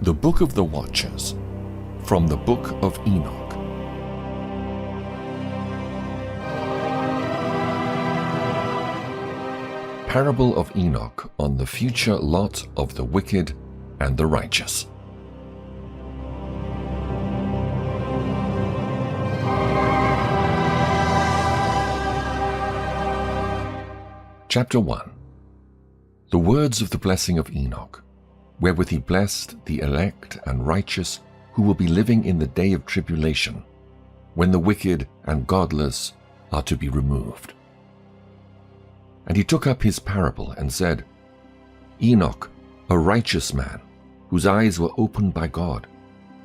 The Book of the Watchers, from the Book of Enoch. Parable of Enoch on the future lot of the wicked and the righteous. Chapter 1. The words of the blessing of Enoch, wherewith he blessed the elect and righteous who will be living in the day of tribulation, when the wicked and godless are to be removed. And he took up his parable and said, Enoch, a righteous man, whose eyes were opened by God,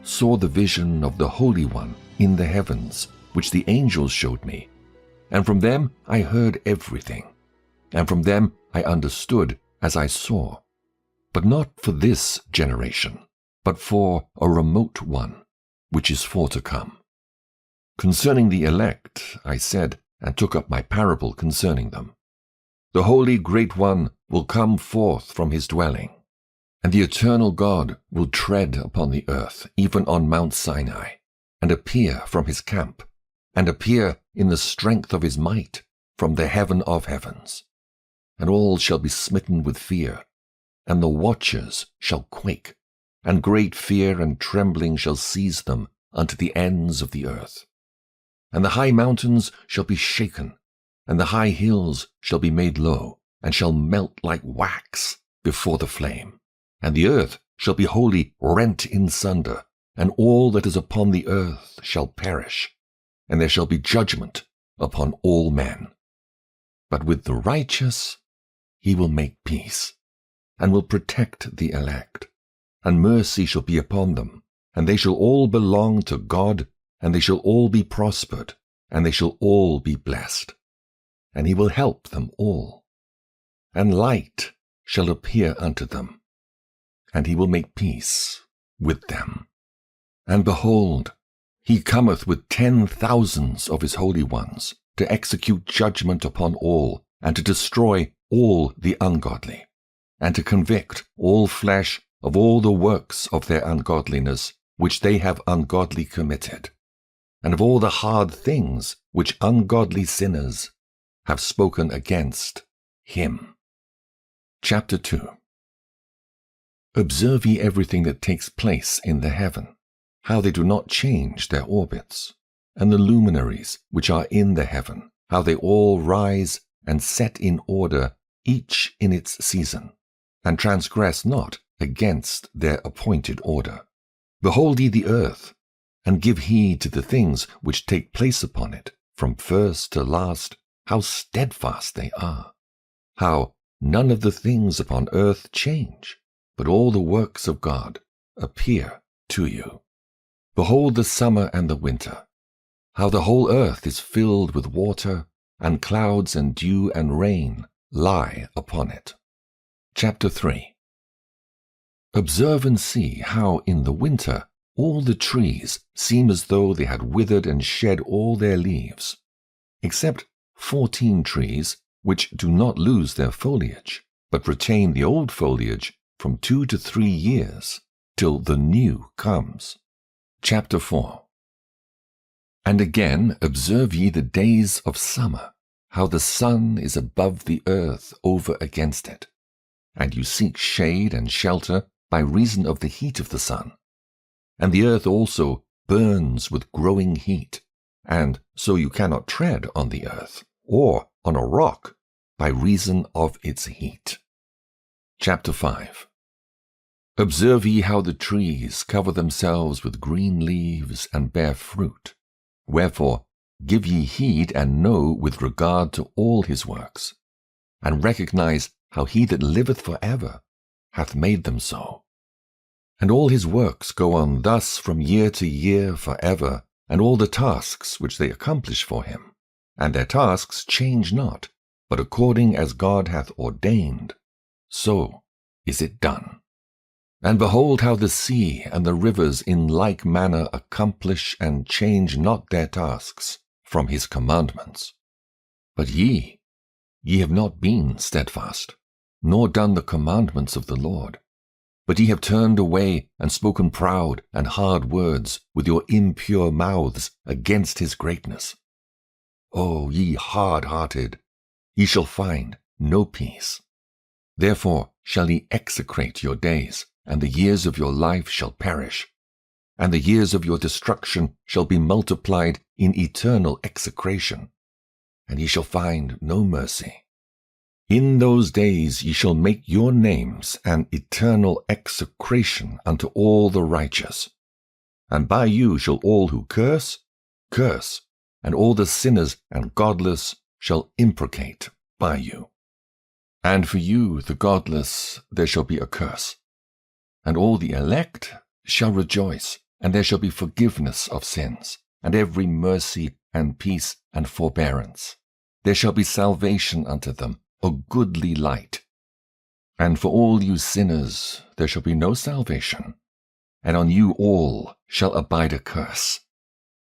saw the vision of the Holy One in the heavens, which the angels showed me. And from them I heard everything, and from them I understood as I saw. But not for this generation, but for a remote one, which is for to come. Concerning the elect, I said, and took up my parable concerning them. The Holy Great One will come forth from his dwelling, and the eternal God will tread upon the earth, even on Mount Sinai, and appear from his camp, and appear in the strength of his might from the heaven of heavens. And all shall be smitten with fear, and the watchers shall quake, and great fear and trembling shall seize them unto the ends of the earth. And the high mountains shall be shaken, and the high hills shall be made low, and shall melt like wax before the flame. And the earth shall be wholly rent in sunder, and all that is upon the earth shall perish, and there shall be judgment upon all men. But with the righteous he will make peace, and will protect the elect, and mercy shall be upon them, and they shall all belong to God, and they shall all be prospered, and they shall all be blessed. And he will help them all. And light shall appear unto them, and he will make peace with them. And behold, he cometh with 10,000s of his holy ones, to execute judgment upon all, and to destroy all the ungodly, and to convict all flesh of all the works of their ungodliness which they have ungodly committed, and of all the hard things which ungodly sinners have spoken against him. Chapter 2. Observe ye everything that takes place in the heaven, how they do not change their orbits, and the luminaries which are in the heaven, how they all rise and set in order, each in its season, and transgress not against their appointed order. Behold ye the earth, and give heed to the things which take place upon it, from first to last, how steadfast they are, how none of the things upon earth change, but all the works of God appear to you. Behold the summer and the winter, how the whole earth is filled with water, and clouds and dew and rain lie upon it. Chapter 3. Observe and see how in the winter all the trees seem as though they had withered and shed all their leaves, except 14 trees which do not lose their foliage, but retain the old foliage from 2 to 3 years, till the new comes. Chapter 4. And again observe ye the days of summer, how the sun is above the earth over against it, and you seek shade and shelter by reason of the heat of the sun. And the earth also burns with growing heat, and so you cannot tread on the earth, or on a rock, by reason of its heat. Chapter 5. Observe ye how the trees cover themselves with green leaves and bear fruit. Wherefore give ye heed and know with regard to all his works, and recognize how he that liveth for ever hath made them so. And all his works go on thus from year to year for ever, and all the tasks which they accomplish for him, and their tasks change not, but according as God hath ordained, so is it done. And behold how the sea and the rivers in like manner accomplish and change not their tasks from his commandments. But ye have not been steadfast, nor done the commandments of the Lord. But ye have turned away and spoken proud and hard words with your impure mouths against his greatness. O ye hard-hearted, ye shall find no peace. Therefore shall ye execrate your days, and the years of your life shall perish, and the years of your destruction shall be multiplied in eternal execration, and ye shall find no mercy. In those days ye shall make your names an eternal execration unto all the righteous. And by you shall all who curse, curse, and all the sinners and godless shall imprecate by you. And for you, the godless, there shall be a curse. And all the elect shall rejoice, and there shall be forgiveness of sins, and every mercy and peace and forbearance. There shall be salvation unto them, a goodly light. And for all you sinners there shall be no salvation, and on you all shall abide a curse.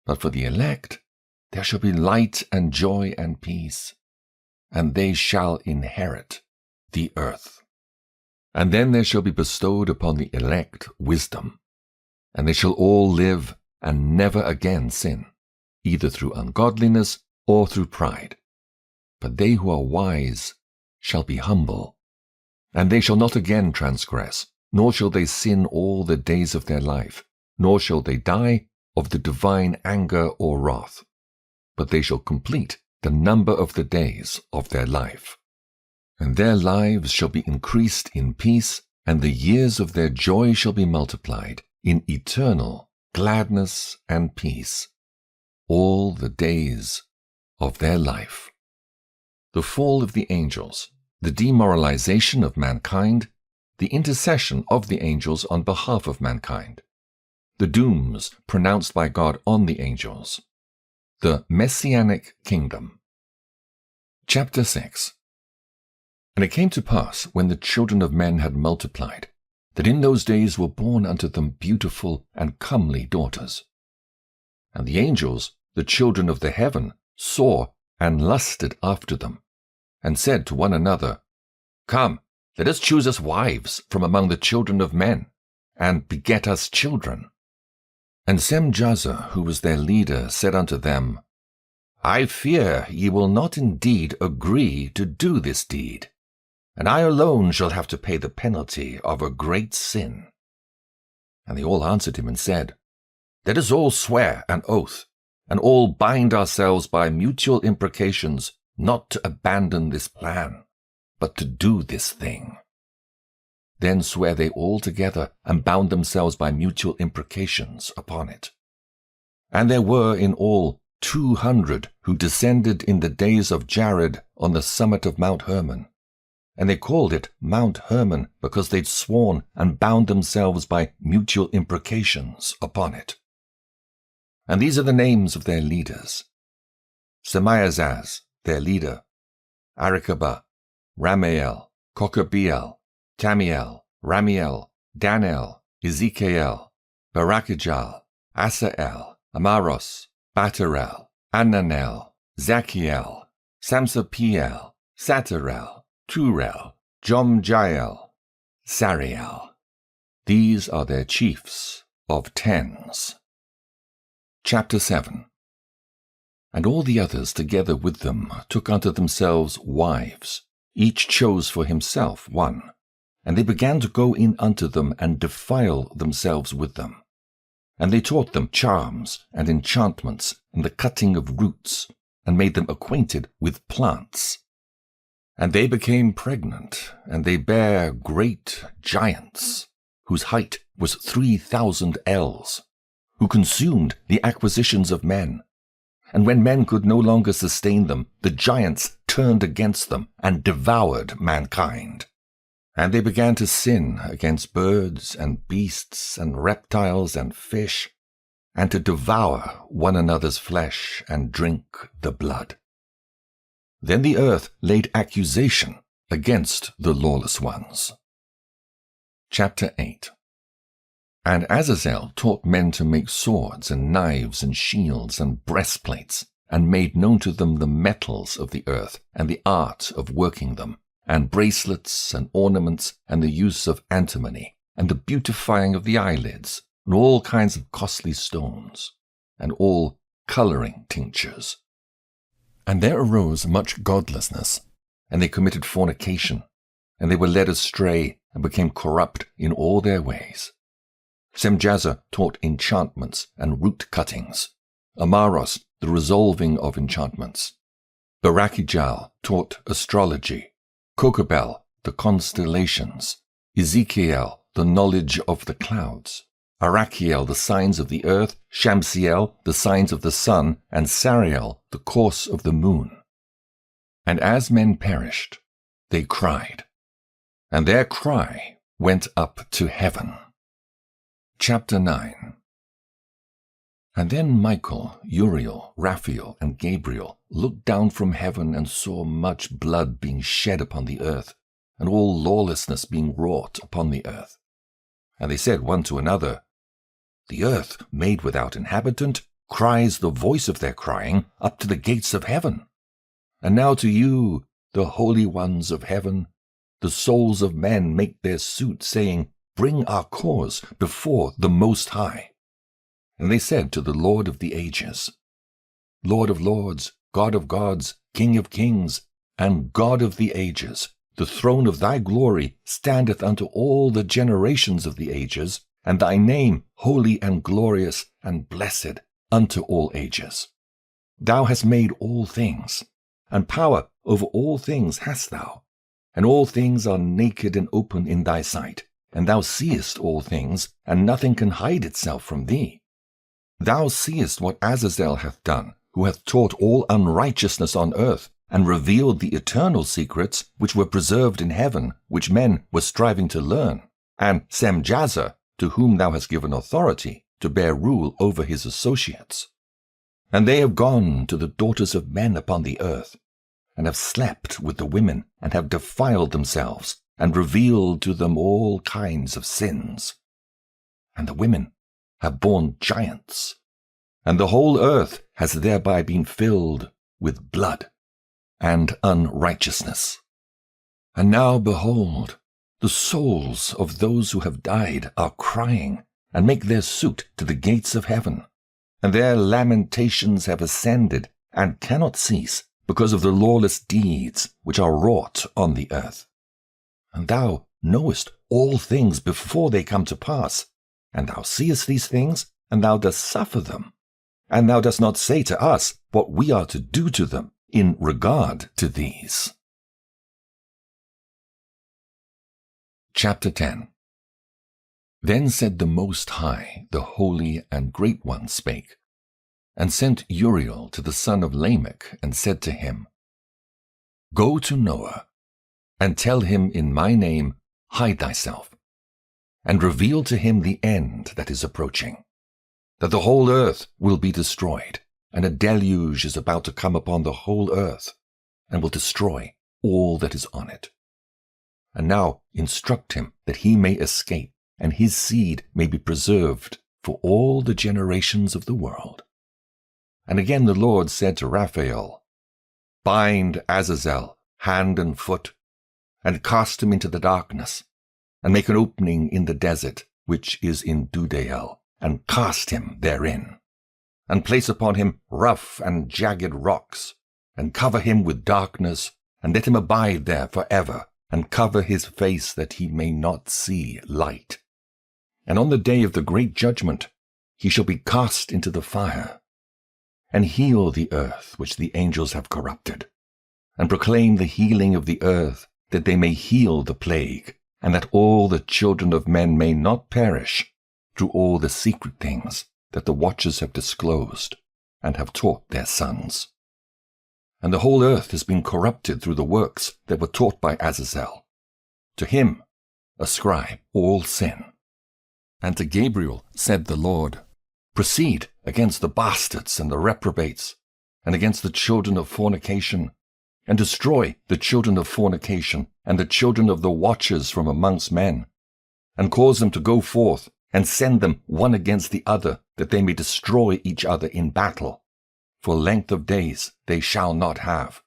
But for the elect there shall be light and joy and peace, and they shall inherit the earth. And then there shall be bestowed upon the elect wisdom, and they shall all live and never again sin, either through ungodliness or through pride. But they who are wise shall be humble, and they shall not again transgress, nor shall they sin all the days of their life, nor shall they die of the divine anger or wrath, but they shall complete the number of the days of their life. And their lives shall be increased in peace, and the years of their joy shall be multiplied in eternal gladness and peace, all the days of their life. The fall of the angels, the demoralization of mankind, the intercession of the angels on behalf of mankind, the dooms pronounced by God on the angels, the Messianic kingdom. Chapter 6. And it came to pass, when the children of men had multiplied, that in those days were born unto them beautiful and comely daughters. And the angels, the children of the heaven, saw and lusted after them, and said to one another, Come, let us choose us wives from among the children of men, and beget us children. And Semjaza, who was their leader, said unto them, I fear ye will not indeed agree to do this deed, and I alone shall have to pay the penalty of a great sin. And they all answered him and said, Let us all swear an oath, and all bind ourselves by mutual imprecations not to abandon this plan, but to do this thing. Then sware they all together, and bound themselves by mutual imprecations upon it. And there were in all 200 who descended in the days of Jared on the summit of Mount Hermon. And they called it Mount Hermon because they'd sworn and bound themselves by mutual imprecations upon it. And these are the names of their leaders: Semiazaz, their leader, Arikabah, Ramael, Kokabeel, Tamiel, Ramiel, Danel, Ezekiel, Barakijal, Asael, Amaros, Batarel, Ananel, Zachiel, Samsapiel, Satarel, Turel, Jomjael, Sariel. These are their chiefs of tens. Chapter 7. And all the others together with them took unto themselves wives, each chose for himself one, and they began to go in unto them and defile themselves with them. And they taught them charms and enchantments and the cutting of roots, and made them acquainted with plants. And they became pregnant, and they bare great giants, whose height was 3,000 ells, who consumed the acquisitions of men. And when men could no longer sustain them, the giants turned against them and devoured mankind. And they began to sin against birds and beasts and reptiles and fish, and to devour one another's flesh and drink the blood. Then the earth laid accusation against the lawless ones. Chapter 8. And Azazel taught men to make swords and knives and shields and breastplates, and made known to them the metals of the earth and the art of working them, and bracelets and ornaments and the use of antimony, and the beautifying of the eyelids, and all kinds of costly stones, and all coloring tinctures. And there arose much godlessness, and they committed fornication, and they were led astray, and became corrupt in all their ways. Semjazer taught enchantments and root cuttings, Amaros the resolving of enchantments. Barakijal taught astrology, Kokabel the constellations, Ezekiel the knowledge of the clouds, Arachiel the signs of the earth, Shamsiel the signs of the sun, and Sariel the course of the moon. And as men perished, they cried, and their cry went up to heaven. Chapter 9. And then Michael, Uriel, Raphael, and Gabriel looked down from heaven and saw much blood being shed upon the earth, and all lawlessness being wrought upon the earth. And they said one to another, The earth, made without inhabitant, cries the voice of their crying up to the gates of heaven. And now to you, the holy ones of heaven, the souls of men make their suit, saying, Bring our cause before the Most High. And they said to the Lord of the ages, Lord of lords, God of gods, King of kings, and God of the ages, the throne of thy glory standeth unto all the generations of the ages, and thy name holy and glorious and blessed unto all ages. Thou hast made all things, and power over all things hast thou, and all things are naked and open in thy sight, and thou seest all things, and nothing can hide itself from thee. Thou seest what Azazel hath done, who hath taught all unrighteousness on earth, and revealed the eternal secrets which were preserved in heaven, which men were striving to learn, and Semjazer, to whom thou hast given authority to bear rule over his associates. And they have gone to the daughters of men upon the earth, and have slept with the women, and have defiled themselves, and revealed to them all kinds of sins. And the women have borne giants, and the whole earth has thereby been filled with blood and unrighteousness. And now, behold, the souls of those who have died are crying, and make their suit to the gates of heaven, and their lamentations have ascended, and cannot cease, because of the lawless deeds which are wrought on the earth. And thou knowest all things before they come to pass, and thou seest these things, and thou dost suffer them. And thou dost not say to us what we are to do to them in regard to these. Chapter 10. Then said the Most High, the Holy and Great One spake, and sent Uriel to the son of Lamech, and said to him, Go to Noah, and tell him in my name, Hide thyself, and reveal to him the end that is approaching, that the whole earth will be destroyed, and a deluge is about to come upon the whole earth, and will destroy all that is on it. And now instruct him that he may escape, and his seed may be preserved for all the generations of the world. And again the Lord said to Raphael, Bind Azazel hand and foot, and cast him into the darkness, and make an opening in the desert, which is in Dudael, and cast him therein, and place upon him rough and jagged rocks, and cover him with darkness, and let him abide there forever, and cover his face that he may not see light. And on the day of the great judgment he shall be cast into the fire, and heal the earth which the angels have corrupted, and proclaim the healing of the earth, that they may heal the plague, and that all the children of men may not perish, through all the secret things that the watchers have disclosed, and have taught their sons. And the whole earth has been corrupted through the works that were taught by Azazel. To him ascribe all sin. And to Gabriel said the Lord, Proceed against the bastards and the reprobates, and against the children of fornication, and destroy the children of fornication, and the children of the watchers from amongst men, and cause them to go forth, and send them one against the other, that they may destroy each other in battle. For length of days they shall not have,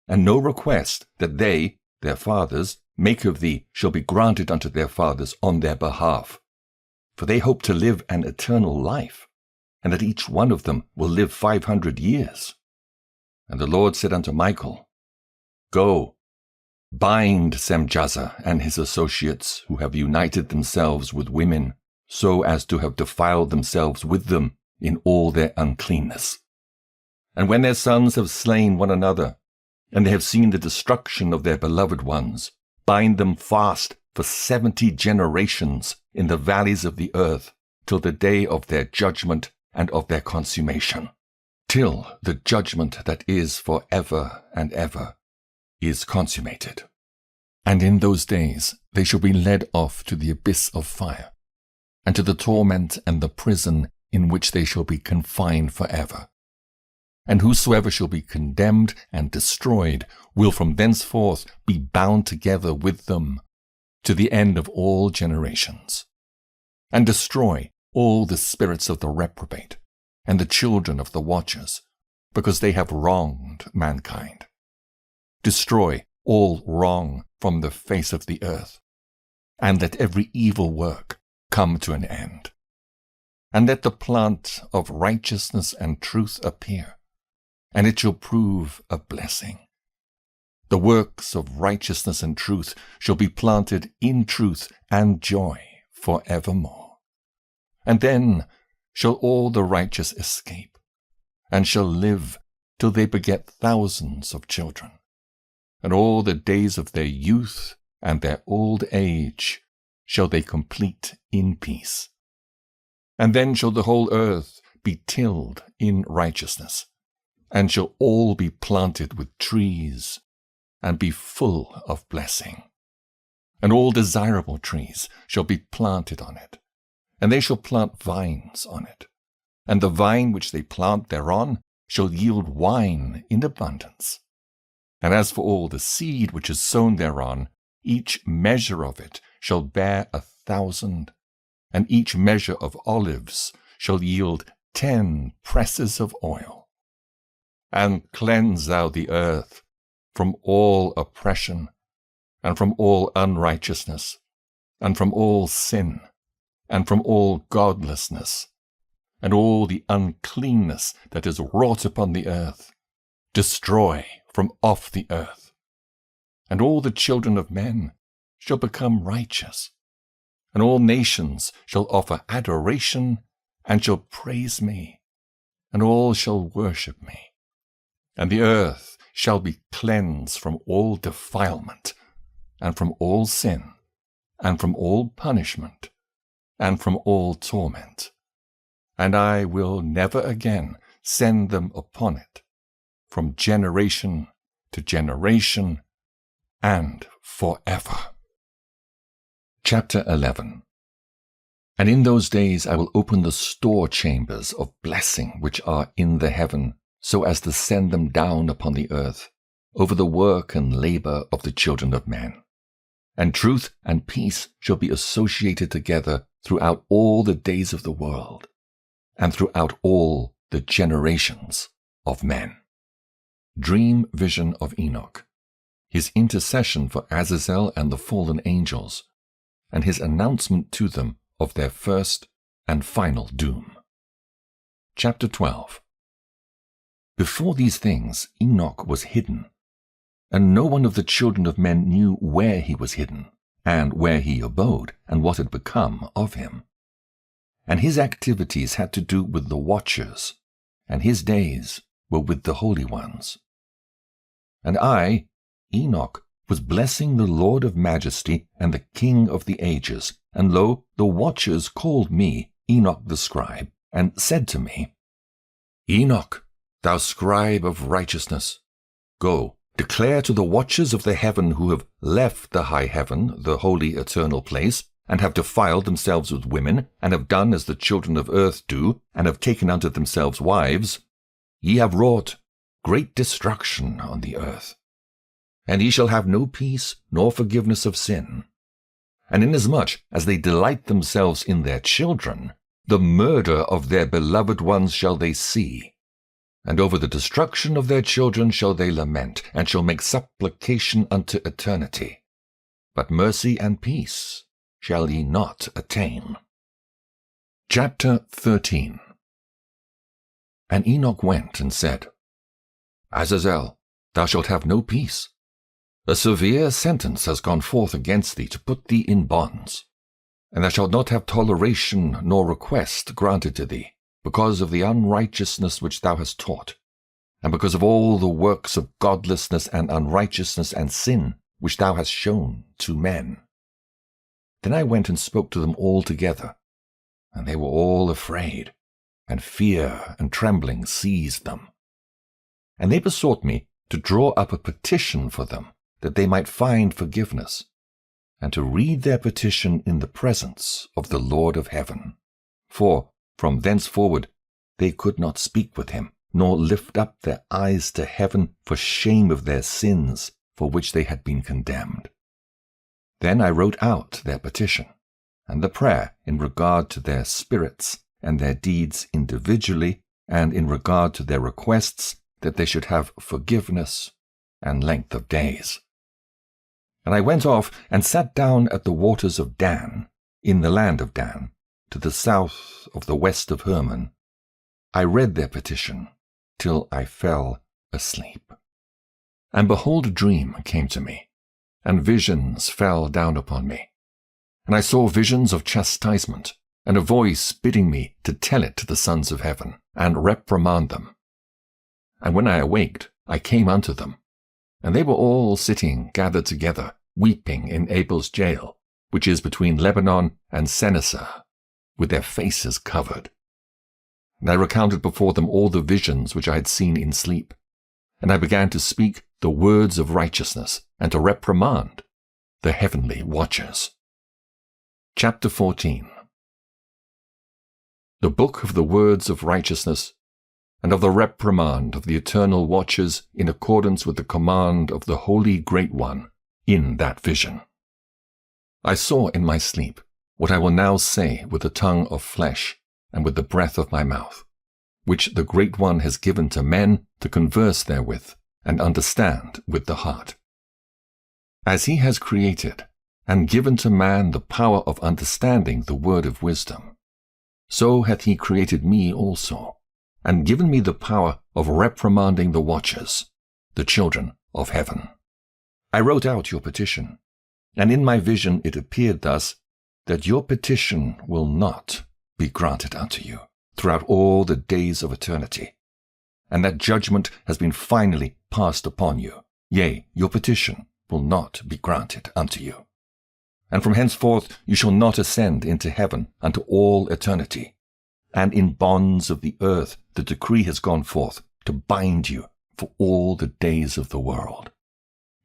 and no request that they, their fathers, make of thee shall be granted unto their fathers on their behalf. For they hope to live an eternal life, and that each one of them will live 500 years. And the Lord said unto Michael, Go, bind Semjaza and his associates, who have united themselves with women, so as to have defiled themselves with them in all their uncleanness. And when their sons have slain one another, and they have seen the destruction of their beloved ones, bind them fast for 70 generations in the valleys of the earth, till the day of their judgment and of their consummation, till the judgment that is for ever and ever is consummated. And in those days they shall be led off to the abyss of fire, and to the torment and the prison in which they shall be confined forever. And whosoever shall be condemned and destroyed will from thenceforth be bound together with them to the end of all generations, and destroy all the spirits of the reprobate and the children of the watchers, because they have wronged mankind. Destroy all wrong from the face of the earth, and let every evil work come to an end. And let the plant of righteousness and truth appear, and it shall prove a blessing. The works of righteousness and truth shall be planted in truth and joy for evermore. And then shall all the righteous escape, and shall live till they beget thousands of children. And all the days of their youth and their old age shall they complete in peace. And then shall the whole earth be tilled in righteousness, and shall all be planted with trees, and be full of blessing. And all desirable trees shall be planted on it, and they shall plant vines on it. And the vine which they plant thereon shall yield wine in abundance. And as for all the seed which is sown thereon, each measure of it shall bear 1,000, and each measure of olives shall yield 10 presses of oil. And cleanse thou the earth from all oppression, and from all unrighteousness, and from all sin, and from all godlessness, and all the uncleanness that is wrought upon the earth. Destroy from off the earth. And all the children of men shall become righteous, and all nations shall offer adoration, and shall praise me, and all shall worship me. And the earth shall be cleansed from all defilement, and from all sin, and from all punishment, and from all torment. And I will never again send them upon it, from generation to generation, and forever. Chapter 11. And in those days I will open the store chambers of blessing which are in the heaven, so as to send them down upon the earth, over the work and labor of the children of men. And truth and peace shall be associated together throughout all the days of the world, and throughout all the generations of men. Dream vision of Enoch, his intercession for Azazel and the fallen angels, and his announcement to them of their first and final doom. Chapter 12. Before these things Enoch was hidden, and no one of the children of men knew where he was hidden, and where he abode, and what had become of him. And his activities had to do with the watchers, and his days were with the holy ones. And I, Enoch, was blessing the Lord of majesty and the King of the ages, and lo, the watchers called me, Enoch the scribe, and said to me, Enoch, thou scribe of righteousness, go, declare to the watchers of the heaven who have left the high heaven, the holy eternal place, and have defiled themselves with women, and have done as the children of earth do, and have taken unto themselves wives, ye have wrought great destruction on the earth. And ye shall have no peace nor forgiveness of sin. And inasmuch as they delight themselves in their children, the murder of their beloved ones shall they see. And over the destruction of their children shall they lament, and shall make supplication unto eternity. but mercy and peace shall ye not attain. Chapter 13. And Enoch went and said, Azazel, thou shalt have no peace. A severe sentence has gone forth against thee to put thee in bonds, and thou shalt not have toleration nor request granted to thee, because of the unrighteousness which thou hast taught, and because of all the works of godlessness and unrighteousness and sin which thou hast shown to men. Then I went and spoke to them all together, and they were all afraid, and fear and trembling seized them. And they besought me to draw up a petition for them, that they might find forgiveness, and to read their petition in the presence of the Lord of heaven. For from thenceforward they could not speak with him, nor lift up their eyes to heaven for shame of their sins for which they had been condemned. Then I wrote out their petition, and the prayer in regard to their spirits and their deeds individually, and in regard to their requests that they should have forgiveness and length of days. And I went off and sat down at the waters of Dan, in the land of Dan, to the south of the west of Hermon. I read their petition till I fell asleep. And behold, a dream came to me, and visions fell down upon me. And I saw visions of chastisement, and a voice bidding me to tell it to the sons of heaven, and reprimand them. And when I awaked, I came unto them, and they were all sitting gathered together, weeping in Abel's jail, which is between Lebanon and Kennesaw, with their faces covered. And I recounted before them all the visions which I had seen in sleep, and I began to speak the words of righteousness, and to reprimand the heavenly watchers. Chapter 14. The book of the words of righteousness, and of the reprimand of the eternal watchers in accordance with the command of the Holy Great One in that vision. I saw in my sleep what I will now say with the tongue of flesh and with the breath of my mouth, which the Great One has given to men to converse therewith and understand with the heart. As he has created and given to man the power of understanding the word of wisdom, so hath he created me also, and given me the power of reprimanding the watchers, the children of heaven. I wrote out your petition, and in my vision it appeared thus, that your petition will not be granted unto you throughout all the days of eternity, and that judgment has been finally passed upon you. Yea, your petition will not be granted unto you. And from henceforth you shall not ascend into heaven unto all eternity. And in bonds of the earth the decree has gone forth to bind you for all the days of the world.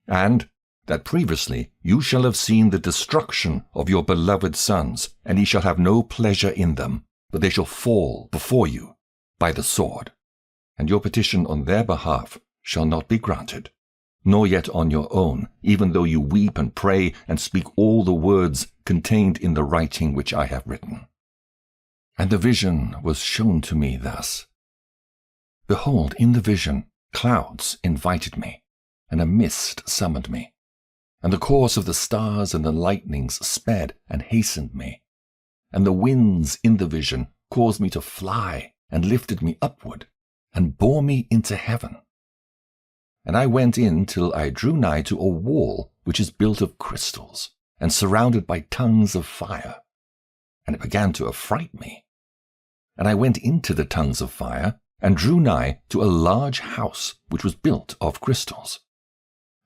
And that previously you shall have seen the destruction of your beloved sons, and ye shall have no pleasure in them, but they shall fall before you by the sword. And your petition on their behalf shall not be granted, nor yet on your own, even though you weep and pray and speak all the words contained in the writing which I have written. And the vision was shown to me thus. Behold, in the vision, clouds invited me, and a mist summoned me. And the course of the stars and the lightnings sped and hastened me. And the winds in the vision caused me to fly, and lifted me upward, and bore me into heaven. And I went in till I drew nigh to a wall which is built of crystals, and surrounded by tongues of fire. And it began to affright me. And I went into the tongues of fire, and drew nigh to a large house which was built of crystals.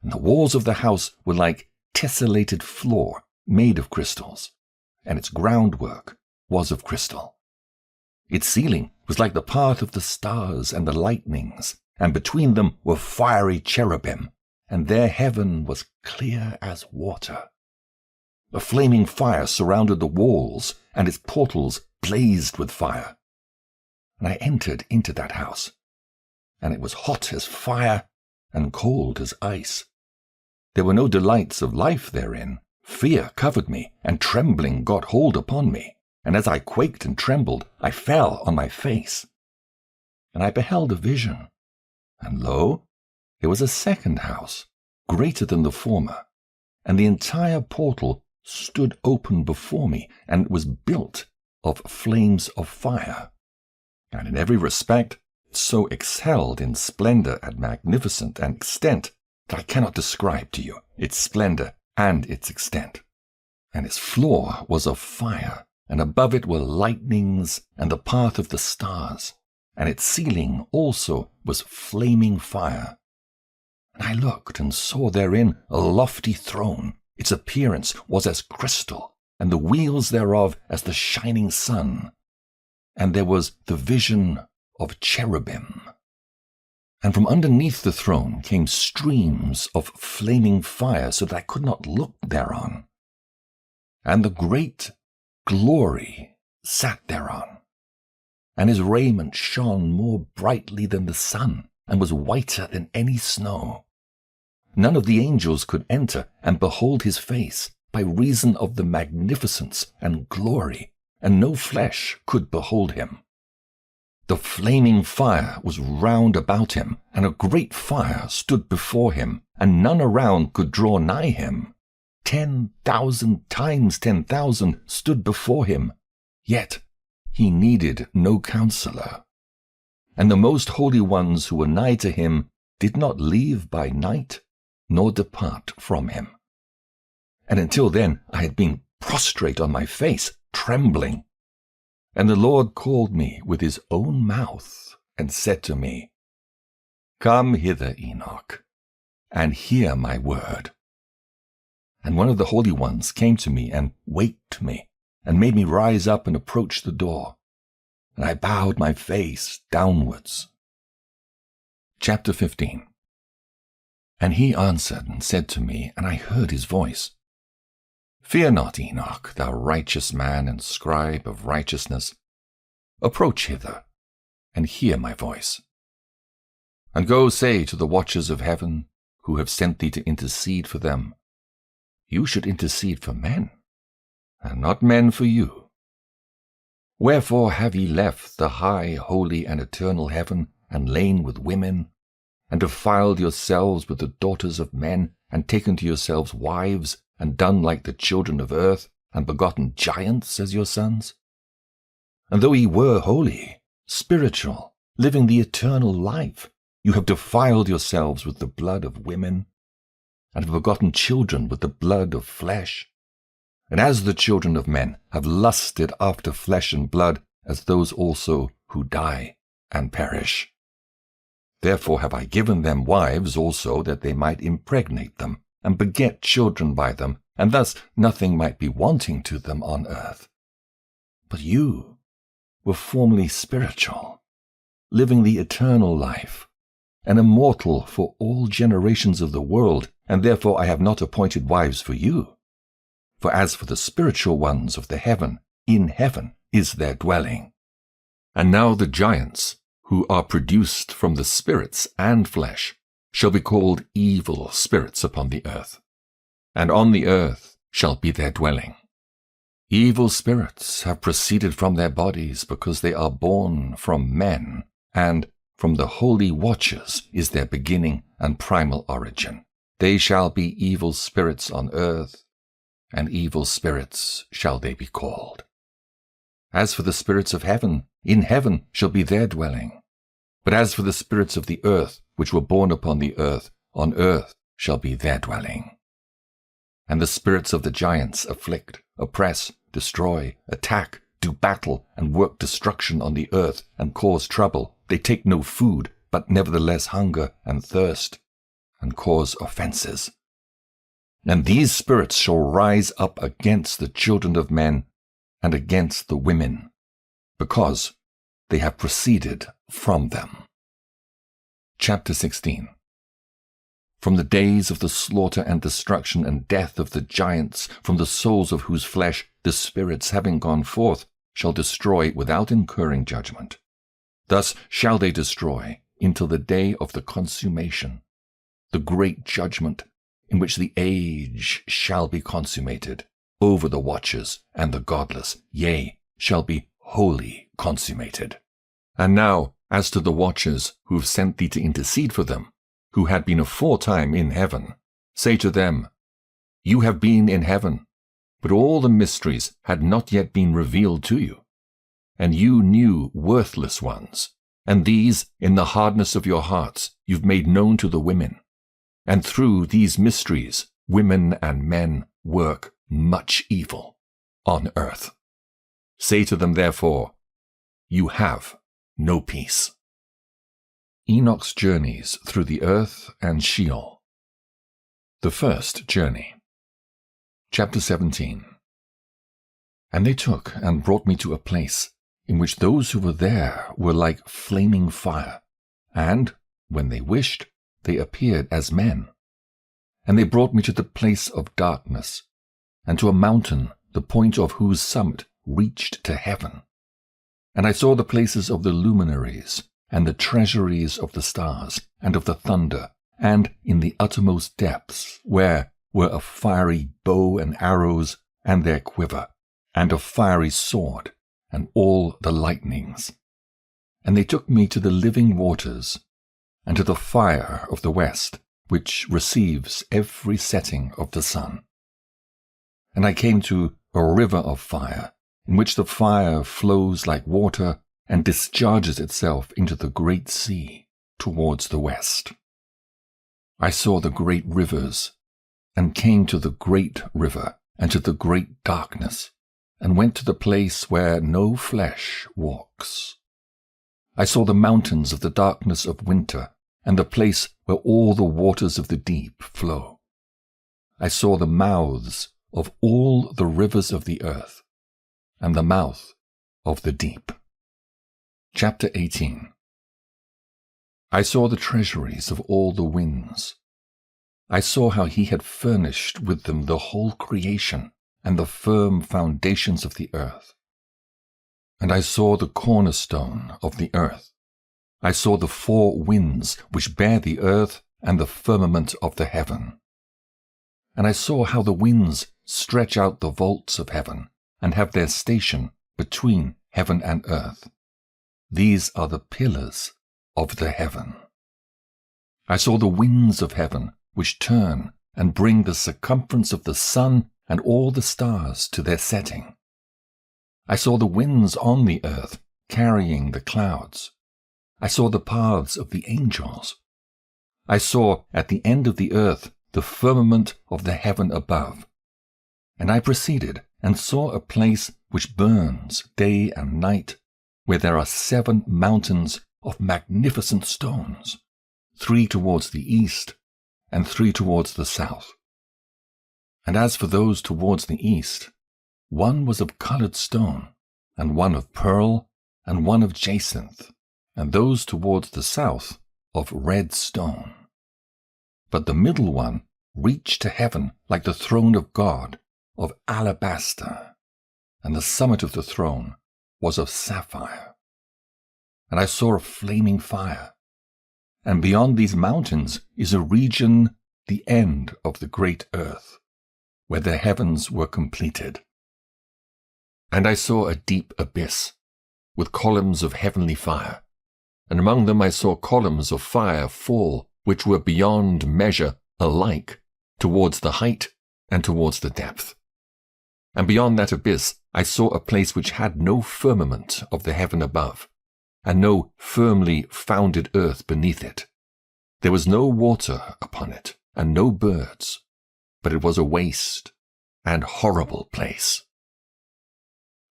And the walls of the house were like tessellated floor made of crystals, and its groundwork was of crystal. Its ceiling was like the path of the stars and the lightnings, and between them were fiery cherubim, and their heaven was clear as water. A flaming fire surrounded the walls, and its portals blazed with fire. And I entered into that house, and it was hot as fire and cold as ice. There were no delights of life therein. Fear covered me, and trembling got hold upon me. And as I quaked and trembled, I fell on my face. And I beheld a vision. And lo, there was a second house, greater than the former. and the entire portal stood open before me, and was built of flames of fire. And in every respect, so excelled in splendor and magnificence and extent that I cannot describe to you its splendor and its extent. And its floor was of fire, and above it were lightnings and the path of the stars, and its ceiling also was flaming fire. And I looked and saw therein a lofty throne. Its appearance was as crystal, and the wheels thereof as the shining sun. And there was the vision of cherubim. And from underneath the throne came streams of flaming fire, so that I could not look thereon. And the great glory sat thereon, and his raiment shone more brightly than the sun, and was whiter than any snow. None of the angels could enter and behold his face, by reason of the magnificence and glory, and no flesh could behold him. The flaming fire was round about him, and a great fire stood before him, and none around could draw nigh him. 10,000 times 10,000 stood before him, yet he needed no counselor. And the most holy ones who were nigh to him did not leave by night, nor depart from him. And until then I had been prostrate on my face, trembling. And the Lord called me with his own mouth, and said to me, Come hither, Enoch, and hear my word. And one of the holy ones came to me, and waked me, and made me rise up and approach the door. And I bowed my face downwards. Chapter 15. And he answered and said to me, and I heard his voice, Fear not, Enoch, thou righteous man and scribe of righteousness. Approach hither, and hear my voice. And go say to the watchers of heaven, who have sent thee to intercede for them, You should intercede for men, and not men for you. Wherefore have ye left the high, holy, and eternal heaven, and lain with women, and defiled yourselves with the daughters of men, and taken to yourselves wives, and done like the children of earth, and begotten giants as your sons? And though ye were holy, spiritual, living the eternal life, you have defiled yourselves with the blood of women, and have begotten children with the blood of flesh. And as the children of men have lusted after flesh and blood, as those also who die and perish. Therefore have I given them wives also, that they might impregnate them, and beget children by them, and thus nothing might be wanting to them on earth. But you were formerly spiritual, living the eternal life, and immortal for all generations of the world, and therefore I have not appointed wives for you. For as for the spiritual ones of the heaven, in heaven is their dwelling. And now the giants, who are produced from the spirits and flesh, shall be called evil spirits upon the earth, and on the earth shall be their dwelling. Evil spirits have proceeded from their bodies, because they are born from men, and from the holy watchers is their beginning and primal origin. They shall be evil spirits on earth, and evil spirits shall they be called. As for the spirits of heaven, in heaven shall be their dwelling. But as for the spirits of the earth, which were born upon the earth, on earth shall be their dwelling. And the spirits of the giants afflict, oppress, destroy, attack, do battle, and work destruction on the earth, and cause trouble. They take no food, but nevertheless hunger and thirst, and cause offenses. And these spirits shall rise up against the children of men, and against the women, because they have proceeded from them. Chapter 16. From the days of the slaughter and destruction and death of the giants, from the souls of whose flesh the spirits, having gone forth, shall destroy without incurring judgment. Thus shall they destroy until the day of the consummation, the great judgment, in which the age shall be consummated over the watchers and the godless, yea, shall be wholly consummated. And now, as to the watchers who have sent thee to intercede for them, who had been aforetime in heaven, say to them, You have been in heaven, but all the mysteries had not yet been revealed to you. And you knew worthless ones, and these, in the hardness of your hearts, you've made known to the women. And through these mysteries, women and men work much evil on earth. Say to them, therefore, you have no peace. Enoch's journeys through the earth and Sheol. The first journey. Chapter 17. And they took and brought me to a place in which those who were there were like flaming fire, and, when they wished, they appeared as men. And they brought me to the place of darkness, and to a mountain, the point of whose summit reached to heaven. And I saw the places of the luminaries, and the treasuries of the stars, and of the thunder, and in the uttermost depths, where were a fiery bow and arrows, and their quiver, and a fiery sword, and all the lightnings. And they took me to the living waters, and to the fire of the west, which receives every setting of the sun. And I came to a river of fire, in which the fire flows like water, and discharges itself into the great sea towards the west. I saw the great rivers, and came to the great river, and to the great darkness, and went to the place where no flesh walks. I saw the mountains of the darkness of winter, and the place where all the waters of the deep flow. I saw the mouths of all the rivers of the earth, and the mouth of the deep. Chapter 18. I saw the treasuries of all the winds. I saw how he had furnished with them the whole creation, and the firm foundations of the earth. And I saw the cornerstone of the earth. I saw the four winds which bear the earth, and the firmament of the heaven. And I saw how the winds stretch out the vaults of heaven, and have their station between heaven and earth. These are the pillars of the heaven. I saw the winds of heaven, which turn and bring the circumference of the sun and all the stars to their setting. I saw the winds on the earth, carrying the clouds. I saw the paths of the angels. I saw at the end of the earth the firmament of the heaven above. And I proceeded and saw a place which burns day and night, where there are 7 mountains of magnificent stones, 3 towards the east, and 3 towards the south. And as for those towards the east, one was of colored stone, and one of pearl, and one of jacinth, and those towards the south of red stone. But the middle one reached to heaven like the throne of God, of alabaster, and the summit of the throne was of sapphire. And I saw a flaming fire, and beyond these mountains is a region, the end of the great earth, where the heavens were completed. And I saw a deep abyss, with columns of heavenly fire, and among them I saw columns of fire fall, which were beyond measure alike, towards the height and towards the depth. And beyond that abyss I saw a place which had no firmament of the heaven above, and no firmly founded earth beneath it. There was no water upon it, and no birds, but it was a waste and horrible place.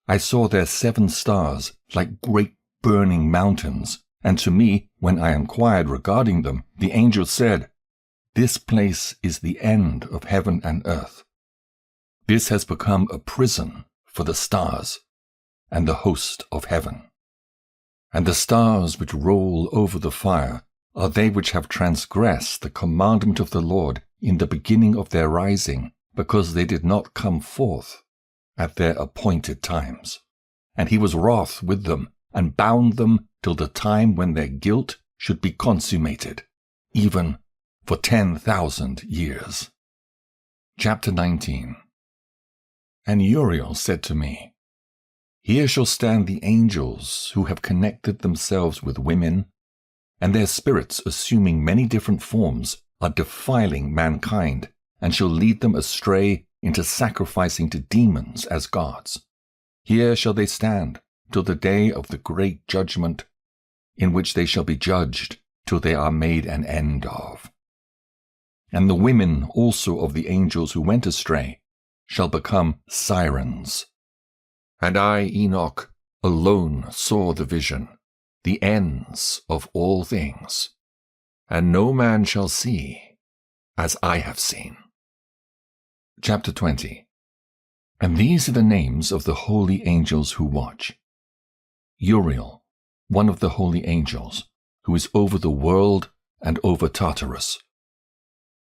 I saw there 7 stars like great burning mountains, and to me, when I inquired regarding them, the angel said, "This place is the end of heaven and earth. This has become a prison for the stars and the host of heaven. And the stars which roll over the fire are they which have transgressed the commandment of the Lord in the beginning of their rising, because they did not come forth at their appointed times. And he was wroth with them, and bound them till the time when their guilt should be consummated, even for 10,000 years. Chapter 19. And Uriel said to me, Here shall stand the angels who have connected themselves with women, and their spirits, assuming many different forms, are defiling mankind, and shall lead them astray into sacrificing to demons as gods. Here shall they stand till the day of the great judgment, in which they shall be judged till they are made an end of. And the women also of the angels who went astray shall become sirens. And I, Enoch, alone saw the vision, the ends of all things, and no man shall see as I have seen. Chapter 20. And these are the names of the holy angels who watch. Uriel, one of the holy angels, who is over the world and over Tartarus.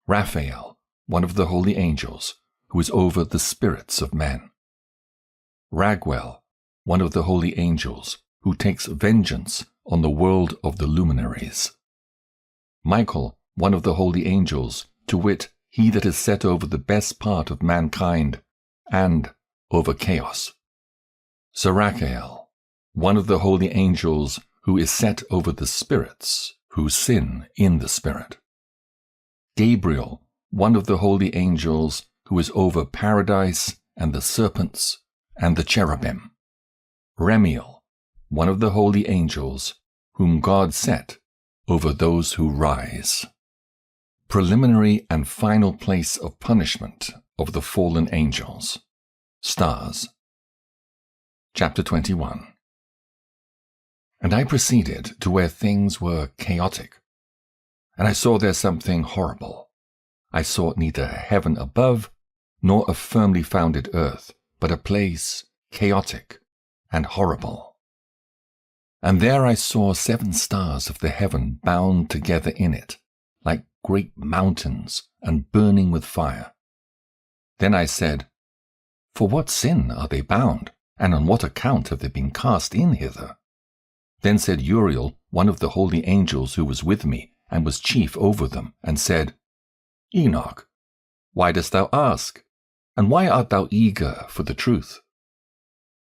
Raphael, one of the holy angels, who is over the spirits of men. Raguel, one of the holy angels, who takes vengeance on the world of the luminaries. Michael, one of the holy angels, to wit, he that is set over the best part of mankind, and over chaos. Sarachael, one of the holy angels, who is set over the spirits, who sin in the spirit. Gabriel, one of the holy angels, who is over paradise and the serpents and the cherubim. Remiel, one of the holy angels, whom God set over those who rise. Preliminary and final place of punishment of the fallen angels. Stars. Chapter 21. And I proceeded to where things were chaotic, and I saw there something horrible. I saw neither heaven above, nor a firmly founded earth, but a place chaotic and horrible. And there I saw 7 stars of the heaven bound together in it, like great mountains, and burning with fire. Then I said, For what sin are they bound, and on what account have they been cast in hither? Then said Uriel, one of the holy angels who was with me, and was chief over them, and said, Enoch, why dost thou ask? And why art thou eager for the truth?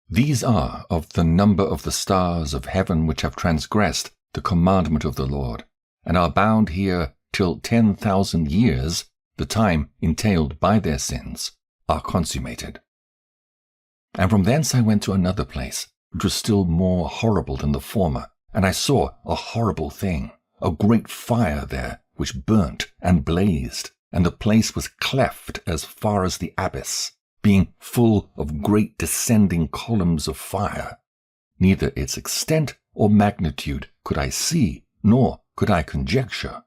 These are of the number of the stars of heaven which have transgressed the commandment of the Lord, and are bound here till 10,000 years, the time entailed by their sins, are consummated. And from thence I went to another place, which was still more horrible than the former, and I saw a horrible thing, a great fire there, which burnt and blazed, and the place was cleft as far as the abyss, being full of great descending columns of fire. Neither its extent or magnitude could I see, nor could I conjecture.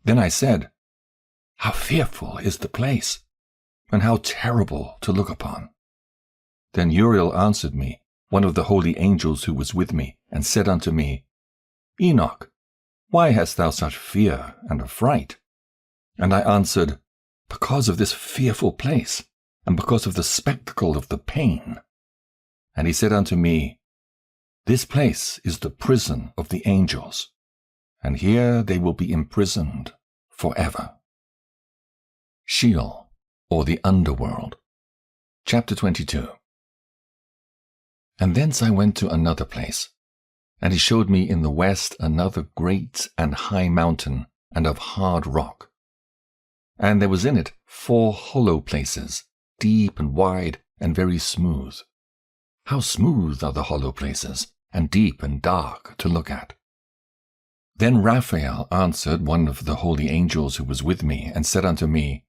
Then I said, How fearful is the place, and how terrible to look upon! Then Uriel answered me, one of the holy angels who was with me, and said unto me, Enoch, why hast thou such fear and affright? And I answered, Because of this fearful place, and because of the spectacle of the pain. And he said unto me, This place is the prison of the angels, and here they will be imprisoned forever. Sheol, or the underworld. Chapter 22. And thence I went to another place, and he showed me in the west another great and high mountain, and of hard rock. And there was in it 4 hollow places, deep and wide and very smooth. How smooth are the hollow places, and deep and dark to look at! Then Raphael answered one of the holy angels who was with me, and said unto me,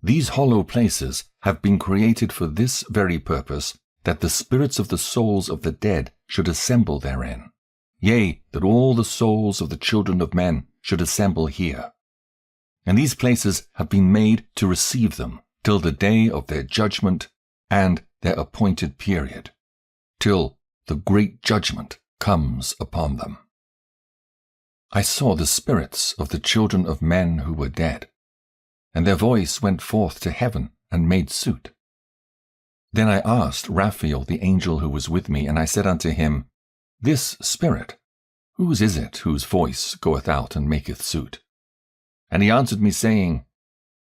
These hollow places have been created for this very purpose, that the spirits of the souls of the dead should assemble therein. Yea, that all the souls of the children of men should assemble here. And these places have been made to receive them till the day of their judgment and their appointed period, till the great judgment comes upon them. I saw the spirits of the children of men who were dead, and their voice went forth to heaven and made suit. Then I asked Raphael the angel who was with me, and I said unto him, This spirit, whose is it whose voice goeth out and maketh suit? And he answered me, saying,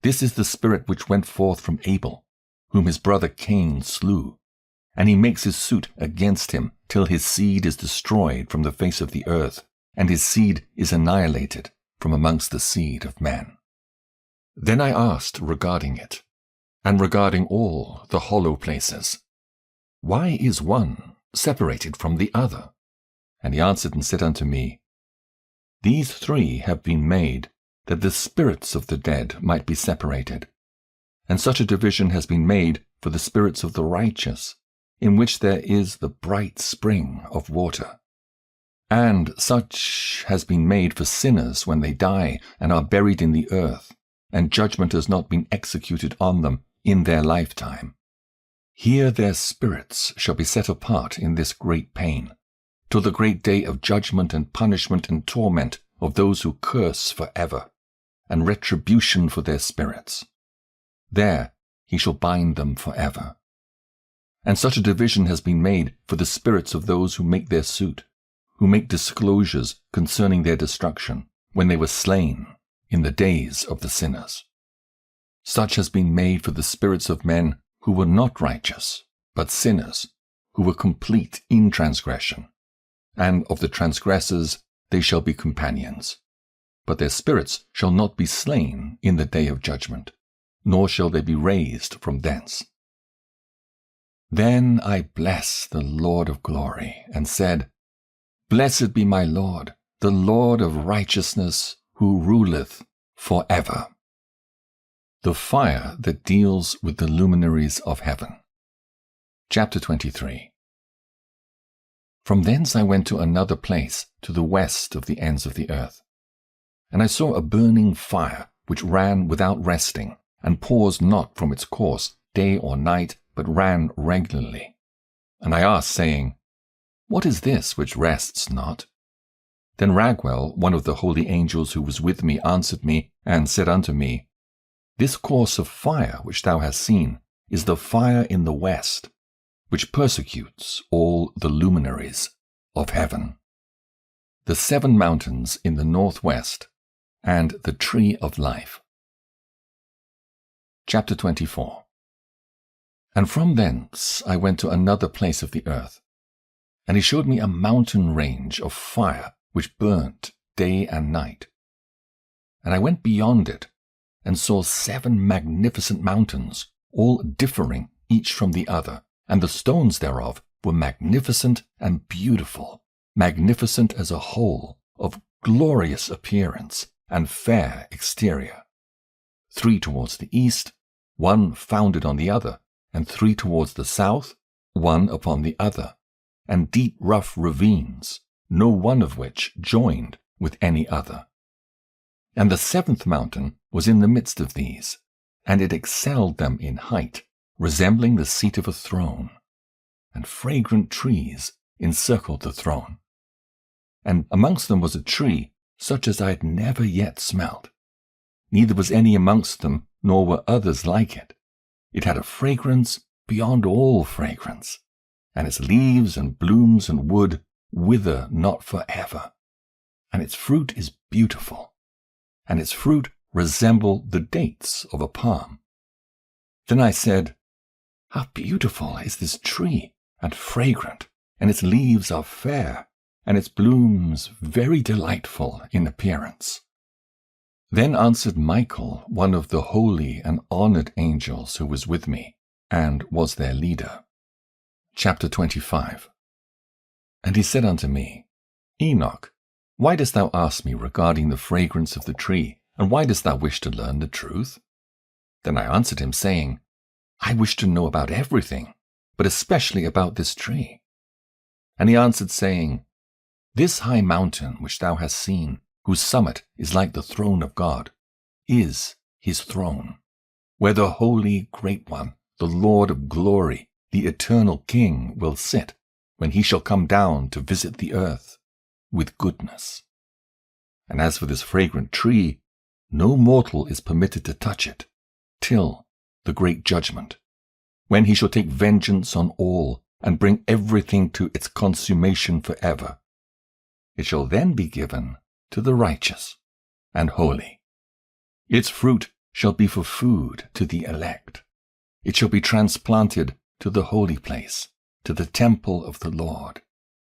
This is the spirit which went forth from Abel, whom his brother Cain slew, and he makes his suit against him till his seed is destroyed from the face of the earth, and his seed is annihilated from amongst the seed of men. Then I asked regarding it, and regarding all the hollow places, Why is one separated from the other? And he answered and said unto me, These three have been made, that the spirits of the dead might be separated. And such a division has been made for the spirits of the righteous, in which there is the bright spring of water. And such has been made for sinners when they die and are buried in the earth, and judgment has not been executed on them in their lifetime. Here their spirits shall be set apart in this great pain, till the great day of judgment and punishment and torment of those who curse forever, and retribution for their spirits. There he shall bind them forever. And such a division has been made for the spirits of those who make their suit, who make disclosures concerning their destruction, when they were slain in the days of the sinners. Such has been made for the spirits of men who were not righteous, but sinners, who were complete in transgression. And of the transgressors they shall be companions. But their spirits shall not be slain in the day of judgment, nor shall they be raised from thence. Then I blessed the Lord of glory, and said, Blessed be my Lord, the Lord of righteousness, who ruleth forever. The fire that deals with the luminaries of heaven. Chapter 23. From thence I went to another place, to the west of the ends of the earth. And I saw a burning fire, which ran without resting, and paused not from its course, day or night, but ran regularly. And I asked, saying, What is this which rests not? Then Raguel, one of the holy angels who was with me, answered me, and said unto me, This course of fire which thou hast seen is the fire in the west, which persecutes all the luminaries of heaven. The 7 mountains in the northwest, and the tree of life. Chapter 24. And from thence I went to another place of the earth, and he showed me a mountain range of fire which burnt day and night. And I went beyond it, and saw 7 magnificent mountains, all differing each from the other, and the stones thereof were magnificent and beautiful, magnificent as a whole, of glorious appearance and fair exterior. 3 towards the east, 1 founded on the other, and 3 towards the south, 1 upon the other, and deep rough ravines, no one of which joined with any other. And the 7th mountain was in the midst of these, and it excelled them in height, resembling the seat of a throne, and fragrant trees encircled the throne. And amongst them was a tree, such as I had never yet smelt. Neither was any amongst them, nor were others like it. It had a fragrance beyond all fragrance, and its leaves and blooms and wood wither not forever. And its fruit is beautiful, and its fruit resemble the dates of a palm. Then I said, How beautiful is this tree, and fragrant, and its leaves are fair, and its blooms very delightful in appearance. Then answered Michael, one of the holy and honored angels who was with me, and was their leader. Chapter 25. And he said unto me, Enoch, why dost thou ask me regarding the fragrance of the tree, and why dost thou wish to learn the truth? Then I answered him, saying, I wish to know about everything, but especially about this tree. And he answered, saying, This high mountain which thou hast seen, whose summit is like the throne of God, is his throne, where the holy great one, the Lord of glory, the eternal King, will sit, when he shall come down to visit the earth with goodness. And as for this fragrant tree, no mortal is permitted to touch it, till the great judgment, when he shall take vengeance on all, and bring everything to its consummation forever. It shall then be given to the righteous and holy. Its fruit shall be for food to the elect. It shall be transplanted to the holy place, to the temple of the Lord,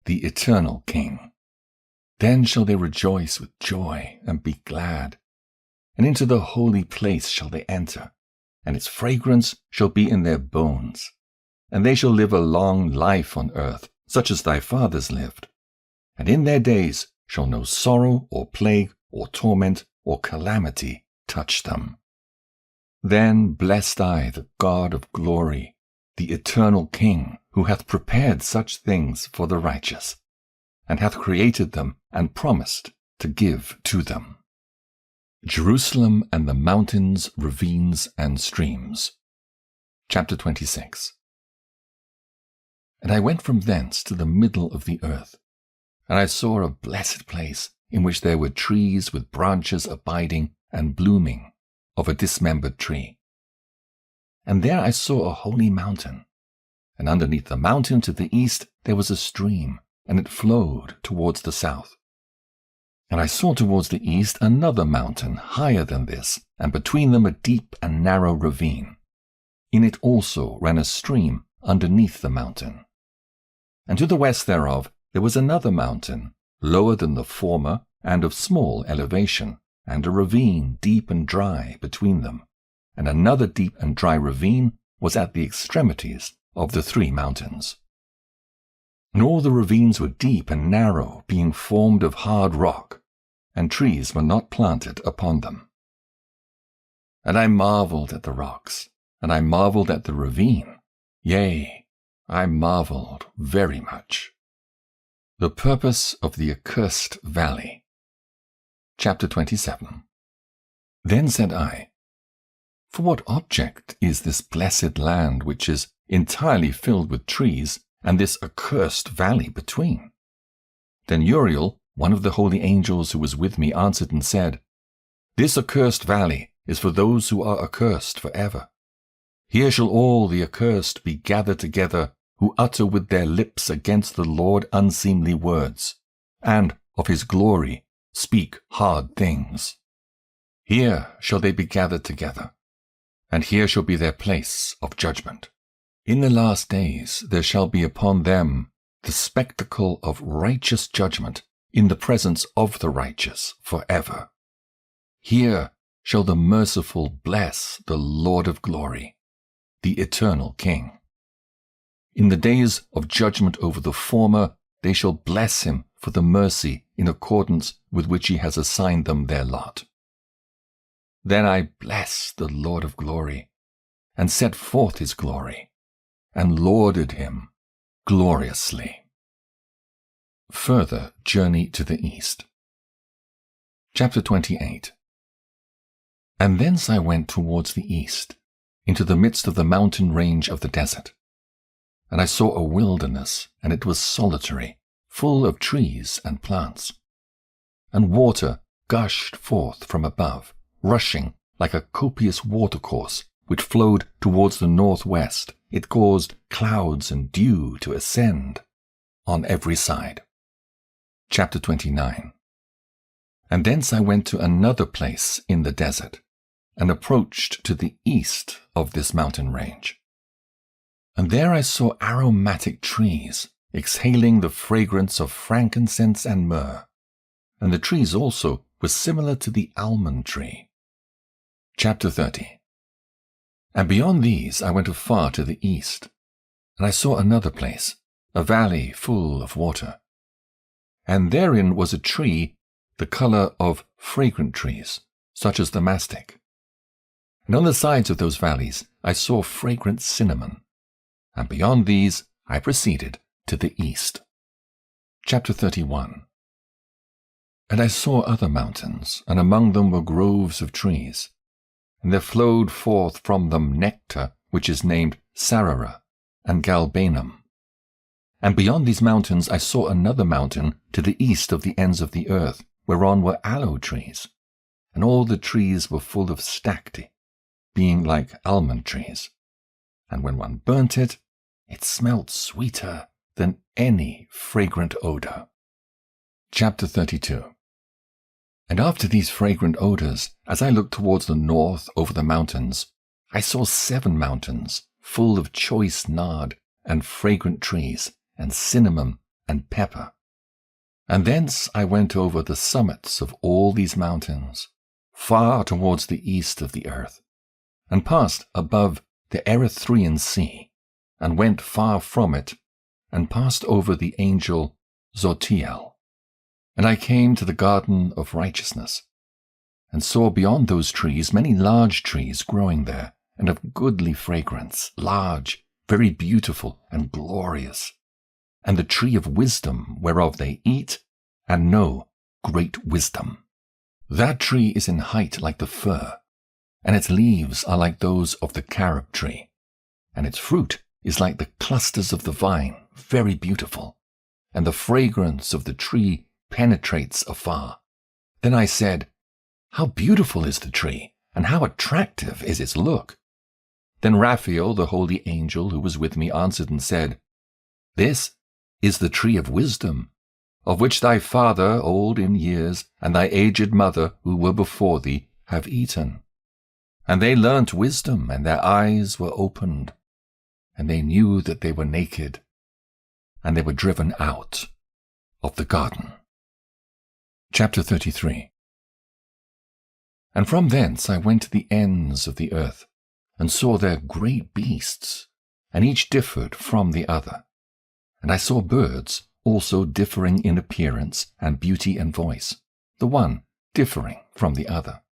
the eternal King. Then shall they rejoice with joy and be glad, and into the holy place shall they enter, and its fragrance shall be in their bones. And they shall live a long life on earth, such as thy fathers lived. And in their days shall no sorrow or plague or torment or calamity touch them. Then blessed I the God of glory, the eternal King, who hath prepared such things for the righteous, and hath created them and promised to give to them. Jerusalem and the mountains, ravines, and streams. Chapter 26. And I went from thence to the middle of the earth, and I saw a blessed place, in which there were trees with branches abiding and blooming, of a dismembered tree. And there I saw a holy mountain, and underneath the mountain to the east there was a stream, and it flowed towards the south. And I saw towards the east another mountain higher than this, and between them a deep and narrow ravine. In it also ran a stream underneath the mountain. And to the west thereof there was another mountain, lower than the former, and of small elevation, and a ravine deep and dry between them. And another deep and dry ravine was at the extremities of the 3 mountains. And all the ravines were deep and narrow, being formed of hard rock, and trees were not planted upon them. And I marveled at the rocks, and I marveled at the ravine, yea, I marveled very much. The purpose of the accursed valley. Chapter 27. Then said I, For what object is this blessed land which is entirely filled with trees, and this accursed valley between? Then Uriel, one of the holy angels who was with me, answered and said, This accursed valley is for those who are accursed forever. Here shall all the accursed be gathered together, who utter with their lips against the Lord unseemly words, and of his glory speak hard things. Here shall they be gathered together, and here shall be their place of judgment. In the last days there shall be upon them the spectacle of righteous judgment in the presence of the righteous forever. Here shall the merciful bless the Lord of glory, the eternal King. In the days of judgment over the former, they shall bless him for the mercy in accordance with which he has assigned them their lot. Then I blessed the Lord of glory, and set forth his glory, and lauded him gloriously. Further journey to the east. Chapter 28. And thence I went towards the east, into the midst of the mountain range of the desert. And I saw a wilderness, and it was solitary, full of trees and plants. And water gushed forth from above, rushing like a copious watercourse, which flowed towards the northwest. It caused clouds and dew to ascend on every side. Chapter 29. And thence I went to another place in the desert, and approached to the east of this mountain range. And there I saw aromatic trees, exhaling the fragrance of frankincense and myrrh, and the trees also were similar to the almond tree. Chapter 30. And beyond these I went afar to the east, and I saw another place, a valley full of water. And therein was a tree, the color of fragrant trees, such as the mastic. And on the sides of those valleys I saw fragrant cinnamon. And beyond these I proceeded to the east. Chapter 31. And I saw other mountains, and among them were groves of trees. And there flowed forth from them nectar, which is named Sarara and Galbanum. And beyond these mountains I saw another mountain to the east of the ends of the earth, whereon were aloe trees, and all the trees were full of stacte, being like almond trees. And when one burnt it, it smelt sweeter than any fragrant odor. Chapter 32. And after these fragrant odors, as I looked towards the north over the mountains, I saw 7 mountains full of choice nard and fragrant trees, and cinnamon and pepper. And thence I went over the summits of all these mountains, far towards the east of the earth, and passed above the Erythraean Sea, and went far from it, and passed over the angel Zotiel. And I came to the garden of righteousness, and saw beyond those trees many large trees growing there, and of goodly fragrance, large, very beautiful, and glorious, and the tree of wisdom, whereof they eat, and know great wisdom. That tree is in height like the fir, and its leaves are like those of the carob tree, and its fruit is like the clusters of the vine, very beautiful, and the fragrance of the tree penetrates afar. Then I said, How beautiful is the tree, and how attractive is its look! Then Raphael, the holy angel who was with me, answered and said, This is the tree of wisdom, of which thy father, old in years, and thy aged mother, who were before thee, have eaten. And they learnt wisdom, and their eyes were opened, and they knew that they were naked, and they were driven out of the garden. Chapter 33. And from thence I went to the ends of the earth, and saw there great beasts, and each differed from the other. And I saw birds also differing in appearance and beauty and voice, the one differing from the other.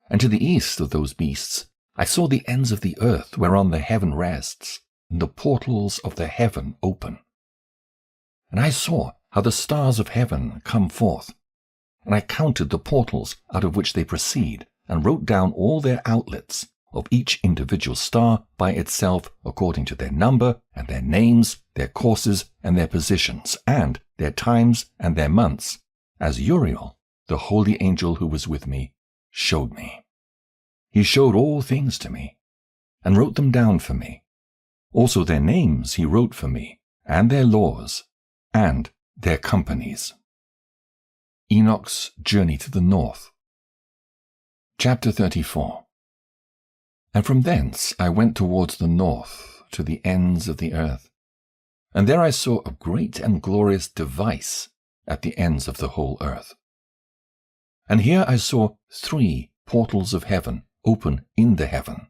And to the east of those beasts I saw the ends of the earth whereon the heaven rests, and the portals of the heaven open. And I saw how the stars of heaven come forth, and I counted the portals out of which they proceed, and wrote down all their outlets of each individual star by itself according to their number and their names, their courses and their positions, and their times and their months, as Uriel, the holy angel who was with me, showed me. He showed all things to me, and wrote them down for me. Also their names he wrote for me, and their laws, and their companies. Enoch's journey to the north. Chapter 34. And from thence I went towards the north, to the ends of the earth. And there I saw a great and glorious device at the ends of the whole earth. And here I saw 3 portals of heaven open in the heaven.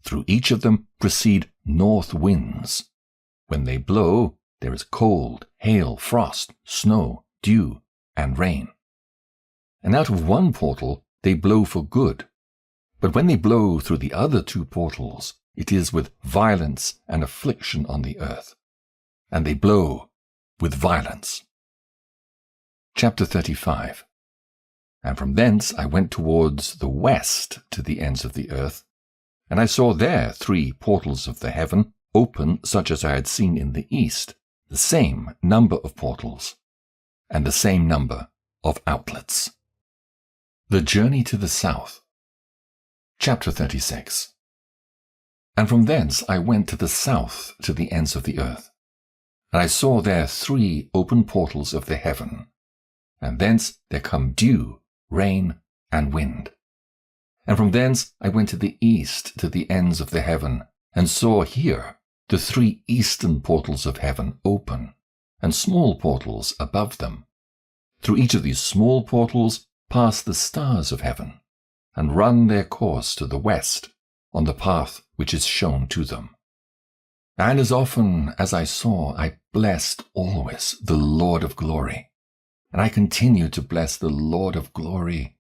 Through each of them proceed north winds. When they blow, there is cold, hail, frost, snow, dew, and rain. And out of one portal they blow for good. But when they blow through the other 2 portals, it is with violence and affliction on the earth. And they blow with violence. Chapter 35. And from thence I went towards the west to the ends of the earth, and I saw there 3 portals of the heaven, open such as I had seen in the east, the same number of portals, and the same number of outlets. The journey to the south. Chapter 36. And from thence I went to the south to the ends of the earth, and I saw there 3 open portals of the heaven, and thence there come dew, rain, and wind. And from thence I went to the east to the ends of the heaven, and saw here the 3 eastern portals of heaven open, and small portals above them. Through each of these small portals pass the stars of heaven, and run their course to the west, on the path which is shown to them. And as often as I saw, I blessed always the Lord of glory. And I continue to bless the Lord of glory,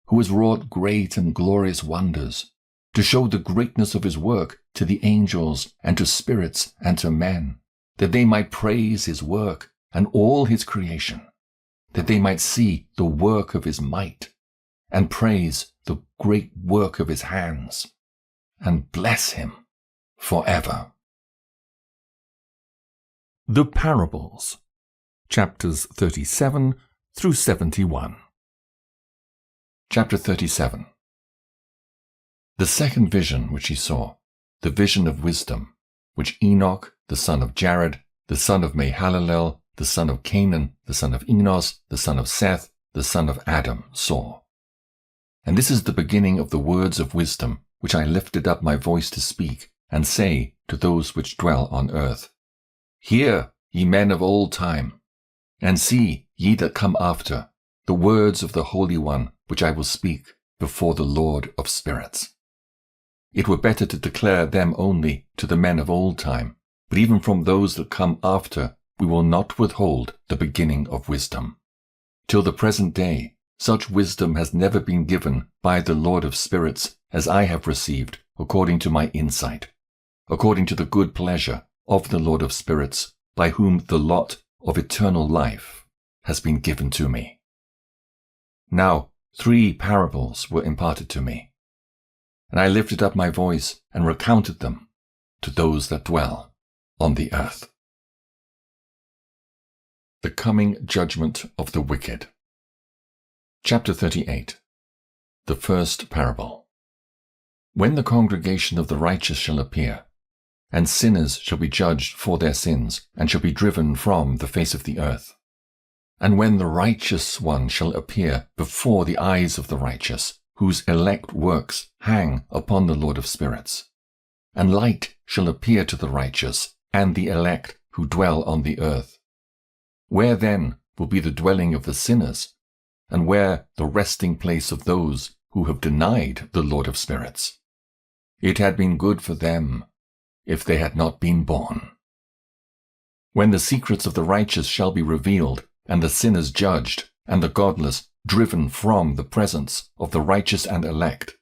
who has wrought great and glorious wonders, to show the greatness of his work to the angels and to spirits and to men, that they might praise his work and all his creation, that they might see the work of his might, and praise the great work of his hands, and bless him forever. The Parables, chapters 37 through 71. Chapter 37. The second vision which he saw, the vision of wisdom, which Enoch, the son of Jared, the son of Mahalalel, the son of Canaan, the son of Enos, the son of Seth, the son of Adam, saw. And this is the beginning of the words of wisdom, which I lifted up my voice to speak, and say to those which dwell on earth, Hear, ye men of old time, and see, ye that come after, the words of the Holy One, which I will speak before the Lord of spirits. It were better to declare them only to the men of old time, but even from those that come after we will not withhold the beginning of wisdom. Till the present day, such wisdom has never been given by the Lord of spirits as I have received according to my insight, according to the good pleasure of the Lord of spirits, by whom the lot of eternal life has been given to me. Now 3 parables were imparted to me, and I lifted up my voice and recounted them to those that dwell on the earth. The coming judgment of the wicked. Chapter 38. The first parable. When the congregation of the righteous shall appear, and sinners shall be judged for their sins, and shall be driven from the face of the earth. And when the righteous one shall appear before the eyes of the righteous, whose elect works hang upon the Lord of spirits. And light shall appear to the righteous and the elect who dwell on the earth. Where then will be the dwelling of the sinners, and where the resting place of those who have denied the Lord of spirits? It had been good for them if they had not been born. When the secrets of the righteous shall be revealed, and the sinners judged, and the godless driven from the presence of the righteous and elect,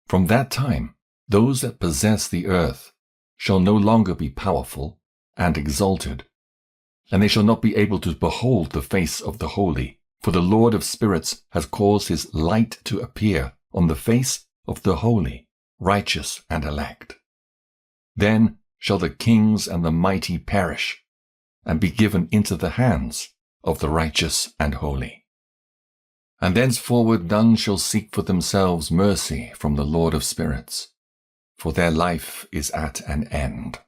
from that time those that possess the earth shall no longer be powerful and exalted, and they shall not be able to behold the face of the holy, for the Lord of spirits has caused his light to appear on the face of the holy, righteous, and elect. Then shall the kings and the mighty perish, and be given into the hands of the righteous and holy. And thenceforward none shall seek for themselves mercy from the Lord of spirits, for their life is at an end.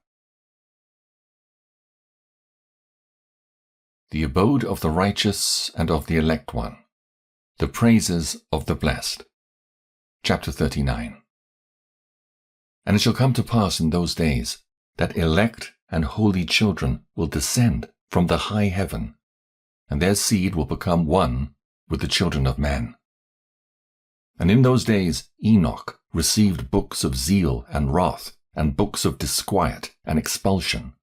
The abode of the righteous and of the elect one, the praises of the blessed. Chapter 39. And it shall come to pass in those days that elect and holy children will descend from the high heaven, and their seed will become one with the children of men. And in those days Enoch received books of zeal and wrath, and books of disquiet and expulsion,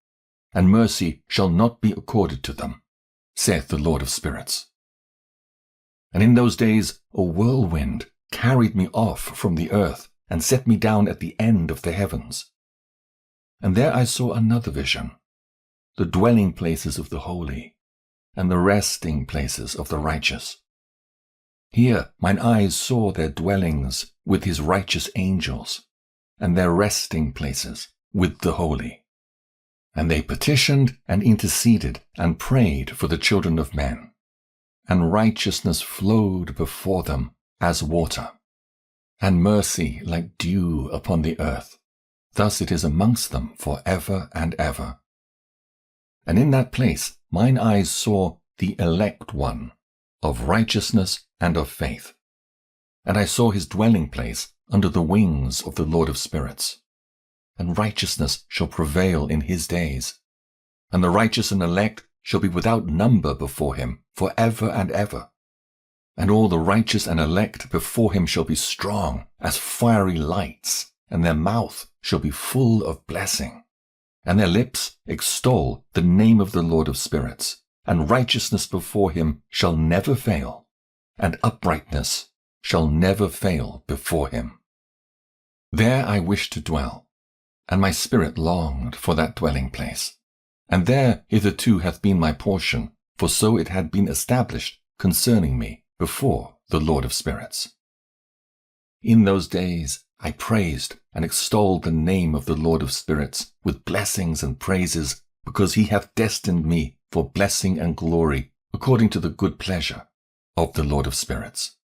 and mercy shall not be accorded to them, saith the Lord of spirits. And in those days a whirlwind carried me off from the earth, and set me down at the end of the heavens. And there I saw another vision, the dwelling places of the holy, and the resting places of the righteous. Here mine eyes saw their dwellings with his righteous angels, and their resting places with the holy. And they petitioned and interceded and prayed for the children of men, and righteousness flowed before them as water, and mercy like dew upon the earth. Thus it is amongst them for ever and ever. And in that place mine eyes saw the elect one, of righteousness and of faith. And I saw his dwelling place under the wings of the Lord of spirits. And righteousness shall prevail in his days. And the righteous and elect shall be without number before him for ever and ever. And all the righteous and elect before him shall be strong as fiery lights, and their mouth shall be full of blessing. And their lips extol the name of the Lord of spirits, and righteousness before him shall never fail, and uprightness shall never fail before him. There I wished to dwell, and my spirit longed for that dwelling place. And there hitherto hath been my portion, for so it had been established concerning me before the Lord of spirits. In those days I praised and extolled the name of the Lord of spirits with blessings and praises, because he hath destined me for blessing and glory according to the good pleasure of the Lord of spirits.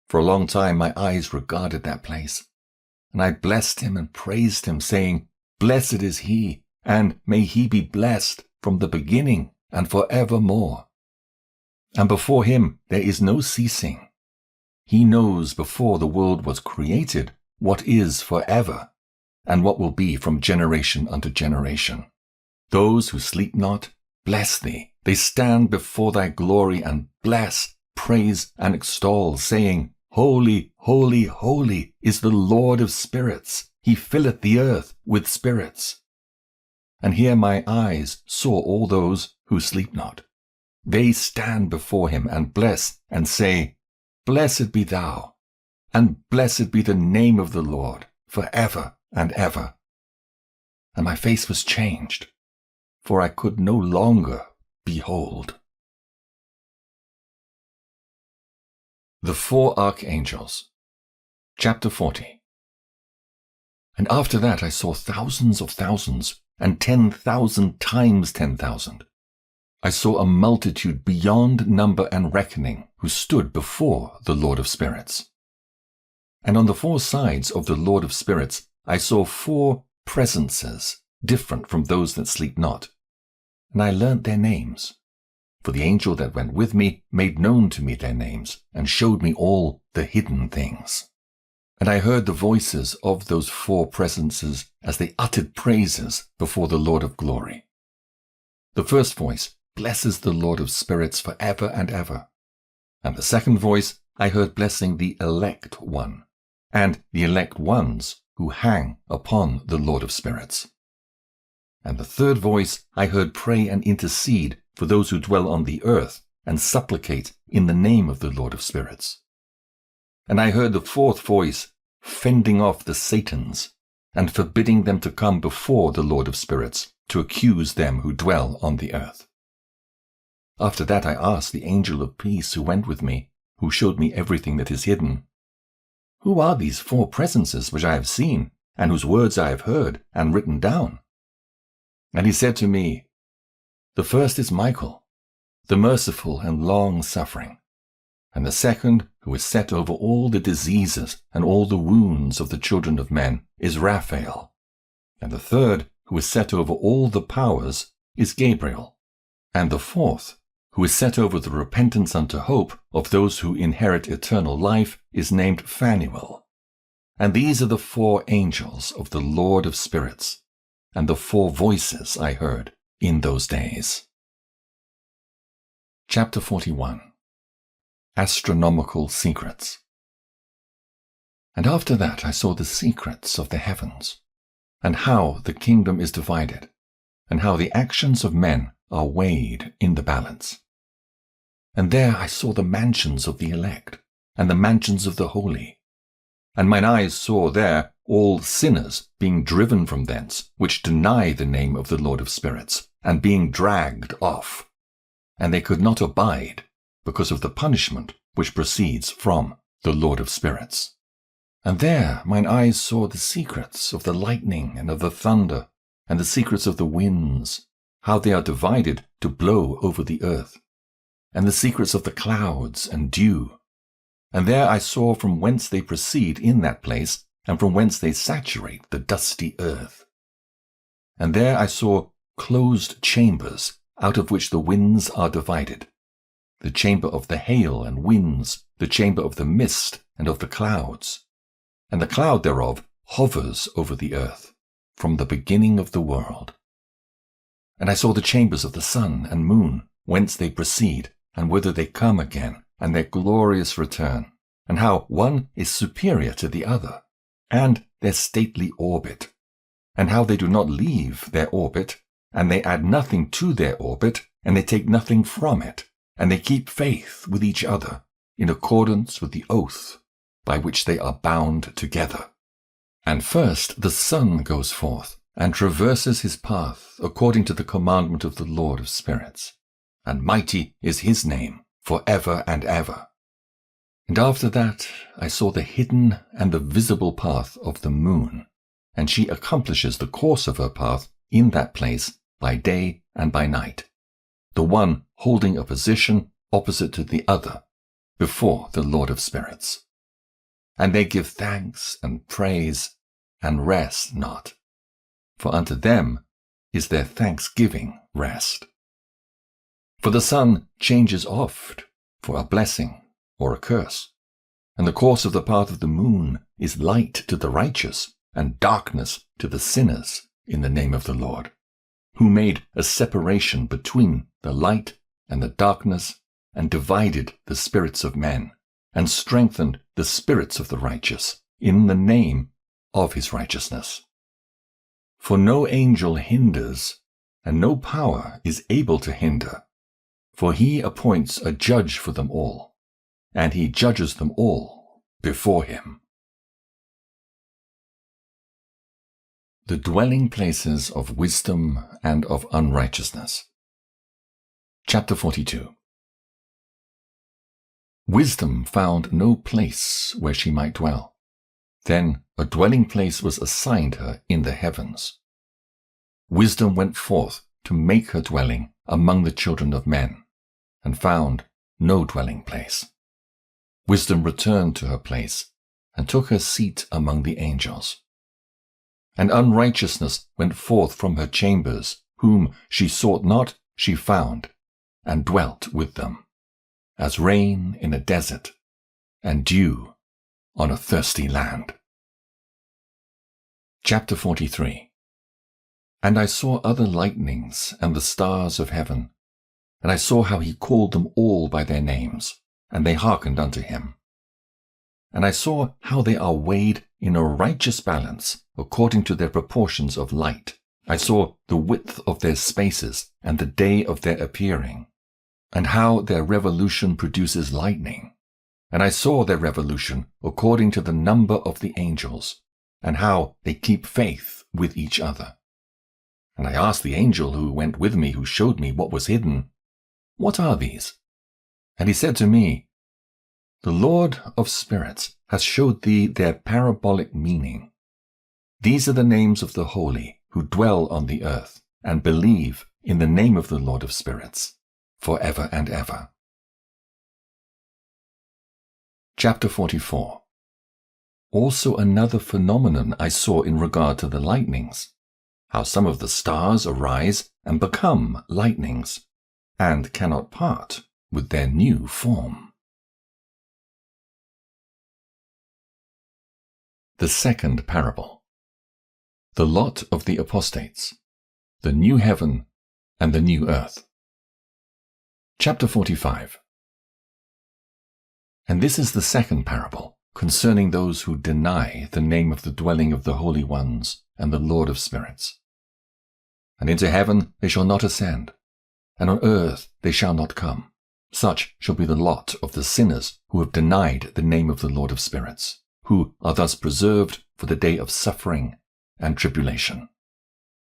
For a long time my eyes regarded that place, and I blessed him and praised him, saying, Blessed is he, and may he be blessed from the beginning and for evermore. And before him there is no ceasing. He knows before the world was created what is forever, and what will be from generation unto generation. Those who sleep not, bless thee. They stand before thy glory and bless praise and extol, saying, Holy, holy, holy is the Lord of spirits. He filleth the earth with spirits. And here my eyes saw all those who sleep not. They stand before him and bless and say, Blessed be thou, and blessed be the name of the Lord for ever and ever. And my face was changed, for I could no longer behold. The Four Archangels. Chapter 40. And after that I saw thousands of thousands, and 10,000 times 10,000. I saw a multitude beyond number and reckoning, who stood before the Lord of Spirits. And on the four sides of the Lord of Spirits I saw four presences, different from those that sleep not. And I learnt their names. For the angel that went with me made known to me their names, and showed me all the hidden things. And I heard the voices of those four presences as they uttered praises before the Lord of glory. The first voice blesses the Lord of spirits for ever and ever. And the second voice I heard blessing the elect one, and the elect ones who hang upon the Lord of spirits. And the third voice I heard pray and intercede for those who dwell on the earth, and supplicate in the name of the Lord of spirits. And I heard the fourth voice fending off the Satans, and forbidding them to come before the Lord of spirits, to accuse them who dwell on the earth. After that I asked the angel of peace who went with me, who showed me everything that is hidden, Who are these four presences which I have seen, and whose words I have heard and written down? And he said to me, The first is Michael, the merciful and long-suffering, and the second, who is set over all the diseases and all the wounds of the children of men, is Raphael, and the third, who is set over all the powers, is Gabriel, and the fourth, who is set over the repentance unto hope of those who inherit eternal life, is named Phanuel. And these are the four angels of the Lord of spirits, and the four voices I heard in those days. Chapter 41. Astronomical Secrets. And after that I saw the secrets of the heavens, and how the kingdom is divided, and how the actions of men are weighed in the balance. And there I saw the mansions of the elect, and the mansions of the holy. And mine eyes saw there all sinners being driven from thence, which deny the name of the Lord of spirits, and being dragged off. And they could not abide, because of the punishment which proceeds from the Lord of spirits. And there mine eyes saw the secrets of the lightning and of the thunder, and the secrets of the winds, how they are divided to blow over the earth, and the secrets of the clouds and dew. And there I saw from whence they proceed in that place, and from whence they saturate the dusty earth. And there I saw closed chambers, out of which the winds are divided, the chamber of the hail and winds, the chamber of the mist and of the clouds. And the cloud thereof hovers over the earth, from the beginning of the world. And I saw the chambers of the sun and moon, whence they proceed, and whither they come again, and their glorious return, and how one is superior to the other, and their stately orbit, and how they do not leave their orbit, and they add nothing to their orbit, and they take nothing from it, and they keep faith with each other, in accordance with the oath by which they are bound together. And first the sun goes forth, and traverses his path according to the commandment of the Lord of spirits, and mighty is his name for ever and ever. And after that I saw the hidden and the visible path of the moon, and she accomplishes the course of her path in that place by day and by night, the one holding a position opposite to the other before the Lord of spirits. And they give thanks and praise and rest not, for unto them is their thanksgiving rest. For the sun changes oft for a blessing or a curse, and the course of the path of the moon is light to the righteous and darkness to the sinners in the name of the Lord, who made a separation between the light and the darkness, and divided the spirits of men, and strengthened the spirits of the righteous in the name of his righteousness. For no angel hinders, and no power is able to hinder, for he appoints a judge for them all, and he judges them all before him. The dwelling places of wisdom and of unrighteousness. Chapter 42. Wisdom found no place where she might dwell. Then a dwelling place was assigned her in the heavens. Wisdom went forth to make her dwelling among the children of men, and found no dwelling place. Wisdom returned to her place, and took her seat among the angels. And unrighteousness went forth from her chambers, whom she sought not, she found, and dwelt with them, as rain in a desert, and dew on a thirsty land. Chapter 43. And I saw other lightnings and the stars of heaven, and I saw how he called them all by their names, and they hearkened unto him. And I saw how they are weighed in a righteous balance, according to their proportions of light. I saw the width of their spaces, and the day of their appearing, and how their revolution produces lightning. And I saw their revolution according to the number of the angels, and how they keep faith with each other. And I asked the angel who went with me, who showed me what was hidden, What are these? And he said to me, The Lord of spirits has showed thee their parabolic meaning. These are the names of the holy who dwell on the earth, and believe in the name of the Lord of spirits, forever and ever. Chapter 44. Also another phenomenon I saw in regard to the lightnings, how some of the stars arise and become lightnings, and cannot part with their new form. The second parable. The lot of the apostates, the new heaven and the new earth. Chapter 45. And this is the second parable concerning those who deny the name of the dwelling of the holy ones and the Lord of spirits. And into heaven they shall not ascend, and on earth they shall not come. Such shall be the lot of the sinners who have denied the name of the Lord of spirits, who are thus preserved for the day of suffering and tribulation.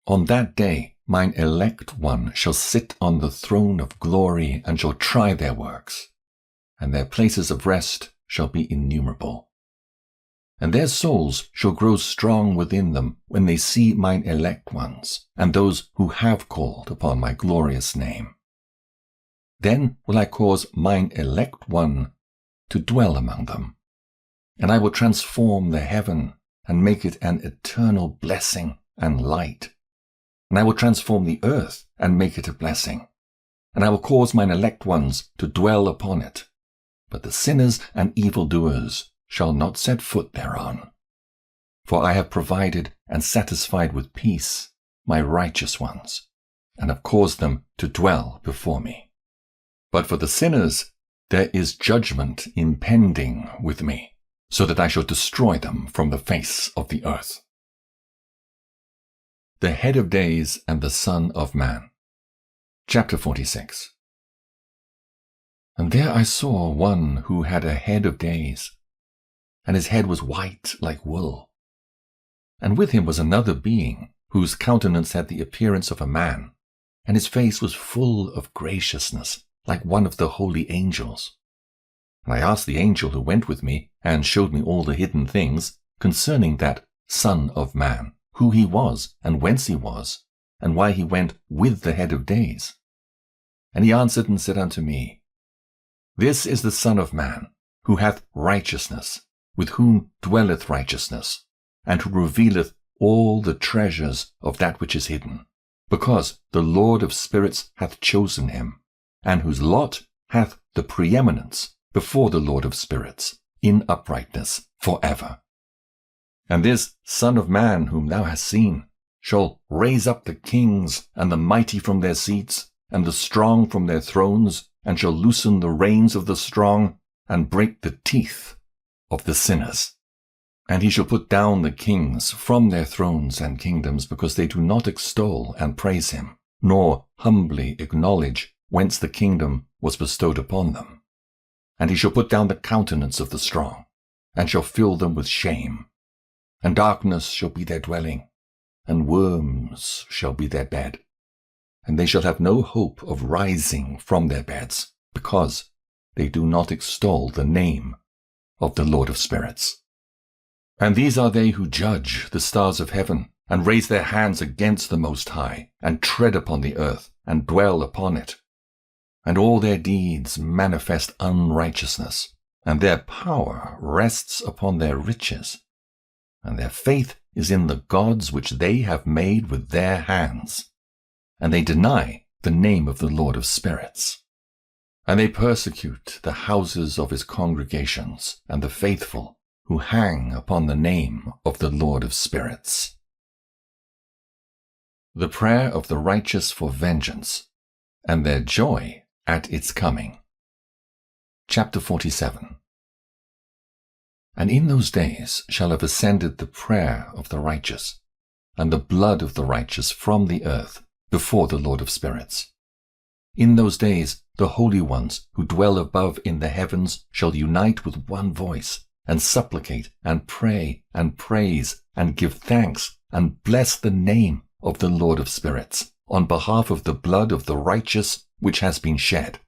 On that day mine elect one shall sit on the throne of glory, and shall try their works, and their places of rest shall be innumerable. And their souls shall grow strong within them when they see mine elect ones, and those who have called upon my glorious name. Then will I cause mine elect one to dwell among them, and I will transform the heaven, and make it an eternal blessing and light. And I will transform the earth, and make it a blessing. And I will cause mine elect ones to dwell upon it. But the sinners and evildoers shall not set foot thereon. For I have provided and satisfied with peace my righteous ones, and have caused them to dwell before me. But for the sinners there is judgment impending with me, so that I shall destroy them from the face of the earth. The head of days and the Son of Man. Chapter 46. And there I saw one who had a head of days, and his head was white like wool. And with him was another being, whose countenance had the appearance of a man, and his face was full of graciousness, like one of the holy angels. And I asked the angel who went with me, and showed me all the hidden things concerning that Son of Man, who he was, and whence he was, and why he went with the head of days. And he answered and said unto me, This is the Son of Man, who hath righteousness, with whom dwelleth righteousness, and who revealeth all the treasures of that which is hidden, because the Lord of spirits hath chosen him, and whose lot hath the preeminence before the Lord of spirits, in uprightness forever. And this Son of Man whom thou hast seen shall raise up the kings and the mighty from their seats, and the strong from their thrones, and shall loosen the reins of the strong, and break the teeth of the sinners. And he shall put down the kings from their thrones and kingdoms, because they do not extol and praise him, nor humbly acknowledge whence the kingdom was bestowed upon them. And he shall put down the countenance of the strong, and shall fill them with shame. And darkness shall be their dwelling, and worms shall be their bed. And they shall have no hope of rising from their beds, because they do not extol the name of the Lord of spirits. And these are they who judge the stars of heaven, and raise their hands against the Most High, and tread upon the earth, and dwell upon it. And all their deeds manifest unrighteousness, and their power rests upon their riches, and their faith is in the gods which they have made with their hands, and they deny the name of the Lord of spirits. And they persecute the houses of his congregations, and the faithful who hang upon the name of the Lord of spirits. The prayer of the righteous for vengeance, and their joy at its coming. Chapter 47. And in those days shall have ascended the prayer of the righteous, and the blood of the righteous from the earth before the Lord of spirits. In those days the holy ones who dwell above in the heavens shall unite with one voice, and supplicate, and pray, and praise, and give thanks, and bless the name of the Lord of spirits, on behalf of the blood of the righteous which has been shed.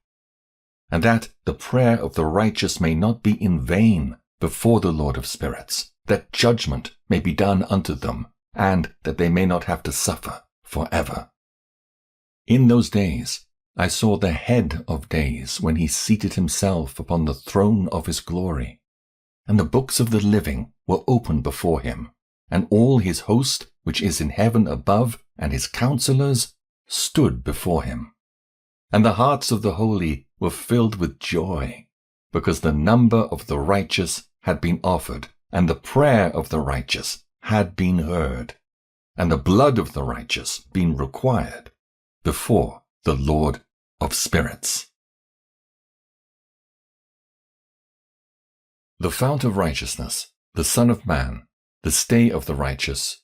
And that the prayer of the righteous may not be in vain before the Lord of spirits, that judgment may be done unto them, and that they may not have to suffer forever. In those days I saw the head of days when he seated himself upon the throne of his glory. And the books of the living were opened before him, and all his host which is in heaven above, and his counselors, stood before him. And the hearts of the holy were filled with joy, because the number of the righteous had been offered, and the prayer of the righteous had been heard, and the blood of the righteous been required before the Lord of spirits. The fount of righteousness, the Son of Man, the stay of the righteous,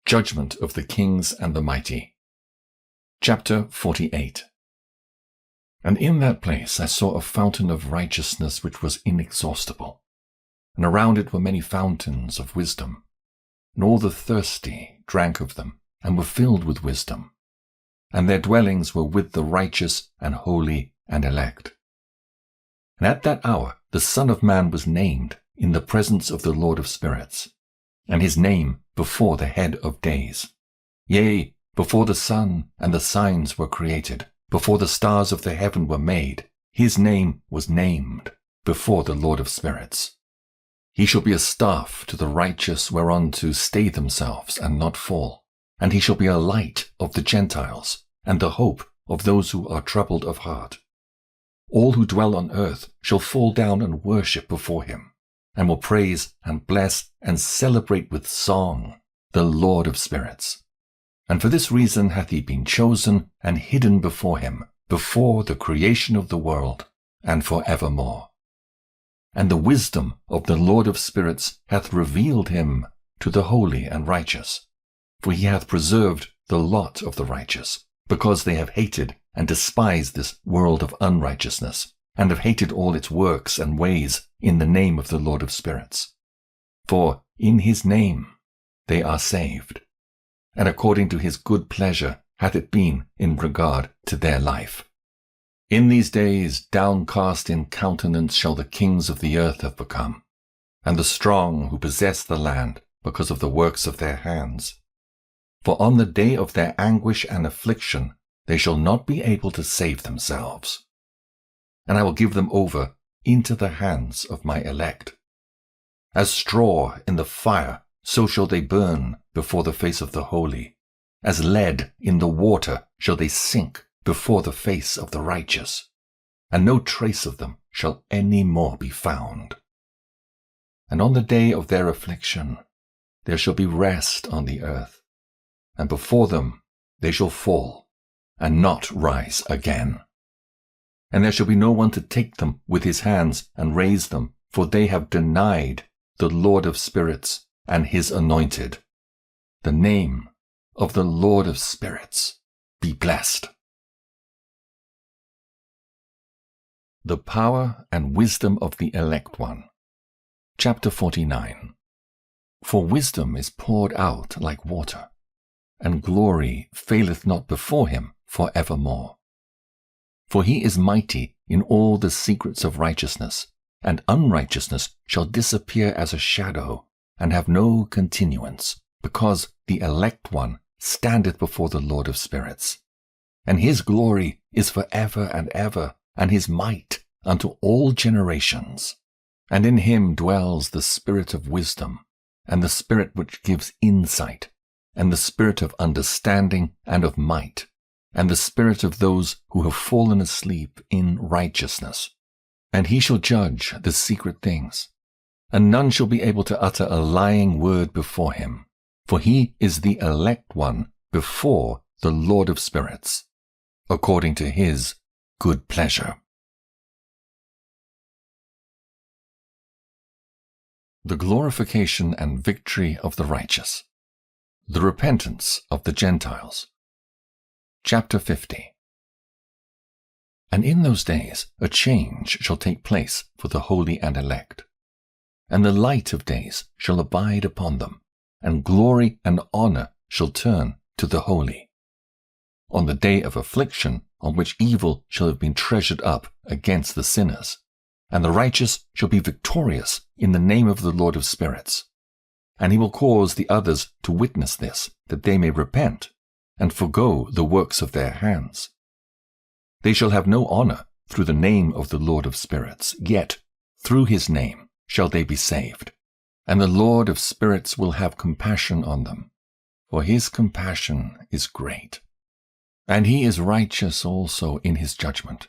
judgment of the kings and the mighty. Chapter 48. And in that place I saw a fountain of righteousness which was inexhaustible, and around it were many fountains of wisdom, and all the thirsty drank of them, and were filled with wisdom, and their dwellings were with the righteous and holy and elect. And at that hour the Son of Man was named in the presence of the Lord of spirits, and his name before the head of days. Yea, before the sun and the signs were created, before the stars of the heaven were made, his name was named before the Lord of spirits. He shall be a staff to the righteous whereon to stay themselves and not fall, and he shall be a light of the Gentiles, and the hope of those who are troubled of heart. All who dwell on earth shall fall down and worship before him, and will praise and bless and celebrate with song the Lord of spirits. And for this reason hath he been chosen and hidden before him, before the creation of the world, and for evermore. And the wisdom of the Lord of spirits hath revealed him to the holy and righteous. For he hath preserved the lot of the righteous, because they have hated and despised this world of unrighteousness, and have hated all its works and ways in the name of the Lord of spirits. For in his name they are saved, and according to his good pleasure hath it been in regard to their life. In these days downcast in countenance shall the kings of the earth have become, and the strong who possess the land because of the works of their hands. For on the day of their anguish and affliction they shall not be able to save themselves. And I will give them over into the hands of my elect. As straw in the fire, so shall they burn before the face of the holy. As lead in the water shall they sink before the face of the righteous, and no trace of them shall any more be found. And on the day of their affliction there shall be rest on the earth, and before them they shall fall, and not rise again. and there shall be no one to take them with his hands and raise them, for they have denied the Lord of spirits and his anointed. The name of the Lord of spirits be blessed. The power and wisdom of the elect one. Chapter 49. For wisdom is poured out like water, and glory faileth not before him for evermore. For he is mighty in all the secrets of righteousness, and unrighteousness shall disappear as a shadow, and have no continuance, because the elect one standeth before the Lord of spirits. And his glory is for ever and ever, and his might unto all generations. And in him dwells the spirit of wisdom, and the spirit which gives insight, and the spirit of understanding and of might, and the spirit of those who have fallen asleep in righteousness. And he shall judge the secret things, and none shall be able to utter a lying word before him, for he is the elect one before the Lord of spirits, according to his good pleasure. The glorification and victory of the righteous. The repentance of the Gentiles. Chapter 50. And in those days a change shall take place for the holy and elect, and the light of days shall abide upon them, and glory and honor shall turn to the holy. On the day of affliction, on which evil shall have been treasured up against the sinners, and the righteous shall be victorious in the name of the Lord of spirits. And he will cause the others to witness this, that they may repent, and forgo the works of their hands. They shall have no honor through the name of the Lord of spirits, yet through his name shall they be saved. And the Lord of spirits will have compassion on them, for his compassion is great. And he is righteous also in his judgment,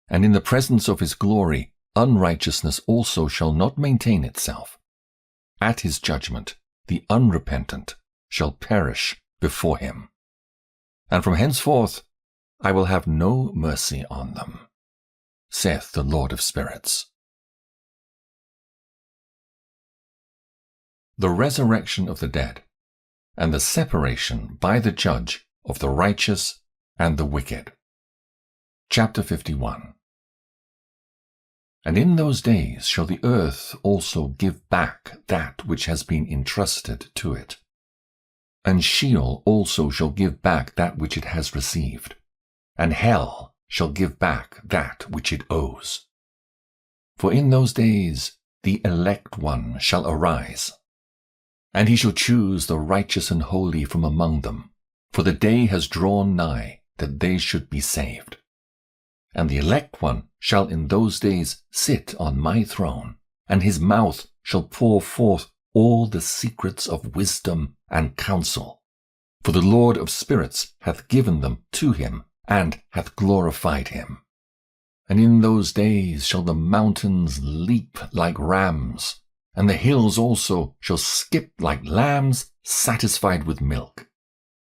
and in the presence of his glory unrighteousness also shall not maintain itself. At his judgment the unrepentant shall perish before him. And from henceforth I will have no mercy on them, saith the Lord of spirits. The resurrection of the dead, and the separation by the judge of the righteous and the wicked. Chapter 51. And in those days shall the earth also give back that which has been entrusted to it. And Sheol also shall give back that which it has received, and hell shall give back that which it owes. For in those days the elect one shall arise, and he shall choose the righteous and holy from among them, for the day has drawn nigh that they should be saved. And the elect one shall in those days sit on my throne, and his mouth shall pour forth all the secrets of wisdom and counsel. For the Lord of spirits hath given them to him, and hath glorified him. And in those days shall the mountains leap like rams, and the hills also shall skip like lambs satisfied with milk.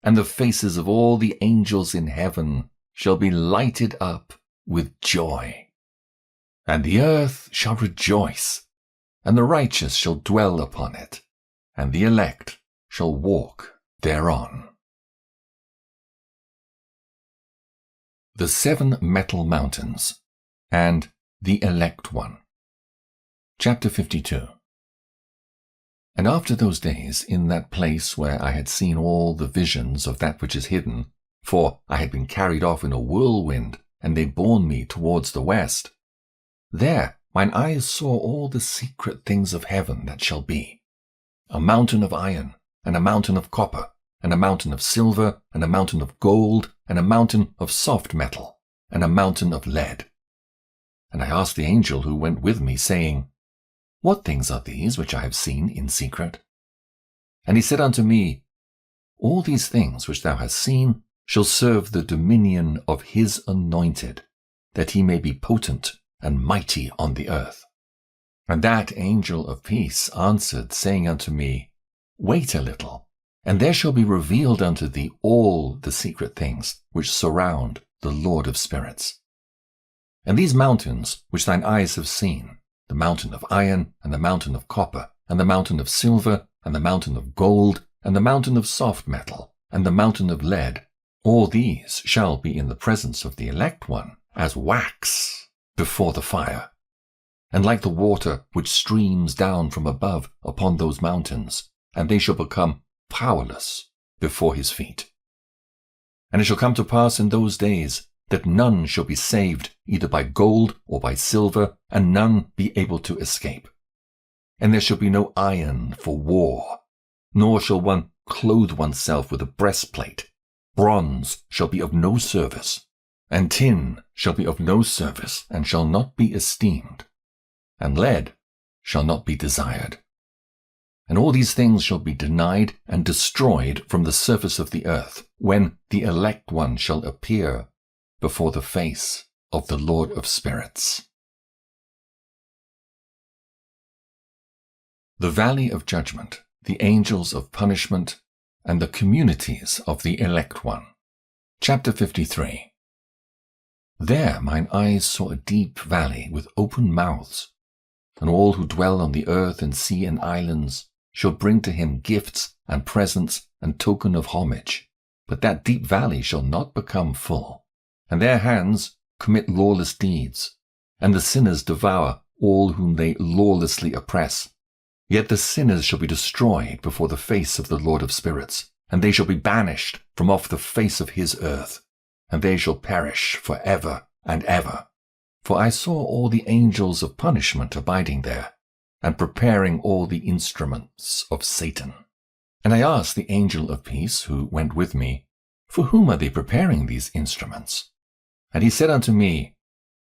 And the faces of all the angels in heaven shall be lighted up with joy. And the earth shall rejoice, and the righteous shall dwell upon it, and the elect shall walk thereon. The 7 metal mountains, and the elect one. Chapter 52. And after those days, in that place where I had seen all the visions of that which is hidden, for I had been carried off in a whirlwind, and they borne me towards the west, there mine eyes saw all the secret things of heaven that shall be, a mountain of iron, and a mountain of copper, and a mountain of silver, and a mountain of gold, and a mountain of soft metal, and a mountain of lead. And I asked the angel who went with me, saying, What things are these which I have seen in secret? And he said unto me, All these things which thou hast seen shall serve the dominion of his anointed, that he may be potent and mighty on the earth. And that angel of peace answered, saying unto me, Wait a little, and there shall be revealed unto thee all the secret things which surround the Lord of spirits. And these mountains which thine eyes have seen, the mountain of iron, and the mountain of copper, and the mountain of silver, and the mountain of gold, and the mountain of soft metal, and the mountain of lead, all these shall be in the presence of the elect one as wax before the fire, and like the water which streams down from above upon those mountains, and they shall become powerless before his feet. And it shall come to pass in those days that none shall be saved either by gold or by silver, and none be able to escape. And there shall be no iron for war, nor shall one clothe oneself with a breastplate. Bronze shall be of no service, and tin shall be of no service, and shall not be esteemed, and lead shall not be desired. And all these things shall be denied and destroyed from the surface of the earth, when the elect one shall appear before the face of the Lord of spirits. The valley of judgment, the angels of punishment, and the communities of the elect one. Chapter 53. There mine eyes saw a deep valley with open mouths, and all who dwell on the earth and sea and islands shall bring to him gifts and presents and token of homage. But that deep valley shall not become full, and their hands commit lawless deeds, and the sinners devour all whom they lawlessly oppress. Yet the sinners shall be destroyed before the face of the Lord of spirits, and they shall be banished from off the face of his earth, and they shall perish for ever and ever. For I saw all the angels of punishment abiding there, and preparing all the instruments of Satan. And I asked the angel of peace, who went with me, For whom are they preparing these instruments? And he said unto me,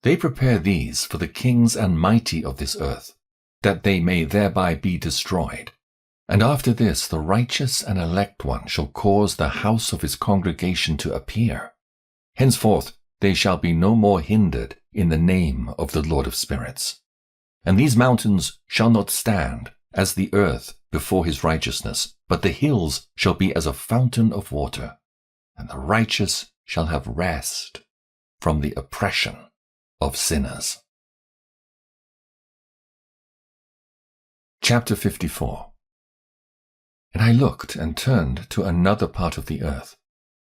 They prepare these for the kings and mighty of this earth, that they may thereby be destroyed. And after this the righteous and elect one shall cause the house of his congregation to appear. Henceforth they shall be no more hindered in the name of the Lord of spirits. And these mountains shall not stand as the earth before his righteousness, but the hills shall be as a fountain of water, and the righteous shall have rest from the oppression of sinners. Chapter 54. And I looked and turned to another part of the earth,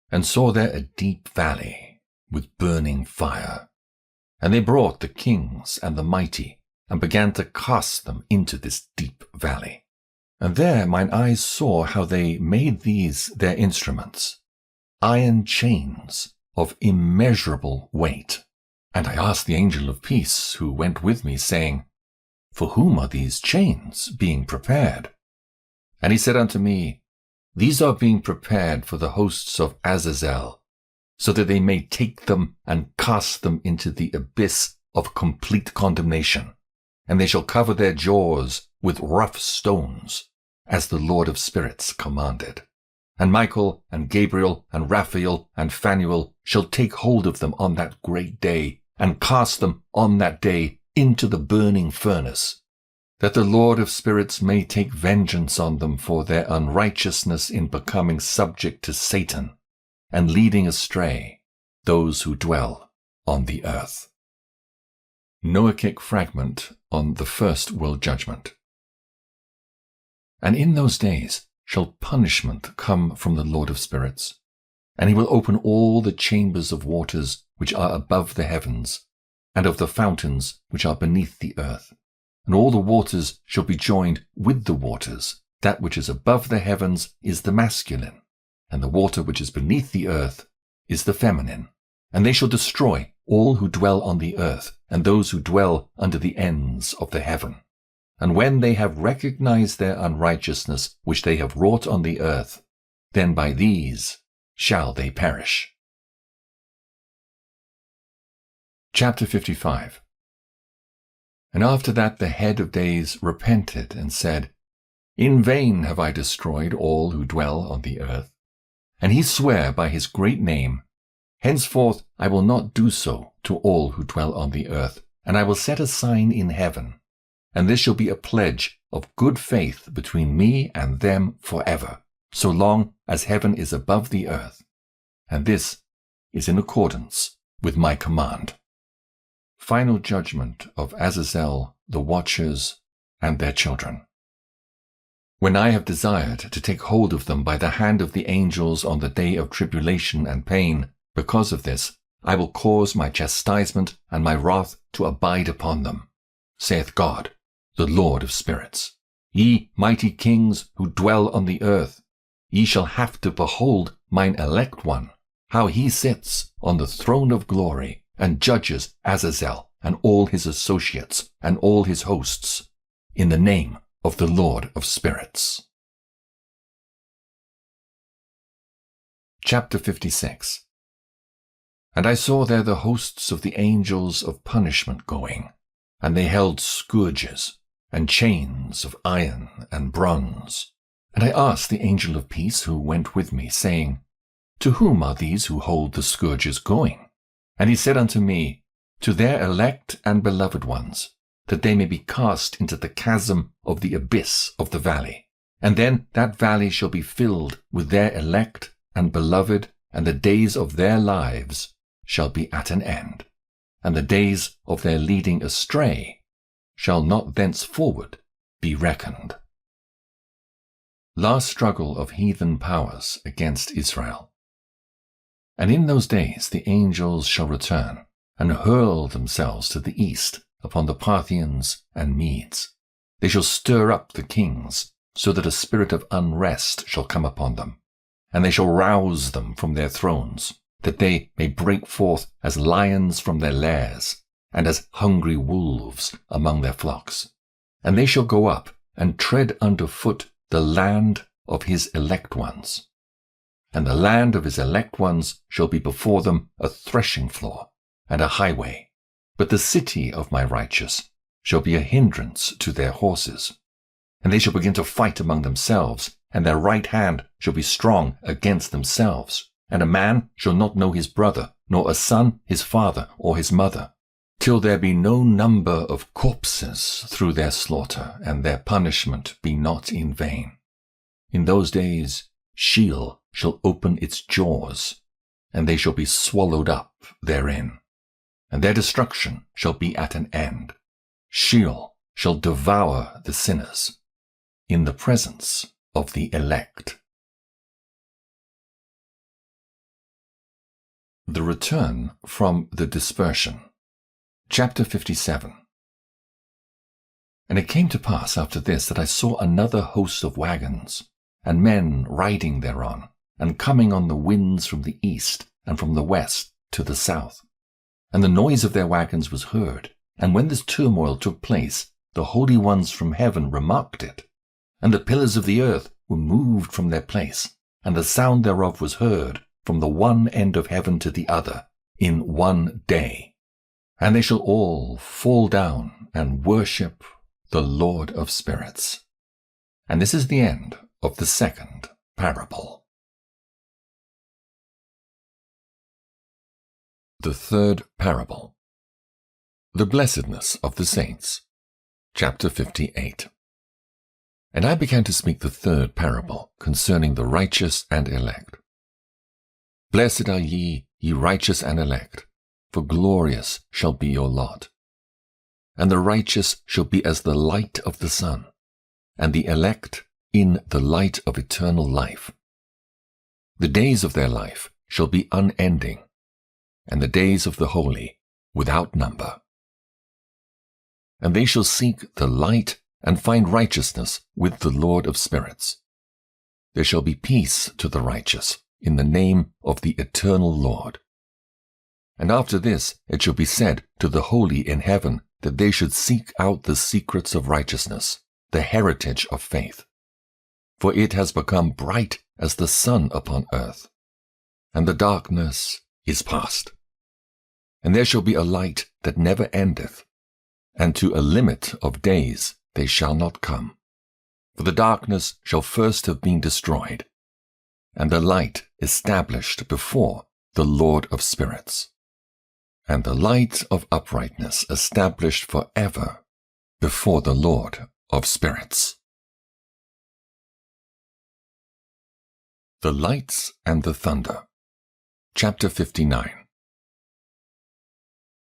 and saw there a deep valley with burning fire. And they brought the kings and the mighty, and began to cast them into this deep valley. And there mine eyes saw how they made these their instruments, iron chains of immeasurable weight. And I asked the angel of peace, who went with me, saying, For whom are these chains being prepared? And he said unto me, These are being prepared for the hosts of Azazel, so that they may take them and cast them into the abyss of complete condemnation. And they shall cover their jaws with rough stones, as the Lord of spirits commanded. And Michael and Gabriel and Raphael and Phanuel shall take hold of them on that great day, and cast them on that day into the burning furnace, that the Lord of spirits may take vengeance on them for their unrighteousness in becoming subject to Satan, and leading astray those who dwell on the earth. Noachic fragment on the first world judgment. And in those days shall punishment come from the Lord of spirits, and he will open all the chambers of waters which are above the heavens, and of the fountains which are beneath the earth. And all the waters shall be joined with the waters. That which is above the heavens is the masculine, and the water which is beneath the earth is the feminine. And they shall destroy all who dwell on the earth, and those who dwell under the ends of the heaven. And when they have recognized their unrighteousness which they have wrought on the earth, then by these shall they perish. Chapter 55. And after that the head of days repented and said, In vain have I destroyed all who dwell on the earth. And he sware by his great name, Henceforth I will not do so to all who dwell on the earth, and I will set a sign in heaven, and this shall be a pledge of good faith between me and them forever, so long as heaven is above the earth. And this is in accordance with my command. final judgment of Azazel, the watchers, and their children. When I have desired to take hold of them by the hand of the angels on the day of tribulation and pain, because of this, I will cause my chastisement and my wrath to abide upon them, saith God, the Lord of spirits. Ye mighty kings who dwell on the earth, ye shall have to behold mine elect one, how he sits on the throne of glory, and judges Azazel and all his associates and all his hosts, in the name of the Lord of spirits. Chapter 56. And I saw there the hosts of the angels of punishment going, and they held scourges, and chains of iron and bronze. And I asked the angel of peace who went with me, saying, To whom are these who hold the scourges going? And he said unto me, To their elect and beloved ones, that they may be cast into the chasm of the abyss of the valley. And then that valley shall be filled with their elect and beloved, and the days of their lives shall be at an end, and the days of their leading astray shall not thenceforward be reckoned. Last struggle of heathen powers against Israel. And in those days the angels shall return, and hurl themselves to the east upon the Parthians and Medes. They shall stir up the kings, so that a spirit of unrest shall come upon them, and they shall rouse them from their thrones, that they may break forth as lions from their lairs, and as hungry wolves among their flocks. And they shall go up and tread under foot the land of his elect ones. And the land of his elect ones shall be before them a threshing floor and a highway. But the city of my righteous shall be a hindrance to their horses. And they shall begin to fight among themselves, and their right hand shall be strong against themselves. And a man shall not know his brother, nor a son his father or his mother, till there be no number of corpses through their slaughter, and their punishment be not in vain. In those days Sheol shall open its jaws, and they shall be swallowed up therein, and their destruction shall be at an end. Sheol shall devour the sinners in the presence of the elect. The return from the dispersion. Chapter 57. And it came to pass after this that I saw another host of wagons, and men riding thereon, and coming on the winds from the east and from the west to the south. And the noise of their wagons was heard, and when this turmoil took place, the holy ones from heaven remarked it. And the pillars of the earth were moved from their place, and the sound thereof was heard from the one end of heaven to the other, in one day. And they shall all fall down and worship the Lord of spirits. And this is the end of the second parable. The third parable. The blessedness of the saints. Chapter 58. And I began to speak the third parable concerning the righteous and elect. Blessed are ye, ye righteous and elect, for glorious shall be your lot. And the righteous shall be as the light of the sun, and the elect in the light of eternal life. The days of their life shall be unending, and the days of the holy without number. And they shall seek the light and find righteousness with the Lord of spirits. There shall be peace to the righteous in the name of the eternal Lord. And after this it shall be said to the holy in heaven that they should seek out the secrets of righteousness, the heritage of faith. For it has become bright as the sun upon earth, and the darkness is past. And there shall be a light that never endeth, and to a limit of days they shall not come. For the darkness shall first have been destroyed, and the light established before the Lord of spirits, and the light of uprightness established forever before the Lord of spirits. The lights and the thunder. Chapter 59.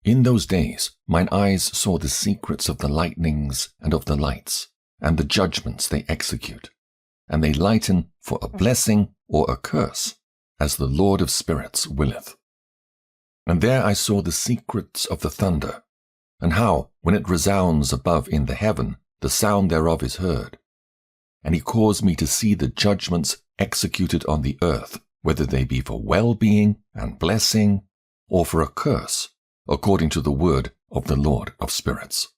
In those days mine eyes saw the secrets of the lightnings and of the lights, and the judgments they execute, and they lighten for a blessing or a curse, as the Lord of spirits willeth. And there I saw the secrets of the thunder, and how, when it resounds above in the heaven, the sound thereof is heard. And he caused me to see the judgments executed on the earth, whether they be for well-being and blessing, or for a curse, according to the word of the Lord of spirits.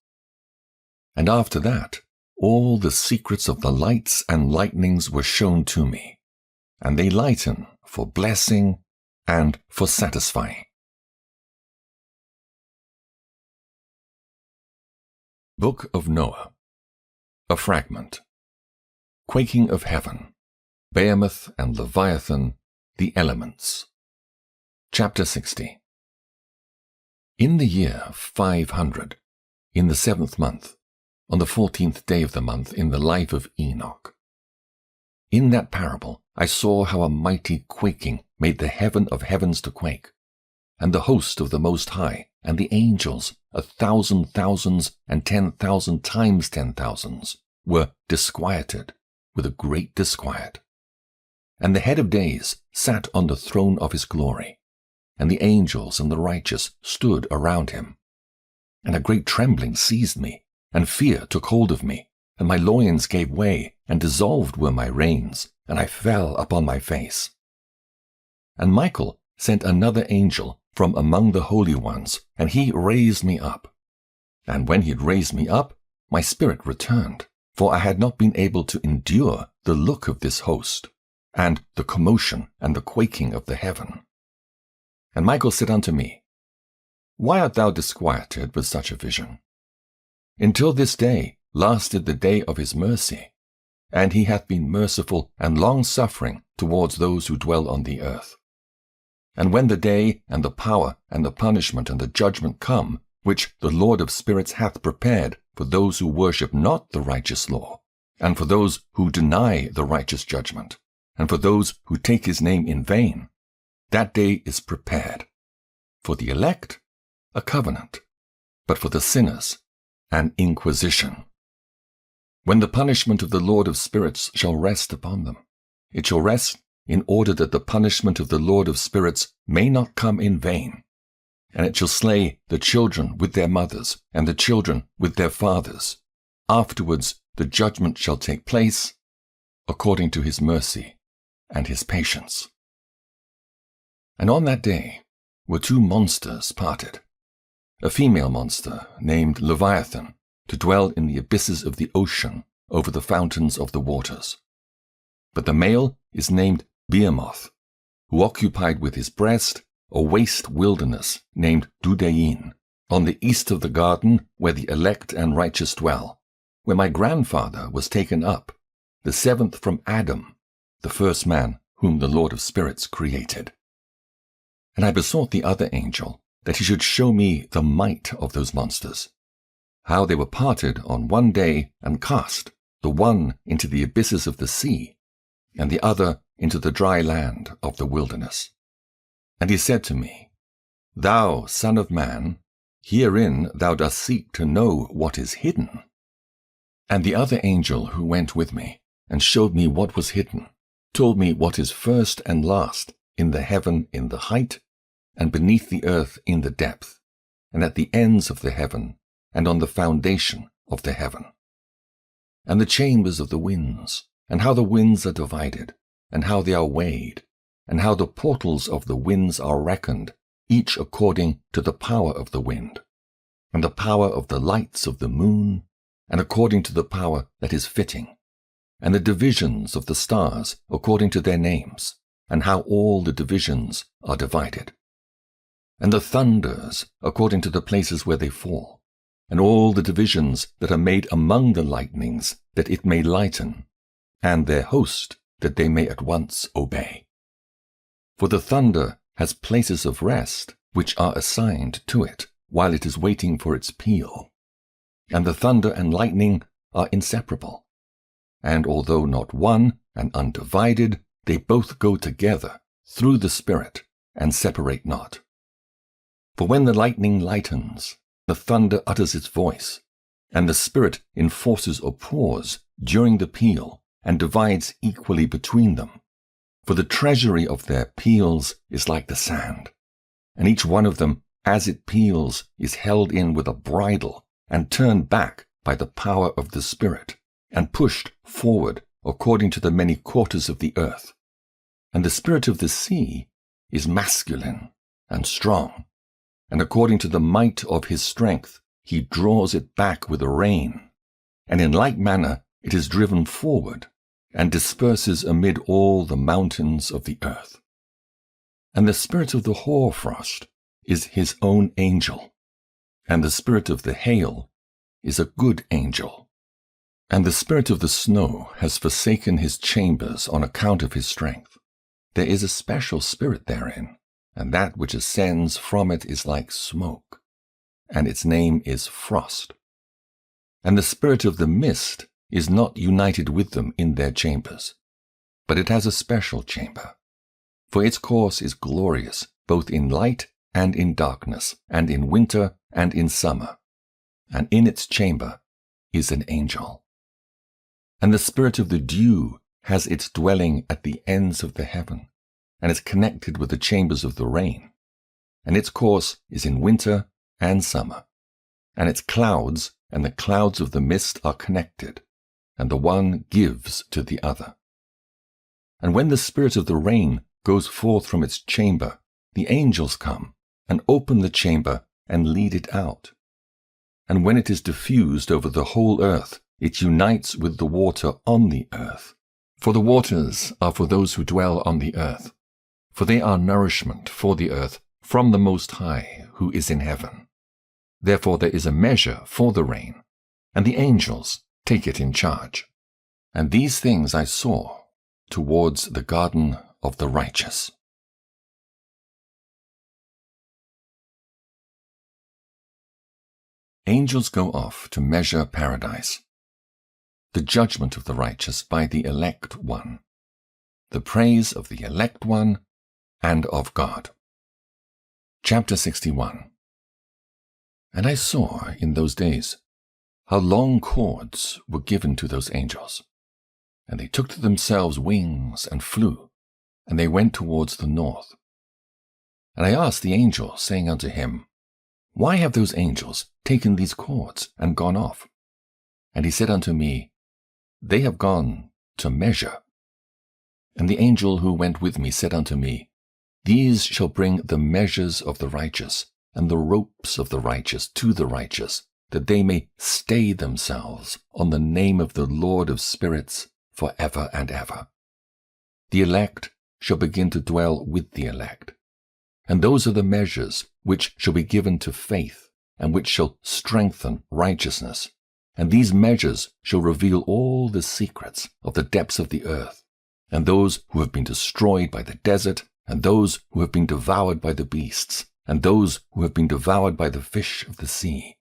And after that, all the secrets of the lights and lightnings were shown to me, and they lighten for blessing and for satisfying. Book of Noah. A fragment. Quaking of heaven. Behemoth and Leviathan, the elements. Chapter 60. In the year 500, in the 7th month, on the 14th day of the month, in the life of Enoch. In that parable I saw how a mighty quaking made the heaven of heavens to quake, and the host of the Most High, and the angels, 1,000 thousands and 10,000 times 10,000s, were disquieted with a great disquiet. And the head of days sat on the throne of his glory, and the angels and the righteous stood around him. And a great trembling seized me, and fear took hold of me, and my loins gave way, and dissolved were my reins, and I fell upon my face. And Michael sent another angel from among the holy ones, and he raised me up. And when he had raised me up, my spirit returned, for I had not been able to endure the look of this host, and the commotion and the quaking of the heaven. And Michael said unto me, Why art thou disquieted with such a vision? Until this day lasted the day of his mercy, and he hath been merciful and long-suffering towards those who dwell on the earth. And when the day and the power and the punishment and the judgment come, which the Lord of spirits hath prepared for those who worship not the righteous law, and for those who deny the righteous judgment, and for those who take his name in vain, that day is prepared. For the elect, a covenant, but for the sinners, an inquisition. When the punishment of the Lord of spirits shall rest upon them, it shall rest in order that the punishment of the Lord of spirits may not come in vain. And it shall slay the children with their mothers, and the children with their fathers. Afterwards the judgment shall take place, according to his mercy and his patience. And on that day were two monsters parted, a female monster named Leviathan, to dwell in the abysses of the ocean over the fountains of the waters. But the male is named Behemoth, who occupied with his breast a waste wilderness named Dudain, on the east of the garden where the elect and righteous dwell, where my grandfather was taken up, the 7th from Adam, the first man whom the Lord of spirits created. And I besought the other angel that he should show me the might of those monsters, how they were parted on one day and cast, the one into the abysses of the sea, and the other into the dry land of the wilderness. And he said to me, Thou, son of man, herein thou dost seek to know what is hidden. And the other angel who went with me, and showed me what was hidden, told me what is first and last in the heaven in the height, and beneath the earth in the depth, and at the ends of the heaven, and on the foundation of the heaven. And the chambers of the winds, and how the winds are divided, and how they are weighed, and how the portals of the winds are reckoned, each according to the power of the wind, and the power of the lights of the moon, and according to the power that is fitting, and the divisions of the stars according to their names, and how all the divisions are divided, and the thunders according to the places where they fall, and all the divisions that are made among the lightnings, that it may lighten, and their host, that they may at once obey. For the thunder has places of rest which are assigned to it while it is waiting for its peal. And the thunder and lightning are inseparable, and although not one and undivided, they both go together through the Spirit and separate not. For when the lightning lightens, the thunder utters its voice, and the Spirit enforces or pours during the peal, and divides equally between them. For the treasury of their peals is like the sand, and each one of them, as it peals, is held in with a bridle, and turned back by the power of the Spirit, and pushed forward according to the many quarters of the earth. And the spirit of the sea is masculine and strong, and according to the might of his strength he draws it back with a rein, and in like manner it is driven forward, and disperses amid all the mountains of the earth. And the spirit of the hoarfrost is his own angel, and the spirit of the hail is a good angel. And the spirit of the snow has forsaken his chambers on account of his strength. There is a special spirit therein, and that which ascends from it is like smoke, and its name is frost. And the spirit of the mist is not united with them in their chambers, but it has a special chamber. For its course is glorious, both in light and in darkness, and in winter and in summer. And in its chamber is an angel. And the spirit of the dew has its dwelling at the ends of the heaven, and is connected with the chambers of the rain. And its course is in winter and summer. And its clouds and the clouds of the mist are connected, and the one gives to the other. And when the spirit of the rain goes forth from its chamber, the angels come, and open the chamber, and lead it out. And when it is diffused over the whole earth, it unites with the water on the earth. For the waters are for those who dwell on the earth, for they are nourishment for the earth from the Most High, who is in heaven. Therefore there is a measure for the rain, and the angels take it in charge. And these things I saw towards the garden of the righteous. Angels go off to measure paradise. The judgment of the righteous by the elect one. The praise of the elect one and of God. Chapter 61. And I saw in those days how long cords were given to those angels, and they took to themselves wings and flew, and they went towards the north. And I asked the angel, saying unto him, Why have those angels taken these cords and gone off? And he said unto me, They have gone to measure. And the angel who went with me said unto me, These shall bring the measures of the righteous, and the ropes of the righteous to the righteous, that they may stay themselves on the name of the Lord of spirits for ever and ever. The elect shall begin to dwell with the elect. And those are the measures which shall be given to faith, and which shall strengthen righteousness. And these measures shall reveal all the secrets of the depths of the earth, and those who have been destroyed by the desert, and those who have been devoured by the beasts, and those who have been devoured by the fish of the sea,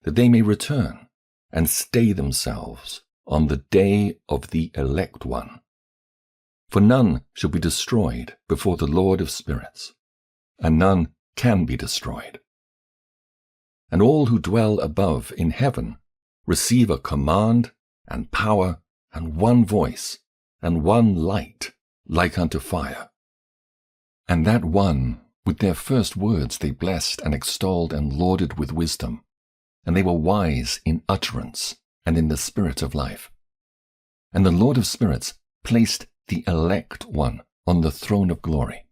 that they may return and stay themselves on the day of the elect one. For none shall be destroyed before the Lord of spirits, and none can be destroyed. And all who dwell above in heaven receive a command and power and one voice and one light like unto fire. And that one, with their first words they blessed and extolled and lauded with wisdom, and they were wise in utterance and in the spirit of life. And the Lord of spirits placed the elect one on the throne of glory,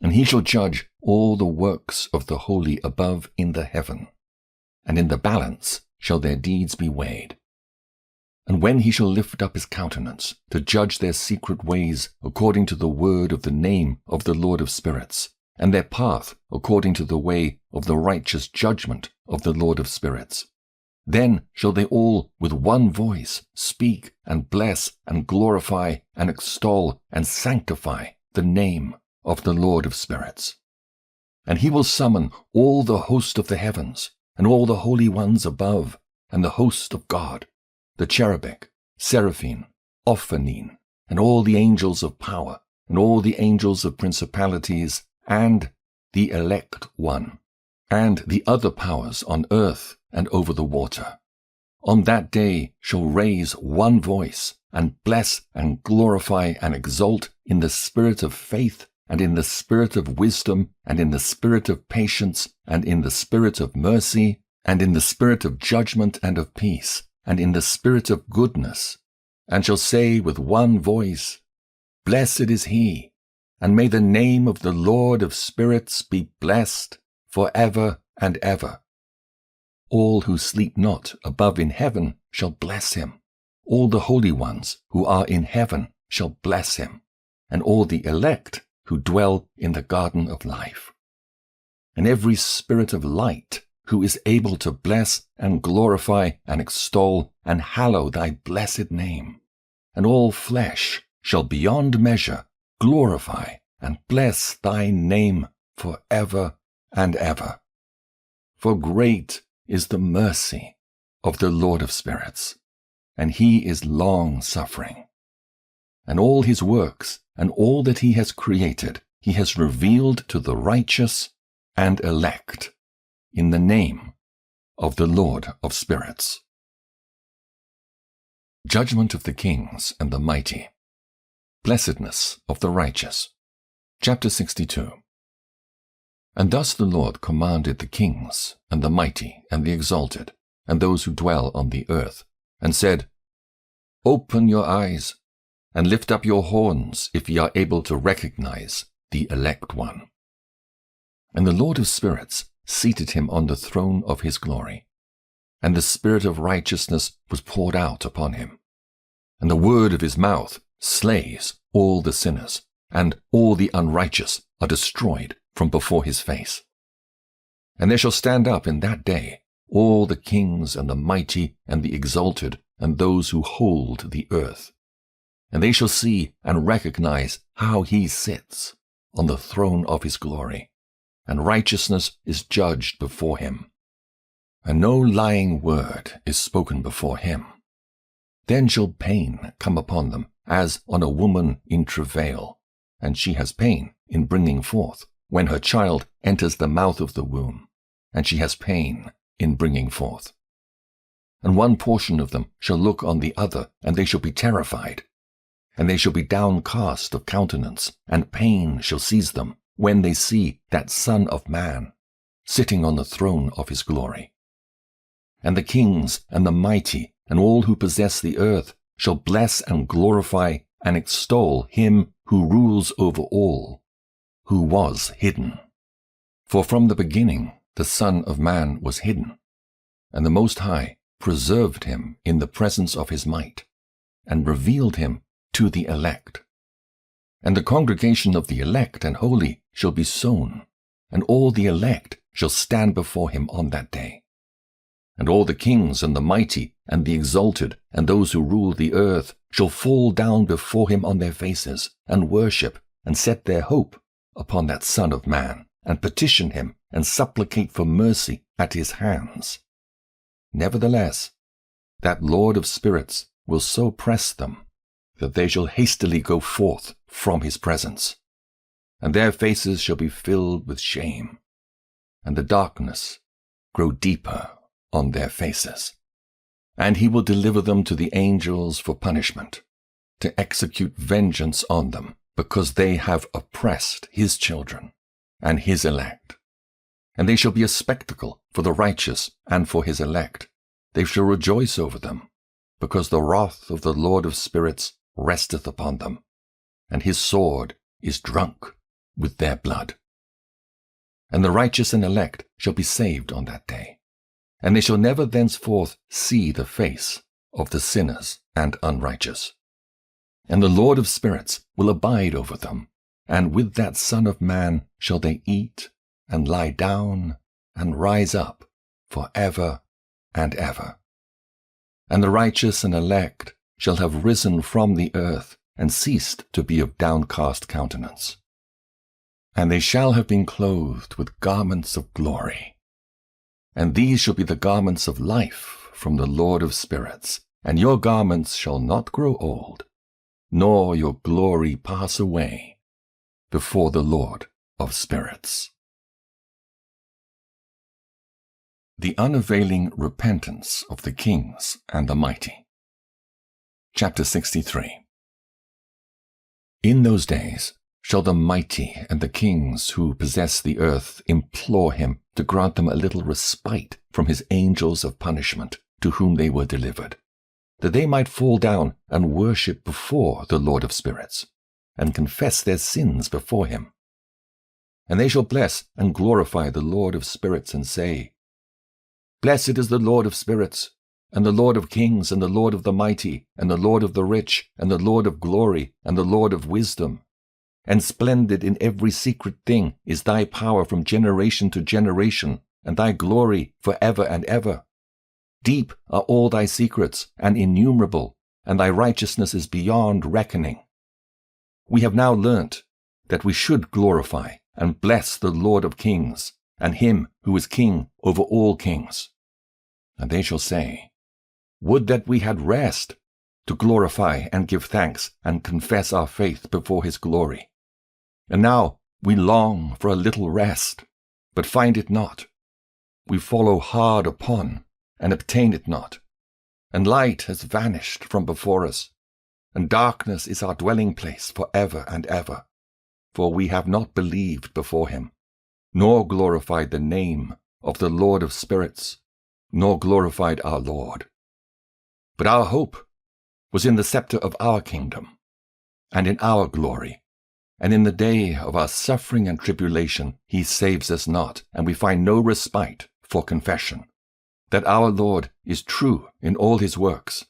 and he shall judge all the works of the holy above in the heaven, and in the balance shall their deeds be weighed. And when he shall lift up his countenance to judge their secret ways according to the word of the name of the Lord of spirits, and their path according to the way of the righteous judgment of the Lord of spirits, then shall they all with one voice speak and bless and glorify and extol and sanctify the name of the Lord of spirits. And he will summon all the host of the heavens, and all the holy ones above, and the host of God, the cherubic, seraphim, ophanim, and all the angels of power, and all the angels of principalities, and the elect one, and the other powers on earth and over the water, on that day shall raise one voice, and bless and glorify and exalt in the spirit of faith, and in the spirit of wisdom, and in the spirit of patience, and in the spirit of mercy, and in the spirit of judgment and of peace, and in the spirit of goodness, and shall say with one voice, Blessed is he, and may the name of the Lord of spirits be blessed for ever and ever. All who sleep not above in heaven shall bless him. All the holy ones who are in heaven shall bless him, and all the elect who dwell in the garden of life. And every spirit of light who is able to bless and glorify and extol and hallow thy blessed name. And all flesh shall beyond measure glorify and bless thy name for ever and ever. For great is the mercy of the Lord of spirits, and he is long-suffering. And all his works and all that he has created he has revealed to the righteous and elect in the name of the Lord of spirits. Judgment of the kings and the mighty. Blessedness of the righteous. Chapter 62. And thus the Lord commanded the kings, and the mighty, and the exalted, and those who dwell on the earth, and said, Open your eyes, and lift up your horns, if ye are able to recognize the elect one. And the Lord of spirits seated him on the throne of his glory, and the spirit of righteousness was poured out upon him. And the word of his mouth slays all the sinners, and all the unrighteous are destroyed from before his face. And there shall stand up in that day all the kings and the mighty and the exalted and those who hold the earth. And they shall see and recognize how he sits on the throne of his glory, and righteousness is judged before him. And no lying word is spoken before him. Then shall pain come upon them, as on a woman in travail, and she has pain in bringing forth, when her child enters the mouth of the womb, and she has pain in bringing forth. And one portion of them shall look on the other, and they shall be terrified, and they shall be downcast of countenance, and pain shall seize them, when they see that Son of Man sitting on the throne of his glory. And the kings and the mighty and all who possess the earth shall bless and glorify and extol him who rules over all, who was hidden. For from the beginning the Son of Man was hidden, and the Most High preserved him in the presence of his might, and revealed him to the elect. And the congregation of the elect and holy shall be sown, and all the elect shall stand before him on that day. And all the kings and the mighty and the exalted and those who rule the earth shall fall down before him on their faces, and worship, and set their hope upon that Son of Man, and petition him, and supplicate for mercy at his hands. Nevertheless, that Lord of spirits will so press them, that they shall hastily go forth from his presence, and their faces shall be filled with shame, and the darkness grow deeper on their faces. And he will deliver them to the angels for punishment, to execute vengeance on them, because they have oppressed his children and his elect. And they shall be a spectacle for the righteous and for his elect. They shall rejoice over them, because the wrath of the Lord of spirits resteth upon them, and his sword is drunk with their blood. And the righteous and elect shall be saved on that day, and they shall never thenceforth see the face of the sinners and unrighteous. And the Lord of spirits will abide over them, and with that Son of Man shall they eat, and lie down, and rise up for ever and ever. And the righteous and elect shall have risen from the earth, and ceased to be of downcast countenance. And they shall have been clothed with garments of glory. And these shall be the garments of life from the Lord of spirits, and your garments shall not grow old, nor your glory pass away before the Lord of spirits. The unavailing repentance of the kings and the mighty. Chapter 63. In those days shall the mighty and the kings who possess the earth implore him to grant them a little respite from his angels of punishment to whom they were delivered, that they might fall down and worship before the Lord of spirits, and confess their sins before him. And they shall bless and glorify the Lord of spirits, and say, Blessed is the Lord of spirits, and the Lord of kings, and the Lord of the mighty, and the Lord of the rich, and the Lord of glory, and the Lord of wisdom. And splendid in every secret thing is thy power from generation to generation, and thy glory for ever and ever. Deep are all thy secrets, and innumerable, and thy righteousness is beyond reckoning. We have now learnt that we should glorify and bless the Lord of kings, and him who is king over all kings. And they shall say, Would that we had rest, to glorify and give thanks and confess our faith before his glory. And now we long for a little rest, but find it not. We follow hard upon, and obtain it not. And light has vanished from before us, and darkness is our dwelling place for ever and ever. For we have not believed before him, nor glorified the name of the Lord of spirits, nor glorified our Lord. But our hope was in the scepter of our kingdom, and in our glory. And in the day of our suffering and tribulation he saves us not, and we find no respite for confession, that our Lord is true in all his works,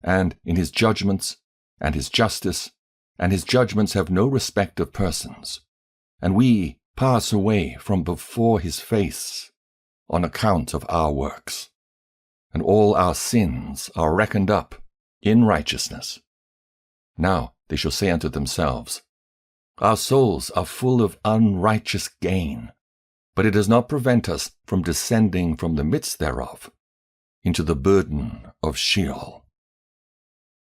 and in his judgments, and his justice, and his judgments have no respect of persons. And we pass away from before his face on account of our works, and all our sins are reckoned up in righteousness. Now they shall say unto themselves, Our souls are full of unrighteous gain, but it does not prevent us from descending from the midst thereof into the burden of Sheol.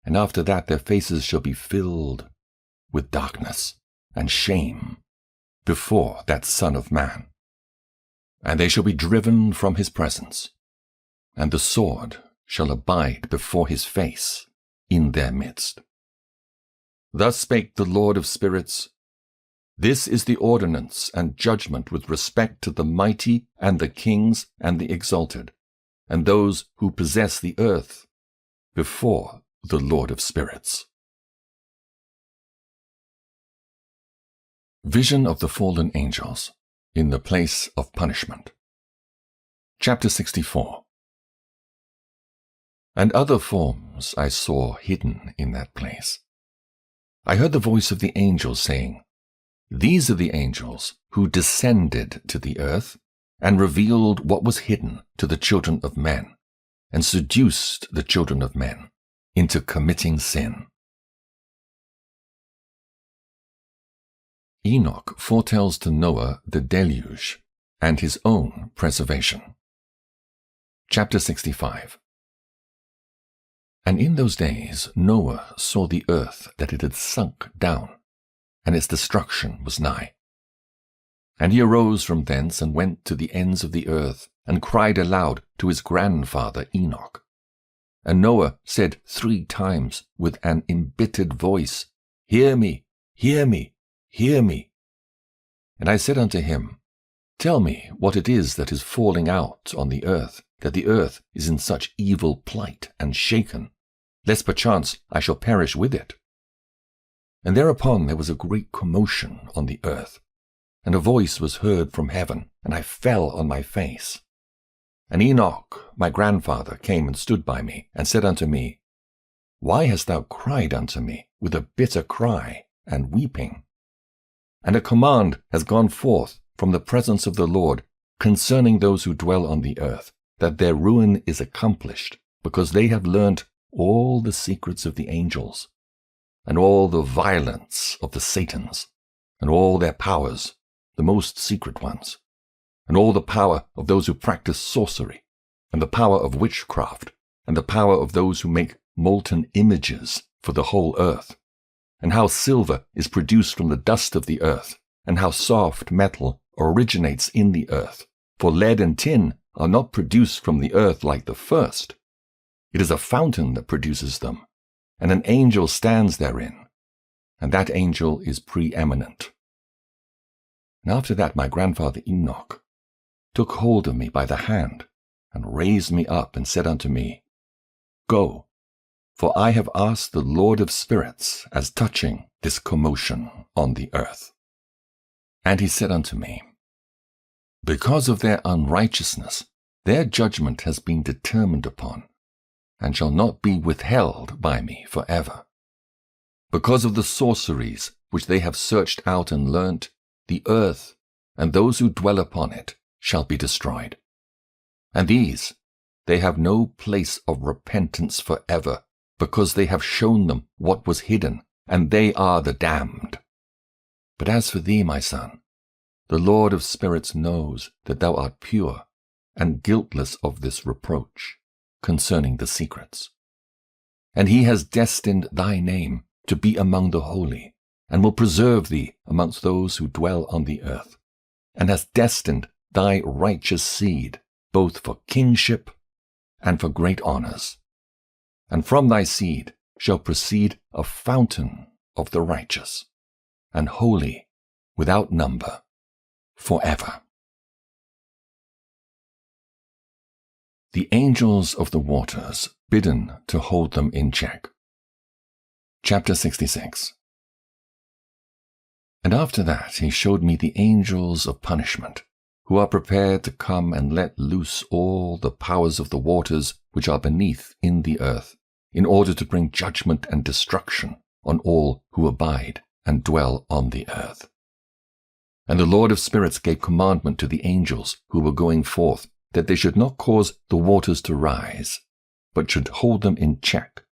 And after that their faces shall be filled with darkness and shame before that Son of Man. And they shall be driven from his presence, and the sword shall abide before his face in their midst. Thus spake the Lord of spirits, This is the ordinance and judgment with respect to the mighty and the kings and the exalted, and those who possess the earth before the Lord of spirits. Vision of the fallen angels in the place of punishment. Chapter 64. And other forms I saw hidden in that place. I heard the voice of the angels saying, These are the angels who descended to the earth and revealed what was hidden to the children of men, and seduced the children of men into committing sin. Enoch foretells to Noah the deluge and his own preservation. Chapter 65. And in those days Noah saw the earth that it had sunk down, and its destruction was nigh. And he arose from thence and went to the ends of the earth, and cried aloud to his grandfather Enoch. And Noah said 3 times with an embittered voice, Hear me, hear me, hear me. And I said unto him, Tell me what it is that is falling out on the earth, that the earth is in such evil plight and shaken, lest perchance I shall perish with it. And thereupon there was a great commotion on the earth, and a voice was heard from heaven, and I fell on my face. And Enoch, my grandfather, came and stood by me, and said unto me, Why hast thou cried unto me with a bitter cry and weeping? And a command has gone forth from the presence of the Lord concerning those who dwell on the earth, that their ruin is accomplished, because they have learnt all the secrets of the angels, and all the violence of the Satans, and all their powers, the most secret ones, and all the power of those who practice sorcery, and the power of witchcraft, and the power of those who make molten images for the whole earth, and how silver is produced from the dust of the earth, and how soft metal originates in the earth, for lead and tin are not produced from the earth like the first. It is a fountain that produces them, and an angel stands therein, and that angel is preeminent. And after that my grandfather Enoch took hold of me by the hand, and raised me up, and said unto me, Go, for I have asked the Lord of spirits as touching this commotion on the earth. And he said unto me, Because of their unrighteousness, their judgment has been determined upon, and shall not be withheld by me forever. Because of the sorceries which they have searched out and learnt, the earth and those who dwell upon it shall be destroyed. And these, they have no place of repentance forever, because they have shown them what was hidden, and they are the damned. But as for thee, my son, the Lord of spirits knows that thou art pure and guiltless of this reproach concerning the secrets. And he has destined thy name to be among the holy, and will preserve thee amongst those who dwell on the earth, and has destined thy righteous seed both for kingship and for great honors. And from thy seed shall proceed a fountain of the righteous, and holy without number, forever. The angels of the waters bidden to hold them in check. Chapter 66. And after that he showed me the angels of punishment, who are prepared to come and let loose all the powers of the waters which are beneath in the earth, in order to bring judgment and destruction on all who abide and dwell on the earth. And the Lord of spirits gave commandment to the angels who were going forth, that they should not cause the waters to rise, but should hold them in check,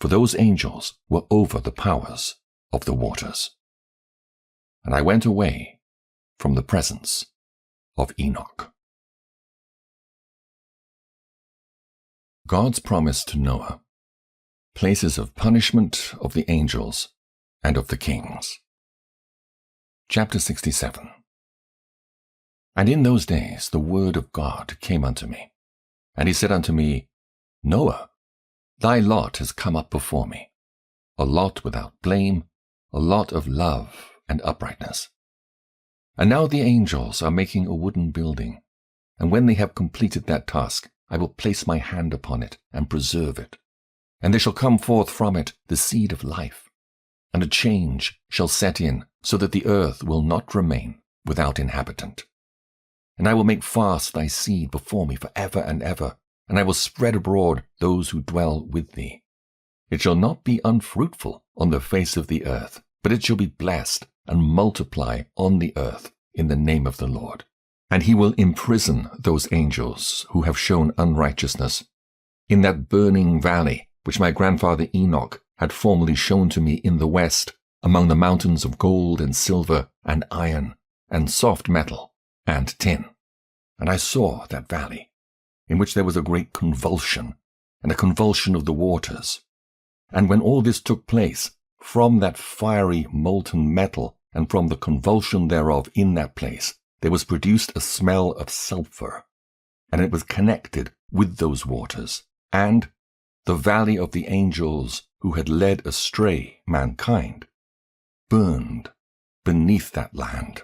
for those angels were over the powers of the waters. And I went away from the presence of Enoch. God's promise to Noah. Places of punishment of the angels and of the kings. Chapter 67. And in those days the word of God came unto me, and he said unto me, Noah, thy lot has come up before me, a lot without blame, a lot of love and uprightness. And now the angels are making a wooden building, and when they have completed that task, I will place my hand upon it and preserve it. And there shall come forth from it the seed of life, and a change shall set in, so that the earth will not remain without inhabitant. And I will make fast thy seed before me for ever and ever, and I will spread abroad those who dwell with thee. It shall not be unfruitful on the face of the earth, but it shall be blessed and multiply on the earth in the name of the Lord. And he will imprison those angels who have shown unrighteousness in that burning valley which my grandfather Enoch had formerly shown to me in the west, among the mountains of gold and silver and iron and soft metal and tin. And I saw that valley, in which there was a great convulsion, and a convulsion of the waters. And when all this took place, from that fiery molten metal, and from the convulsion thereof in that place, there was produced a smell of sulphur, and it was connected with those waters, and the valley of the angels who had led astray mankind burned beneath that land.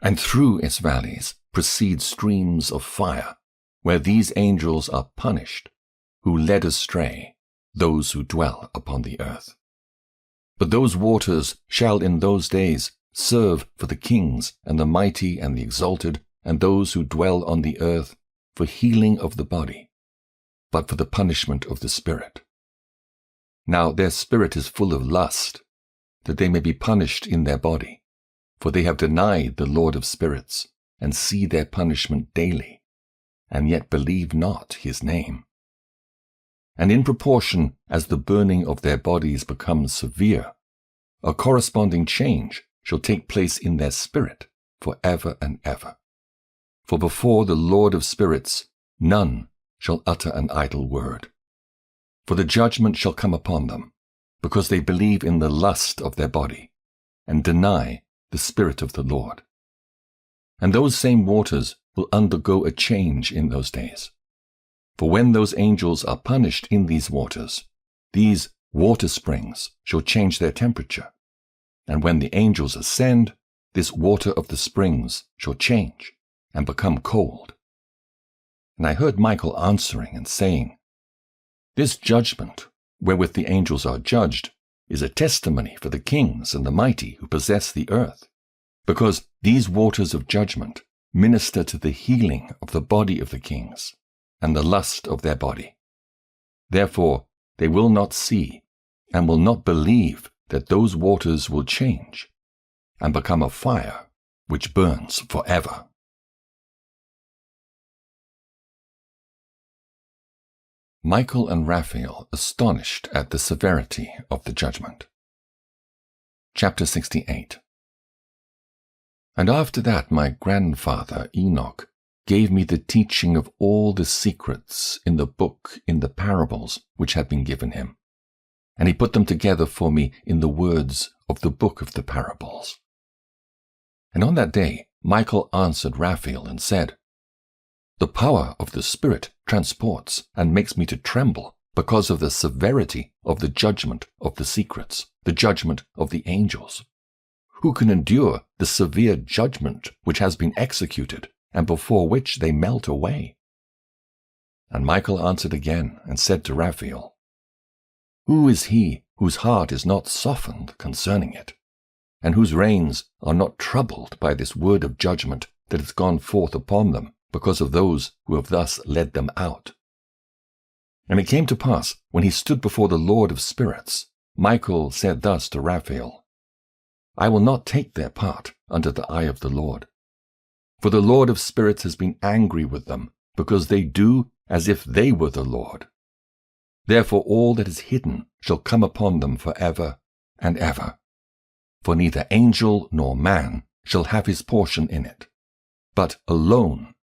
And through its valleys proceed streams of fire, where these angels are punished, who led astray those who dwell upon the earth. But those waters shall in those days serve for the kings and the mighty and the exalted, and those who dwell on the earth, for healing of the body, but for the punishment of the spirit. Now their spirit is full of lust, that they may be punished in their body, for they have denied the Lord of spirits, and see their punishment daily, and yet believe not his name. And in proportion as the burning of their bodies becomes severe, a corresponding change shall take place in their spirit for ever and ever. For before the Lord of spirits none shall utter an idle word. For the judgment shall come upon them, because they believe in the lust of their body, and deny the Spirit of the Lord. And those same waters will undergo a change in those days. For when those angels are punished in these waters, water springs shall change their temperature. And when the angels ascend, this water of the springs shall change and become cold. And I heard Michael answering and saying, This judgment, wherewith the angels are judged, is a testimony for the kings and the mighty who possess the earth, because these waters of judgment minister to the healing of the body of the kings and the lust of their body. Therefore they will not see and will not believe that those waters will change and become a fire which burns forever. Michael and Raphael astonished at the severity of the judgment. Chapter 68. And after that my grandfather Enoch gave me the teaching of all the secrets in the book in the parables which had been given him, and he put them together for me in the words of the book of the parables. And on that day Michael answered Raphael and said, The power of the Spirit transports and makes me to tremble because of the severity of the judgment of the secrets, the judgment of the angels. Who can endure the severe judgment which has been executed, and before which they melt away? And Michael answered again and said to Raphael, Who is he whose heart is not softened concerning it, and whose reins are not troubled by this word of judgment that has gone forth upon them, because of those who have thus led them out? And it came to pass, when he stood before the Lord of spirits, Michael said thus to Raphael, I will not take their part under the eye of the Lord. For the Lord of spirits has been angry with them, because they do as if they were the Lord. Therefore all that is hidden shall come upon them forever and ever. For neither angel nor man shall have his portion in it, but alone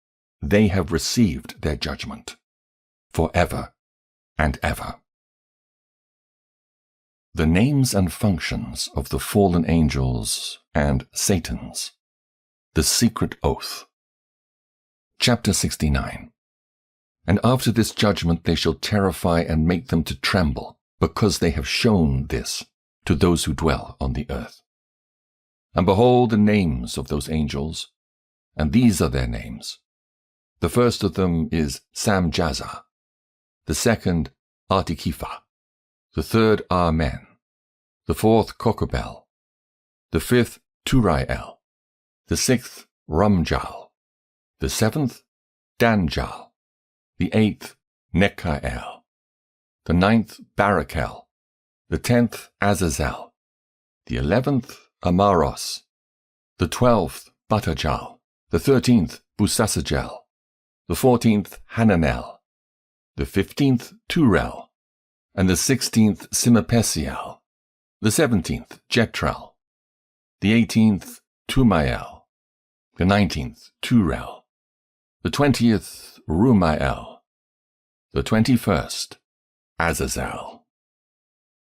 they have received their judgment, forever and ever. The names and functions of the fallen angels and Satan's. The secret oath. Chapter 69. And after this judgment they shall terrify and make them to tremble, because they have shown this to those who dwell on the earth. And behold the names of those angels, and these are their names. The first of them is Samjaza, the second Artikipha, the third Amen, the fourth Kokobel, the fifth Turiel, the sixth Rumjal, the seventh Danjal, the eighth Nekael, the ninth Barakel, the 10th Azazel, the 11th Amaros, the 12th Batajal, the 13th Busasajel, the 14th Hananel, the 15th Turel, and the 16th Simapesiel, the 17th Jetral, the 18th Tumael, the 19th Turel, the 20th Rumael, the 21st Azazel.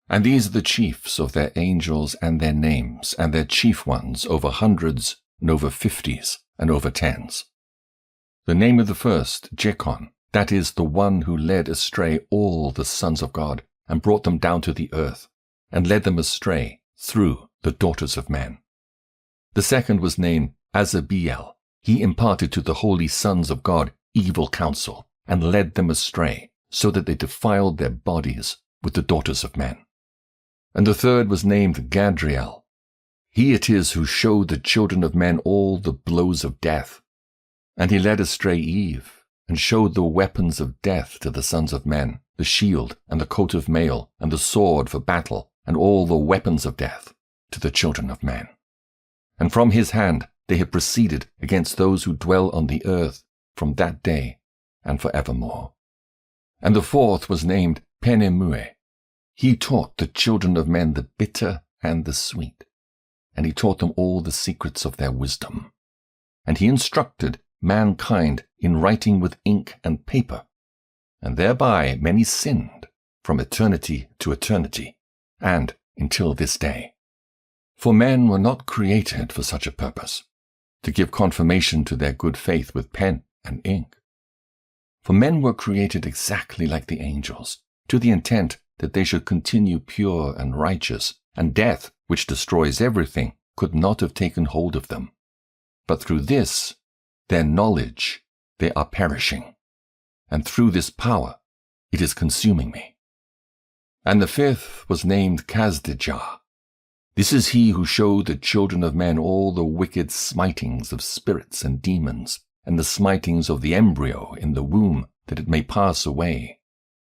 And these are the chiefs of their angels and their names, and their chief ones over hundreds and over 50s and over 10s. The name of the first, Jekon, that is the one who led astray all the sons of God, and brought them down to the earth, and led them astray through the daughters of men. The second was named Azabiel. He imparted to the holy sons of God evil counsel, and led them astray, so that they defiled their bodies with the daughters of men. And the third was named Gadriel. He it is who showed the children of men all the blows of death. And he led astray Eve, and showed the weapons of death to the sons of men, the shield, and the coat of mail, and the sword for battle, and all the weapons of death to the children of men. And from his hand they have proceeded against those who dwell on the earth from that day and forevermore. And the fourth was named Penemue. He taught the children of men the bitter and the sweet, and he taught them all the secrets of their wisdom. And he instructed mankind in writing with ink and paper, and thereby many sinned from eternity to eternity, and until this day. For men were not created for such a purpose, to give confirmation to their good faith with pen and ink. For men were created exactly like the angels, to the intent that they should continue pure and righteous, and death, which destroys everything, could not have taken hold of them. But through this, their knowledge, they are perishing, and through this power, it is consuming me. And the fifth was named Kazdijah. This is he who showed the children of men all the wicked smitings of spirits and demons, and the smitings of the embryo in the womb, that it may pass away,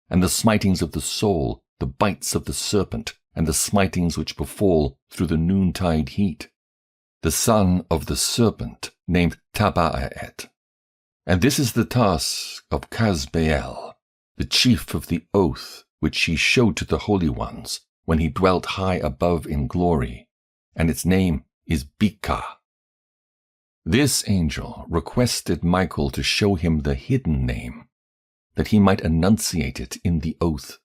and the smitings of the soul, the bites of the serpent, and the smitings which befall through the noontide heat. The son of the serpent named Taba'et. And this is the task of Kazbeel, the chief of the oath which he showed to the holy ones when he dwelt high above in glory, and its name is Bika. This angel requested Michael to show him the hidden name, that he might enunciate it in the oath,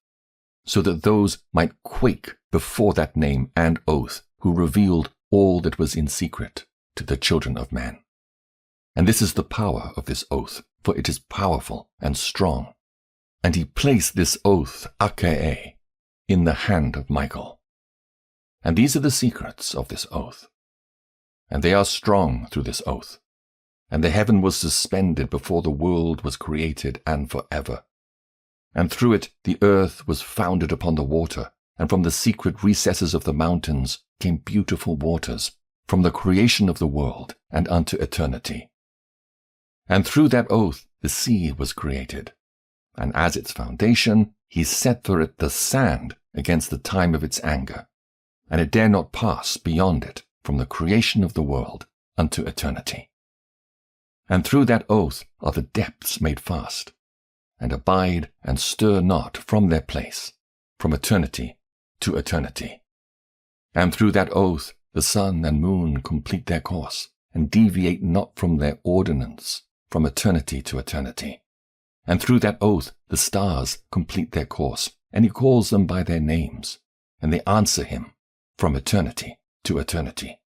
so that those might quake before that name and oath who revealed all that was in secret to the children of men. And this is the power of this oath, for it is powerful and strong. And he placed this oath, Aka, in the hand of Michael. And these are the secrets of this oath. And they are strong through this oath. And the heaven was suspended before the world was created and forever. And through it the earth was founded upon the water, and from the secret recesses of the mountains came beautiful waters, from the creation of the world and unto eternity. And through that oath the sea was created, and as its foundation he set for it the sand against the time of its anger, and it dare not pass beyond it from the creation of the world unto eternity. And through that oath are the depths made fast, and abide and stir not from their place, from eternity to eternity. And through that oath the sun and moon complete their course, and deviate not from their ordinance, from eternity to eternity. And through that oath the stars complete their course, and he calls them by their names, and they answer him from eternity to eternity.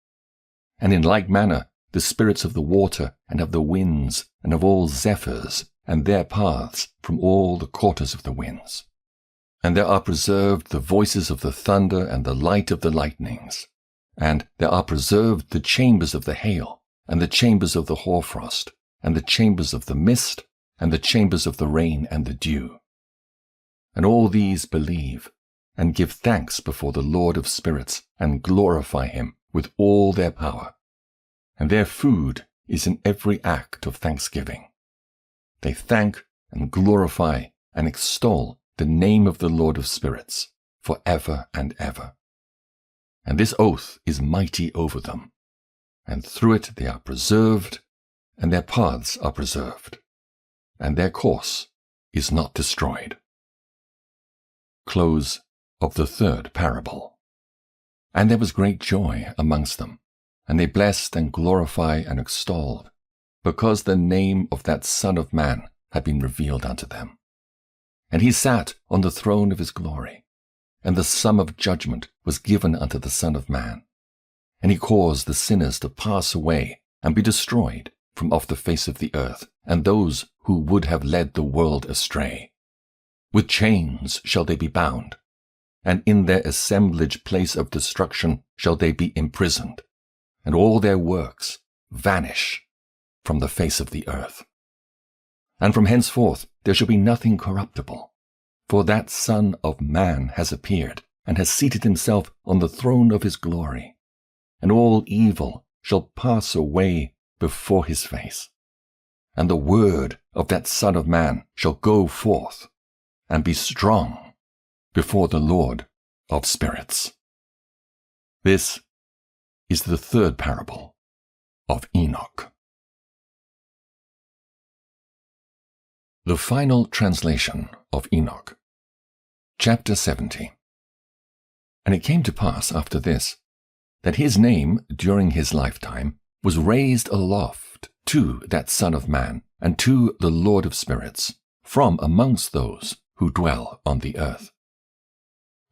And in like manner the spirits of the water and of the winds and of all zephyrs and their paths from all the quarters of the winds. And there are preserved the voices of the thunder and the light of the lightnings, and there are preserved the chambers of the hail, and the chambers of the hoarfrost, and the chambers of the mist, and the chambers of the rain and the dew. And all these believe, and give thanks before the Lord of spirits, and glorify him with all their power. And their food is in every act of thanksgiving. They thank and glorify and extol the name of the Lord of spirits for ever and ever. And this oath is mighty over them, and through it they are preserved, and their paths are preserved, and their course is not destroyed. Close of the third parable. And there was great joy amongst them, and they blessed and glorified and extolled, because the name of that Son of Man had been revealed unto them. And he sat on the throne of his glory, and the sum of judgment was given unto the Son of Man. And he caused the sinners to pass away and be destroyed from off the face of the earth, and those who would have led the world astray. With chains shall they be bound, and in their assemblage place of destruction shall they be imprisoned, and all their works vanish from the face of the earth. And from henceforth there shall be nothing corruptible, for that Son of Man has appeared, and has seated himself on the throne of his glory, and all evil shall pass away before his face. And the word of that Son of Man shall go forth, and be strong before the Lord of spirits. This is the third parable of Enoch. The final translation of Enoch. Chapter 70. And it came to pass after this, that his name during his lifetime was raised aloft to that Son of Man, and to the Lord of spirits, from amongst those who dwell on the earth.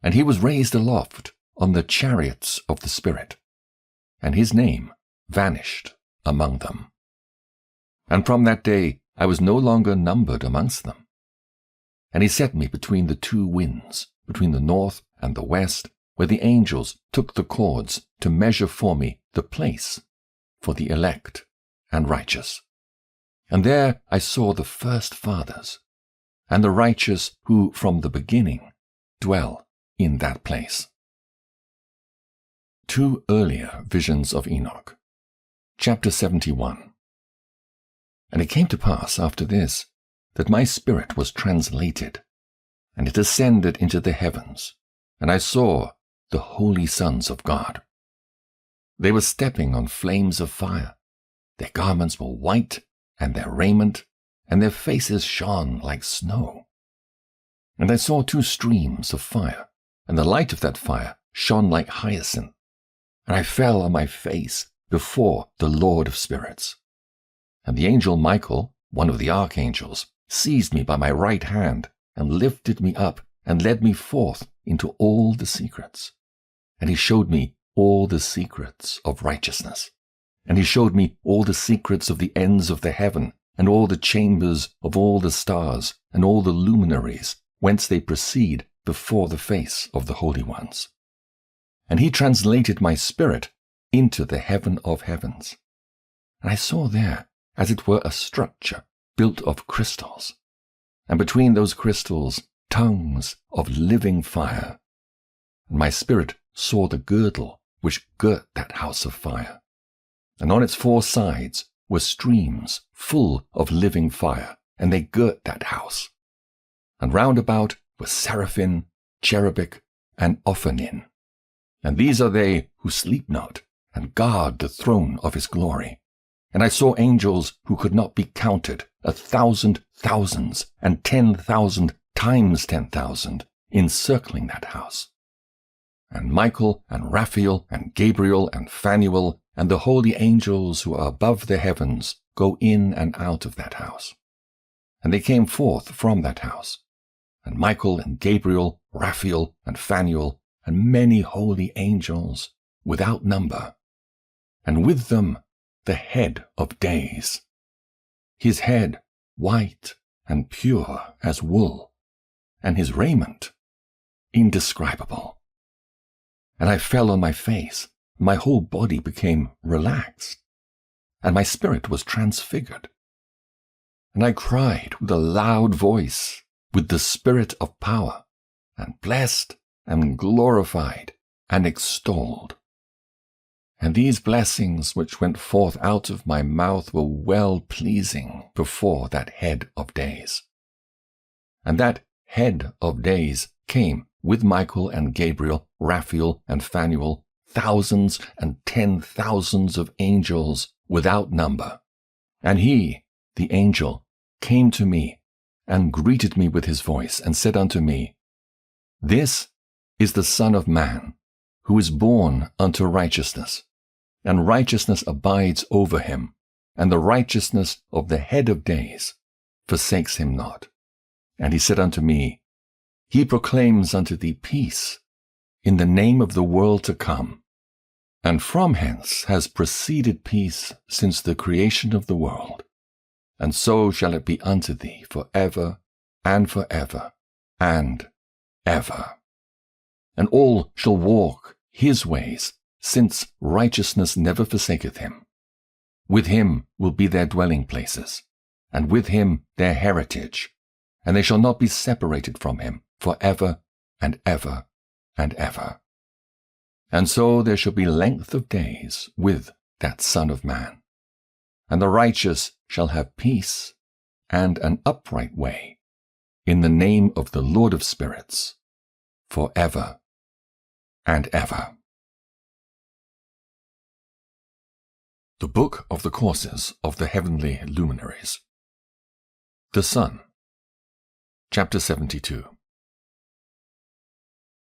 And he was raised aloft on the chariots of the Spirit, and his name vanished among them. And from that day I was no longer numbered amongst them. And he set me between the two winds, between the north and the west, where the angels took the cords to measure for me the place for the elect and righteous. And there I saw the first fathers, and the righteous who from the beginning dwell in that place. Two earlier visions of Enoch. Chapter 71. And it came to pass after this, that my spirit was translated, and it ascended into the heavens, and I saw the holy sons of God. They were stepping on flames of fire. Their garments were white, and their raiment, and their faces shone like snow. And I saw two streams of fire, and the light of that fire shone like hyacinth. And I fell on my face before the Lord of spirits. And the angel Michael, one of the archangels, seized me by my right hand, and lifted me up, and led me forth into all the secrets. And he showed me all the secrets of righteousness. And he showed me all the secrets of the ends of the heaven, and all the chambers of all the stars, and all the luminaries, whence they proceed before the face of the holy ones. And he translated my spirit into the heaven of heavens. And I saw there, as it were, a structure built of crystals, and between those crystals tongues of living fire. And my spirit saw the girdle which girt that house of fire, and on its four sides were streams full of living fire, and they girt that house. And round about were seraphim, cherubic, and ophanim. And these are they who sleep not, and guard the throne of his glory. And I saw angels who could not be counted, 1,000 thousands, and 10,000 times 10,000, encircling that house. And Michael, and Raphael, and Gabriel, and Phanuel, and the holy angels who are above the heavens go in and out of that house. And they came forth from that house. And Michael, and Gabriel, Raphael, and Phanuel, and many holy angels, without number, and with them the head of days, his head white and pure as wool, and his raiment indescribable. And I fell on my face, my whole body became relaxed, and my spirit was transfigured. And I cried with a loud voice, with the spirit of power, and blessed and glorified and extolled. And these blessings which went forth out of my mouth were well-pleasing before that head of days. And that head of days came with Michael and Gabriel, Raphael and Phanuel, thousands and 10,000s of angels without number. And he, the angel, came to me and greeted me with his voice and said unto me, This is the Son of Man, who is born unto righteousness, and righteousness abides over him, and the righteousness of the head of days forsakes him not. And he said unto me, He proclaims unto thee peace in the name of the world to come, and from hence has proceeded peace since the creation of the world, and so shall it be unto thee for ever and for ever and ever. And all shall walk his ways, since righteousness never forsaketh him. With him will be their dwelling places, and with him their heritage, and they shall not be separated from him for ever and ever and ever. And so there shall be length of days with that Son of Man, and the righteous shall have peace and an upright way in the name of the Lord of spirits, for ever and ever. The Book of the Courses of the Heavenly Luminaries. The Sun. Chapter 72.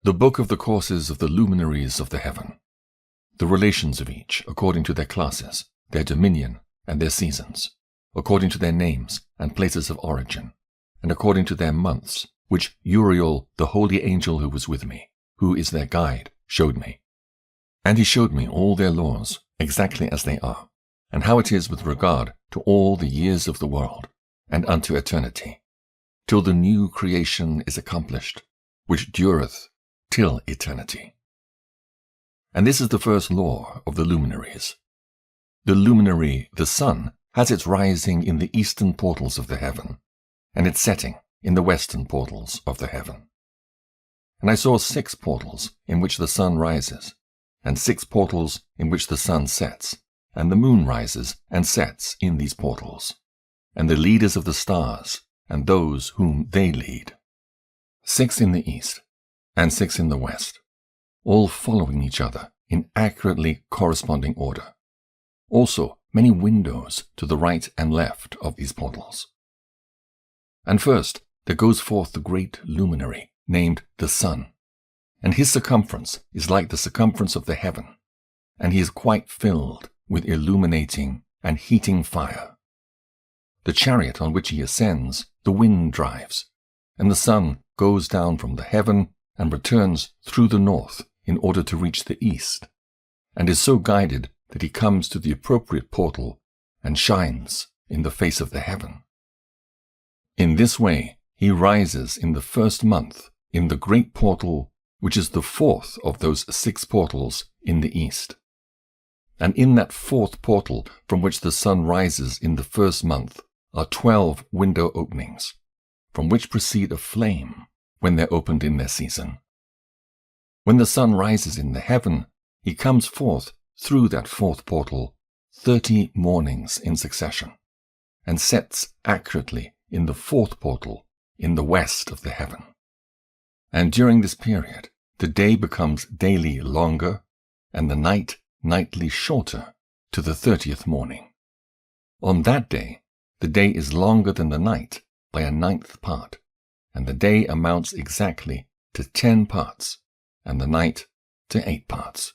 The Book of the Courses of the Luminaries of the Heaven. The relations of each, according to their classes, their dominion, and their seasons, according to their names and places of origin, and according to their months, which Uriel, the holy angel who was with me, who is their guide, showed me. And he showed me all their laws, exactly as they are, and how it is with regard to all the years of the world, and unto eternity, till the new creation is accomplished, which dureth till eternity. And this is the first law of the luminaries. The luminary, the sun, has its rising in the eastern portals of the heaven, and its setting in the western portals of the heaven. And I saw 6 portals in which the sun rises, and 6 portals in which the sun sets, and the moon rises and sets in these portals, and the leaders of the stars, and those whom they lead. 6 in the east, and 6 in the west, all following each other in accurately corresponding order. Also many windows to the right and left of these portals. And first there goes forth the great luminary, named the sun, and his circumference is like the circumference of the heaven, and he is quite filled with illuminating and heating fire. The chariot on which he ascends, the wind drives, and the sun goes down from the heaven and returns through the north in order to reach the east, and is so guided that he comes to the appropriate portal and shines in the face of the heaven. In this way he rises in the first month in the great portal, which is the 4th of those 6 portals in the east. And in that 4th portal from which the sun rises in the first month are 12 window openings, from which proceed a flame when they're opened in their season. When the sun rises in the heaven, he comes forth through that 4th portal 30 mornings in succession, and sets accurately in the 4th portal in the west of the heaven. And during this period, the day becomes daily longer, and the night nightly shorter to the 30th morning. On that day, the day is longer than the night by a 9th part, and the day amounts exactly to 10 parts, and the night to 8 parts.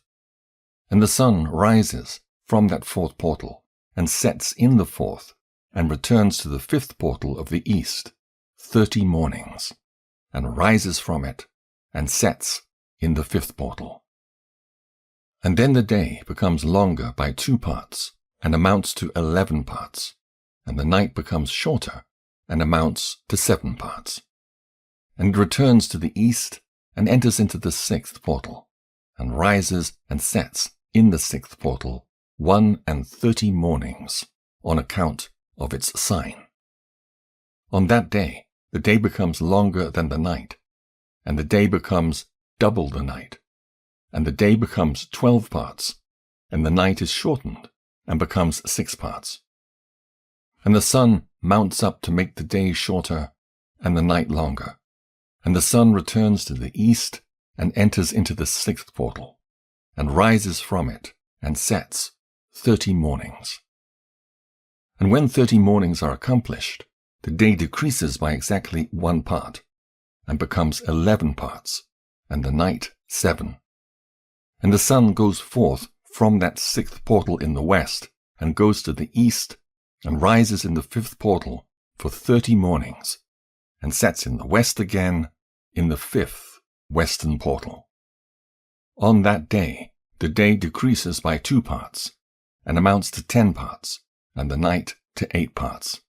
And the sun rises from that 4th portal, and sets in the 4th, and returns to the 5th portal of the east 30 mornings, and rises from it, and sets in the 5th portal. And then the day becomes longer by 2 parts, and amounts to 11 parts, and the night becomes shorter, and amounts to 7 parts. And it returns to the east, and enters into the 6th portal, and rises and sets in the 6th portal 31 mornings, on account of its sign. On that day, the day becomes longer than the night, and the day becomes double the night, and the day becomes 12 parts, and the night is shortened, and becomes 6 parts. And the sun mounts up to make the day shorter, and the night longer, and the sun returns to the east, and enters into the 6th portal, and rises from it, and sets 30 mornings. And when 30 mornings are accomplished, the day decreases by exactly 1 part, and becomes 11 parts, and the night 7. And the sun goes forth from that 6th portal in the west, and goes to the east, and rises in the 5th portal for 30 mornings, and sets in the west again in the 5th western portal. On that day, the day decreases by 2 parts, and amounts to 10 parts, and the night to 8 parts.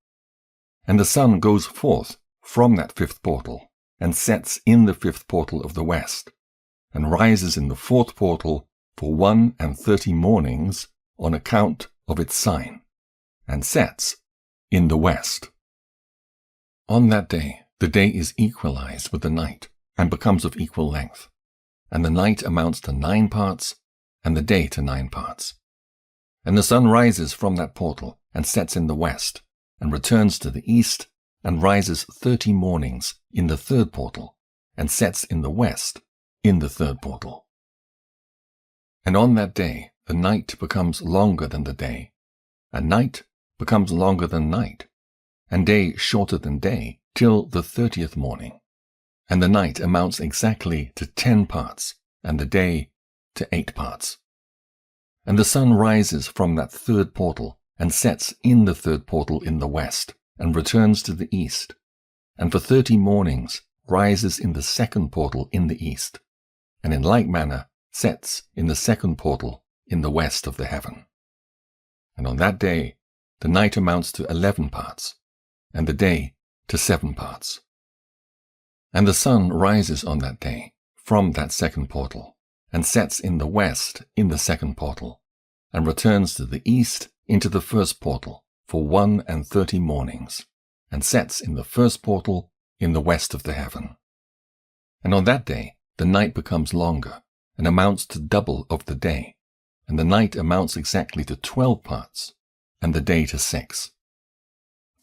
And the sun goes forth from that 5th portal, and sets in the 5th portal of the west, and rises in the 4th portal for 31 mornings on account of its sign, and sets in the west. On that day, the day is equalized with the night, and becomes of equal length, and the night amounts to 9 parts, and the day to 9 parts. And the sun rises from that portal, and sets in the west, and returns to the east, and rises 30 mornings in the 3rd portal, and sets in the west in the 3rd portal. And on that day the night becomes longer than the day, and night becomes longer than night, and day shorter than day, till the 30th morning. And the night amounts exactly to 10 parts, and the day to 8 parts. And the sun rises from that 3rd portal, and sets in the 3rd portal in the west, and returns to the east, and for 30 mornings rises in the 2nd portal in the east, and in like manner sets in the 2nd portal in the west of the heaven. And on that day the night amounts to 11 parts, and the day to 7 parts. And the sun rises on that day from that second portal, and sets in the west in the second portal, and returns to the east into the first portal for 31 mornings, and sets in the first portal in the west of the heaven. And on that day the night becomes longer, and amounts to double of the day, and the night amounts exactly to 12 parts, and the day to 6.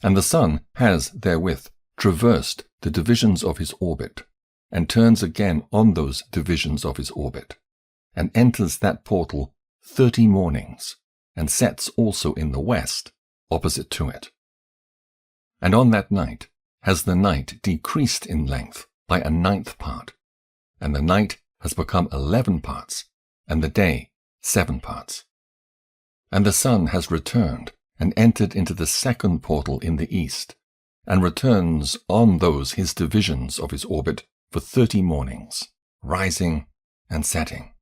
And the sun has therewith traversed the divisions of his orbit, and turns again on those divisions of his orbit, and enters that portal 30 mornings, and sets also in the west, opposite to it. And on that night has the night decreased in length by 1/9 part, and the night has become 11 parts, and the day 7 parts. And the sun has returned and entered into the second portal in the east, and returns on those his divisions of his orbit for 30 mornings, rising and setting.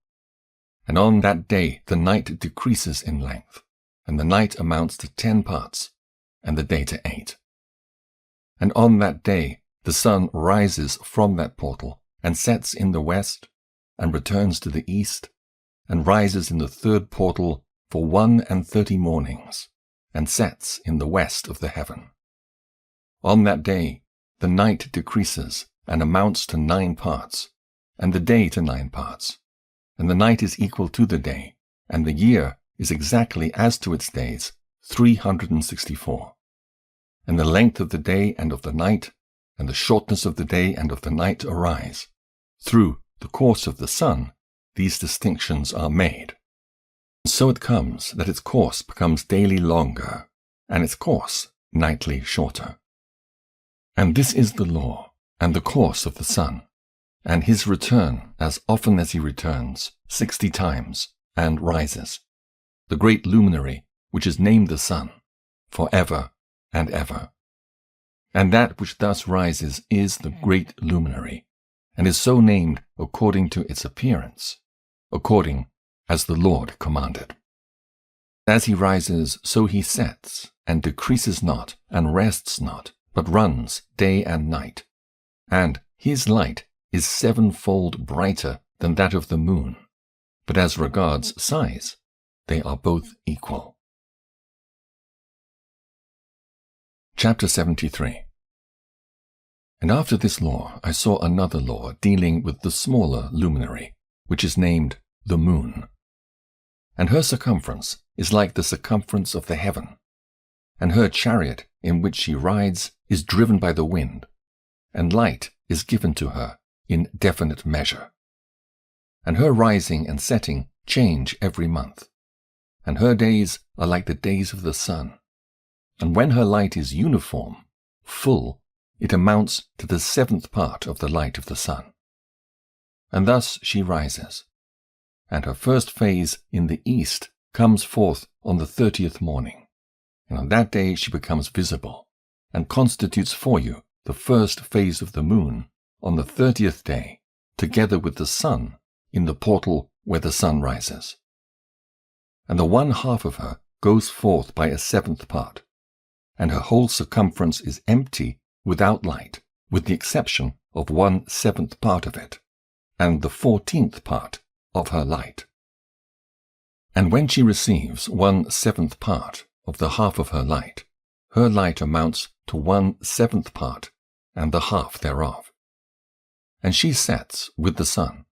And on that day the night decreases in length, and the night amounts to 10 parts, and the day to 8. And on that day the sun rises from that portal, and sets in the west, and returns to the east, and rises in the third portal for 31 mornings, and sets in the west of the heaven. On that day the night decreases and amounts to 9 parts, and the day to 9 parts, and the night is equal to the day, and the year is exactly as to its days, 364. And the length of the day and of the night, and the shortness of the day and of the night arise. Through the course of the sun, these distinctions are made. So it comes that its course becomes daily longer, and its course nightly shorter. And this is the law, and the course of the sun, and his return as often as he returns, 60 times, and rises, the great luminary which is named the sun, for ever and ever. And that which thus rises is the great luminary, and is so named according to its appearance, according as the Lord commanded. As he rises, so he sets, and decreases not, and rests not, but runs day and night. And his light is 7-fold brighter than that of the moon, but as regards size, they are both equal. Chapter 73. And after this law I saw another law dealing with the smaller luminary, which is named the moon. And her circumference is like the circumference of the heaven, and her chariot in which she rides is driven by the wind, and light is given to her in definite measure. And her rising and setting change every month, and her days are like the days of the sun. And when her light is uniform, full, it amounts to the 7th part of the light of the sun. And thus she rises, and her first phase in the east comes forth on the 30th morning, and on that day she becomes visible, and constitutes for you the first phase of the moon on the 30th day, together with the sun in the portal where the sun rises. And the 1/2 of her goes forth by a 7th part, and her whole circumference is empty without light, with the exception of 1/7 part of it, and the 14th part of her light. And when she receives 1/7 part of the half of her light amounts to 1/7 part and the half thereof. And she sets with the sun.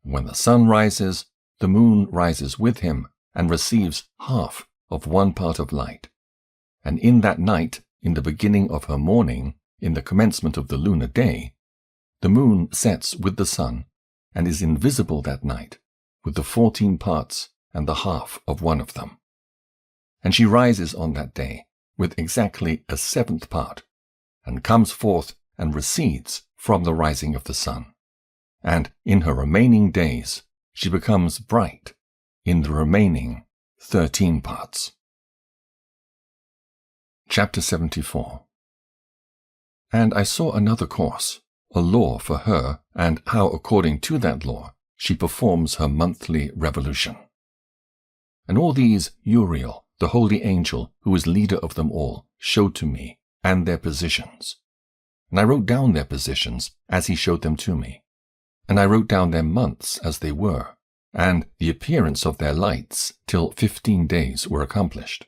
When the sun rises, the moon rises with him, and receives half of 1 part of light. And in that night, in the beginning of her morning, in the commencement of the lunar day, the moon sets with the sun, and is invisible that night, with the 14 parts and the half of 1 of them. And she rises on that day with exactly a 7th part, and comes forth and recedes from the rising of the sun. And in her remaining days she becomes bright in the remaining 13 parts. Chapter 74. And I saw another course, a law for her, and how according to that law she performs her monthly revolution. And all these Uriel, the holy angel who is leader of them all, showed to me, and their positions. And I wrote down their positions as he showed them to me. And I wrote down their months as they were, and the appearance of their lights, till 15 days were accomplished.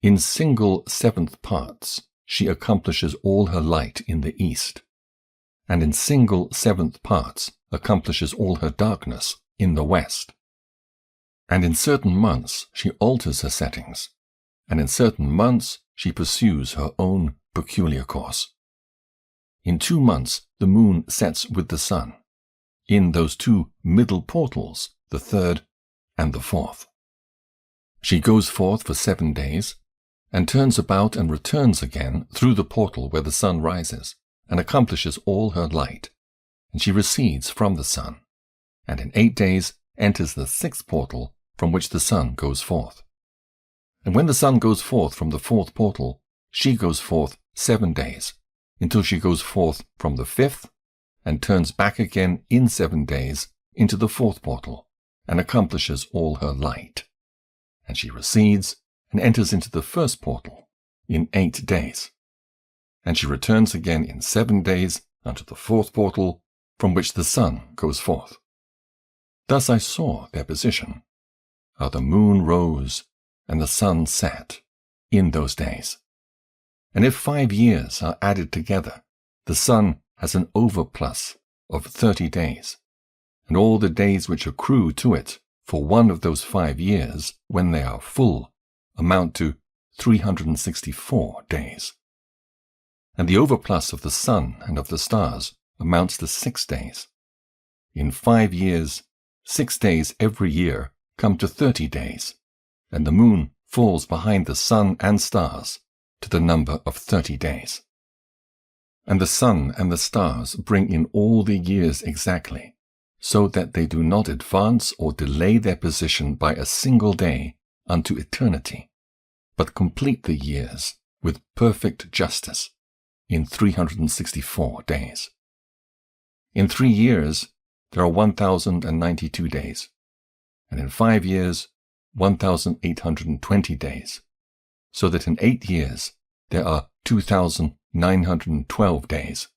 In single seventh parts she accomplishes all her light in the east, and in single seventh parts accomplishes all her darkness in the west. And in certain months she alters her settings, and in certain months she pursues her own peculiar course. In 2 months the moon sets with the sun, in those 2 middle portals, the 3rd and the 4th. She goes forth for 7 days, and turns about and returns again through the portal where the sun rises, and accomplishes all her light, and she recedes from the sun, and in 8 days enters the 6th portal from which the sun goes forth. And when the sun goes forth from the 4th portal, she goes forth 7 days, until she goes forth from the 5th, and turns back again in 7 days into the 4th portal, and accomplishes all her light. And she recedes and enters into the 1st portal in 8 days. And she returns again in 7 days unto the 4th portal, from which the sun goes forth. Thus I saw their position, how the moon rose and the sun set in those days. And if 5 years are added together, the sun has an overplus of 30 days, and all the days which accrue to it for one of those 5 years, when they are full, amount to 364 days. And the overplus of the sun and of the stars amounts to 6 days. In 5 years, 6 days every year come to 30 days, and the moon falls behind the sun and stars to the number of 30 days. And the sun and the stars bring in all the years exactly, so that they do not advance or delay their position by a single day unto eternity, but complete the years with perfect justice in 364 days. In 3 years there are 1,092 days, and in 5 years 1,820 days, so that in 8 years there are 2,912 days.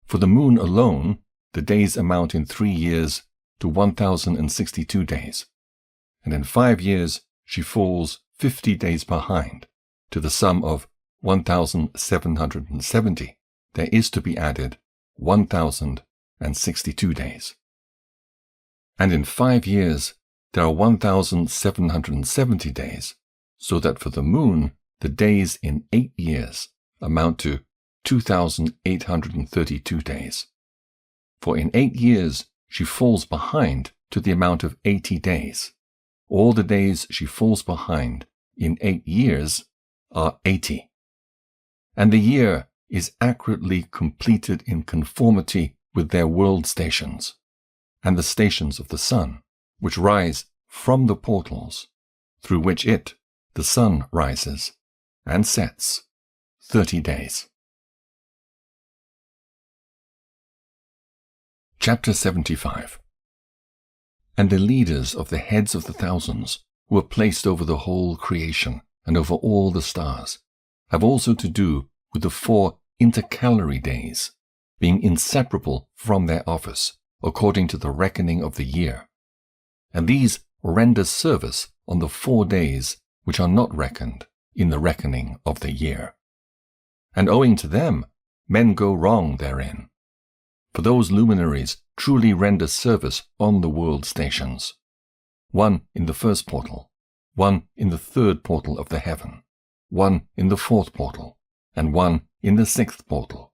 For the moon alone, the days amount in 3 years to 1,062 days, and in 5 years she falls 50 days behind, to the sum of 1,770. There is to be added 1,062 days. And in 5 years there are 1,770 days, so that for the moon the days in 8 years amount to 2,832 days. For in 8 years she falls behind to the amount of 80 days. All the days she falls behind in 8 years are 80. And the year is accurately completed in conformity with their world stations, and the stations of the sun, which rise from the portals, through which it, the sun, rises and sets 30 days. Chapter 75. And the leaders of the heads of the thousands, who are placed over the whole creation and over all the stars, have also to do with the 4 intercalary days, being inseparable from their office, according to the reckoning of the year. And these render service on the 4 days which are not reckoned in the reckoning of the year. And owing to them, men go wrong therein. For those luminaries truly render service on the world stations, one in the 1st portal, one in the 3rd portal of the heaven, one in the 4th portal, and one in the 6th portal.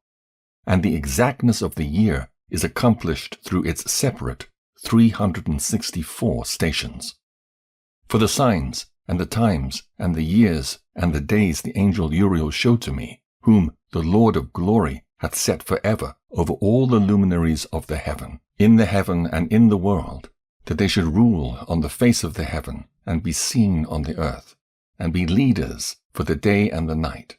And the exactness of the year is accomplished through its separate 364 stations. For the signs and the times and the years and the days the angel Uriel showed to me, whom the Lord of glory hath set forever over all the luminaries of the heaven, in the heaven and in the world, that they should rule on the face of the heaven, and be seen on the earth, and be leaders for the day and the night,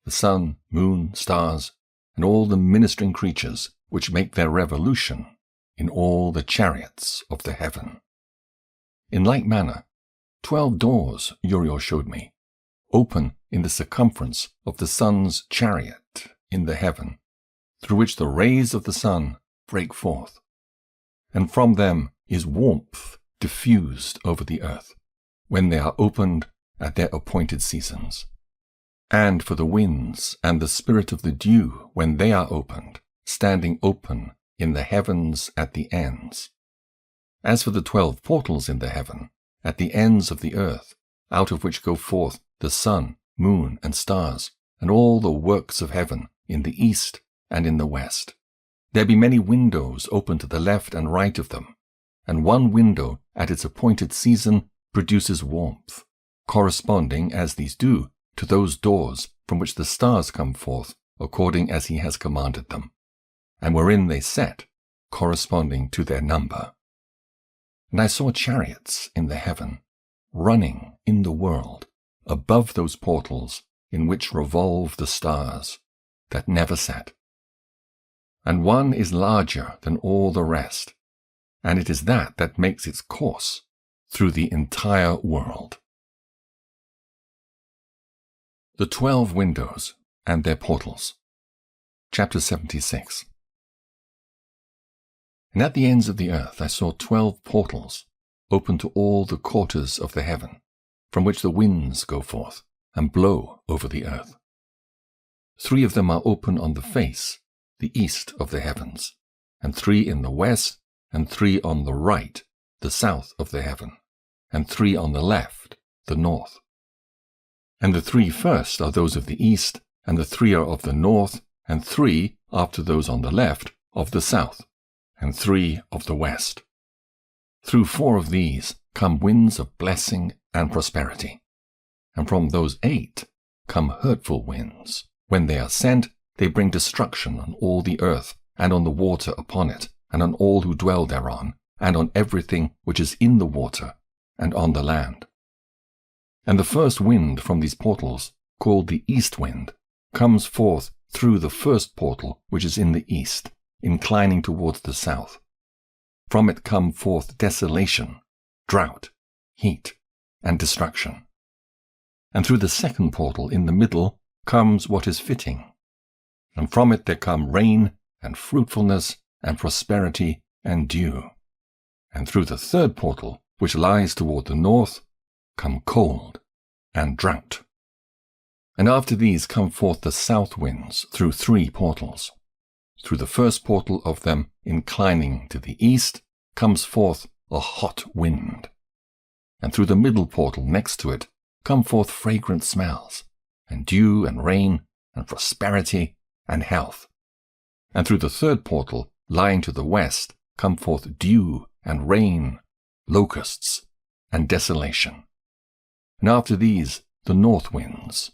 the sun, moon, stars, and all the ministering creatures which make their revolution in all the chariots of the heaven. In like manner, 12 doors Uriel showed me, open in the circumference of the sun's chariot in the heaven, through which the rays of the sun break forth, and from them is warmth diffused over the earth, when they are opened at their appointed seasons, and for the winds and the spirit of the dew when they are opened, standing open in the heavens at the ends. As for the 12 portals in the heaven, at the ends of the earth, out of which go forth the sun, moon, and stars, and all the works of heaven in the east and in the west, there be many windows open to the left and right of them, and one window at its appointed season produces warmth, corresponding, as these do, to those doors from which the stars come forth according as he has commanded them, and wherein they set, corresponding to their number. And I saw chariots in the heaven, running in the world, above those portals in which revolve the stars, that never set. And one is larger than all the rest, and it is that makes its course through the entire world. The 12 windows and their portals. Chapter 76. And at the ends of the earth I saw 12 portals, open to all the quarters of the heaven, from which the winds go forth, and blow over the earth. 3 of them are open on the face, the east of the heavens, and 3 in the west, and 3 on the right, the south of the heaven, and 3 on the left, the north. And the 3 first are those of the east, and the 3 are of the north, and 3, after those on the left, of the south, and 3 of the west. Through 4 of these come winds of blessing and prosperity, and from those 8 come hurtful winds. When they are sent, they bring destruction on all the earth, and on the water upon it, and on all who dwell thereon, and on everything which is in the water, and on the land. And the first wind from these portals, called the east wind, comes forth through the first portal which is in the east, inclining towards the south. From it come forth desolation, drought, heat, and destruction. And through the second portal in the middle comes what is fitting. And from it there come rain, and fruitfulness, and prosperity, and dew. And through the third portal, which lies toward the north, come cold and drought. And after these come forth the south winds through 3 portals. Through the first portal of them, inclining to the east, comes forth a hot wind. And through the middle portal next to it come forth fragrant smells, and dew and rain, and prosperity and health. And through the third portal, lying to the west, come forth dew and rain, locusts, and desolation. And after these, the north winds.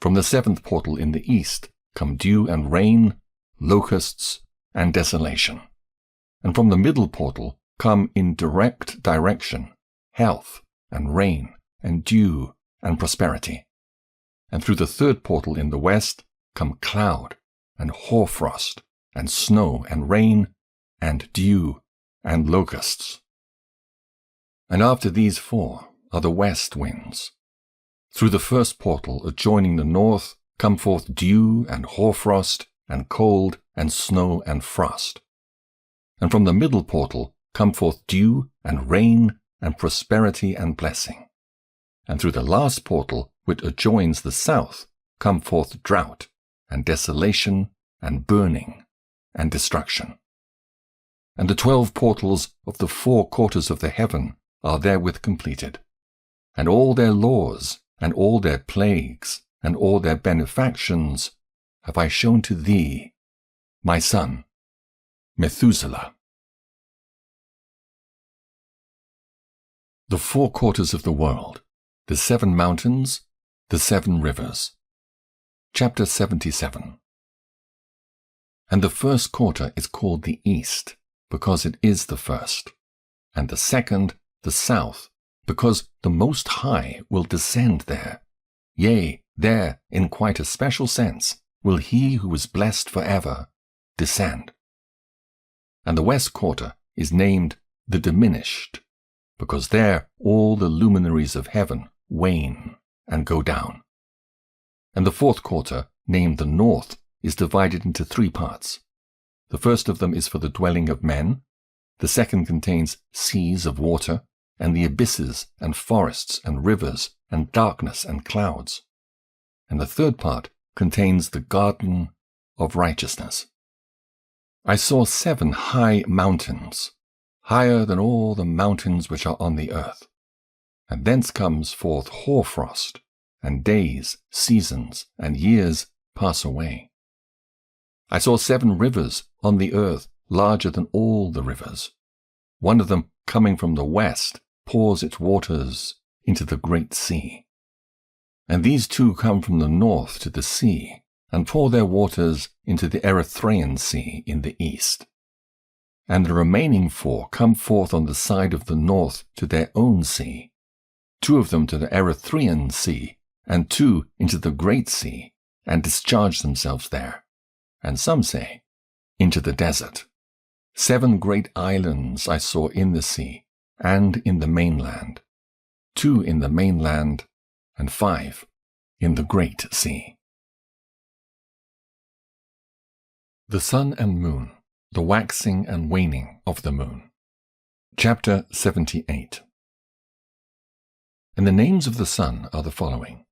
From the 7th portal in the east come dew and rain, locusts, and desolation. And from the middle portal come in direct direction health, and rain, and dew, and prosperity. And through the 3rd portal in the west come cloud, and hoarfrost, and snow, and rain, and dew, and locusts. And after these 4 are the west winds. Through the first portal adjoining the north come forth dew, and hoarfrost, and cold, and snow, and frost. And from the middle portal come forth dew, and rain, and prosperity, and blessing. And through the last portal, which adjoins the south, come forth drought, and desolation, and burning, and destruction. And the 12 portals of the 4 quarters of the heaven are therewith completed. And all their laws, and all their plagues, and all their benefactions have I shown to thee, my son, Methuselah. The 4 quarters of the world, the 7 mountains, the 7 rivers. Chapter 77. And the first quarter is called the east, because it is the first, and the second the south, because the Most High will descend there. Yea, there, in quite a special sense, will he who is blessed forever descend. And the west quarter is named the diminished, because there all the luminaries of heaven wane and go down. And the fourth quarter, named the north, is divided into 3 parts. The first of them is for the dwelling of men, the second contains seas of water, and the abysses and forests and rivers and darkness and clouds. And the third part contains the garden of righteousness. I saw 7 high mountains, higher than all the mountains which are on the earth. And thence comes forth hoarfrost, and days, seasons, and years pass away. I saw 7 rivers on the earth, larger than all the rivers. One of them, coming from the west, pours its waters into the great sea. And these 2 come from the north to the sea, and pour their waters into the Erythraean Sea in the east. And the remaining 4 come forth on the side of the north to their own sea, 2 of them to the Erythraean Sea, and 2 into the great sea, and discharge themselves there. And some say, into the desert. 7 great islands I saw in the sea, and in the mainland, 2 in the mainland, and 5 in the great sea. The sun and moon, the waxing and waning of the moon. Chapter 78. And the names of the sun are the following.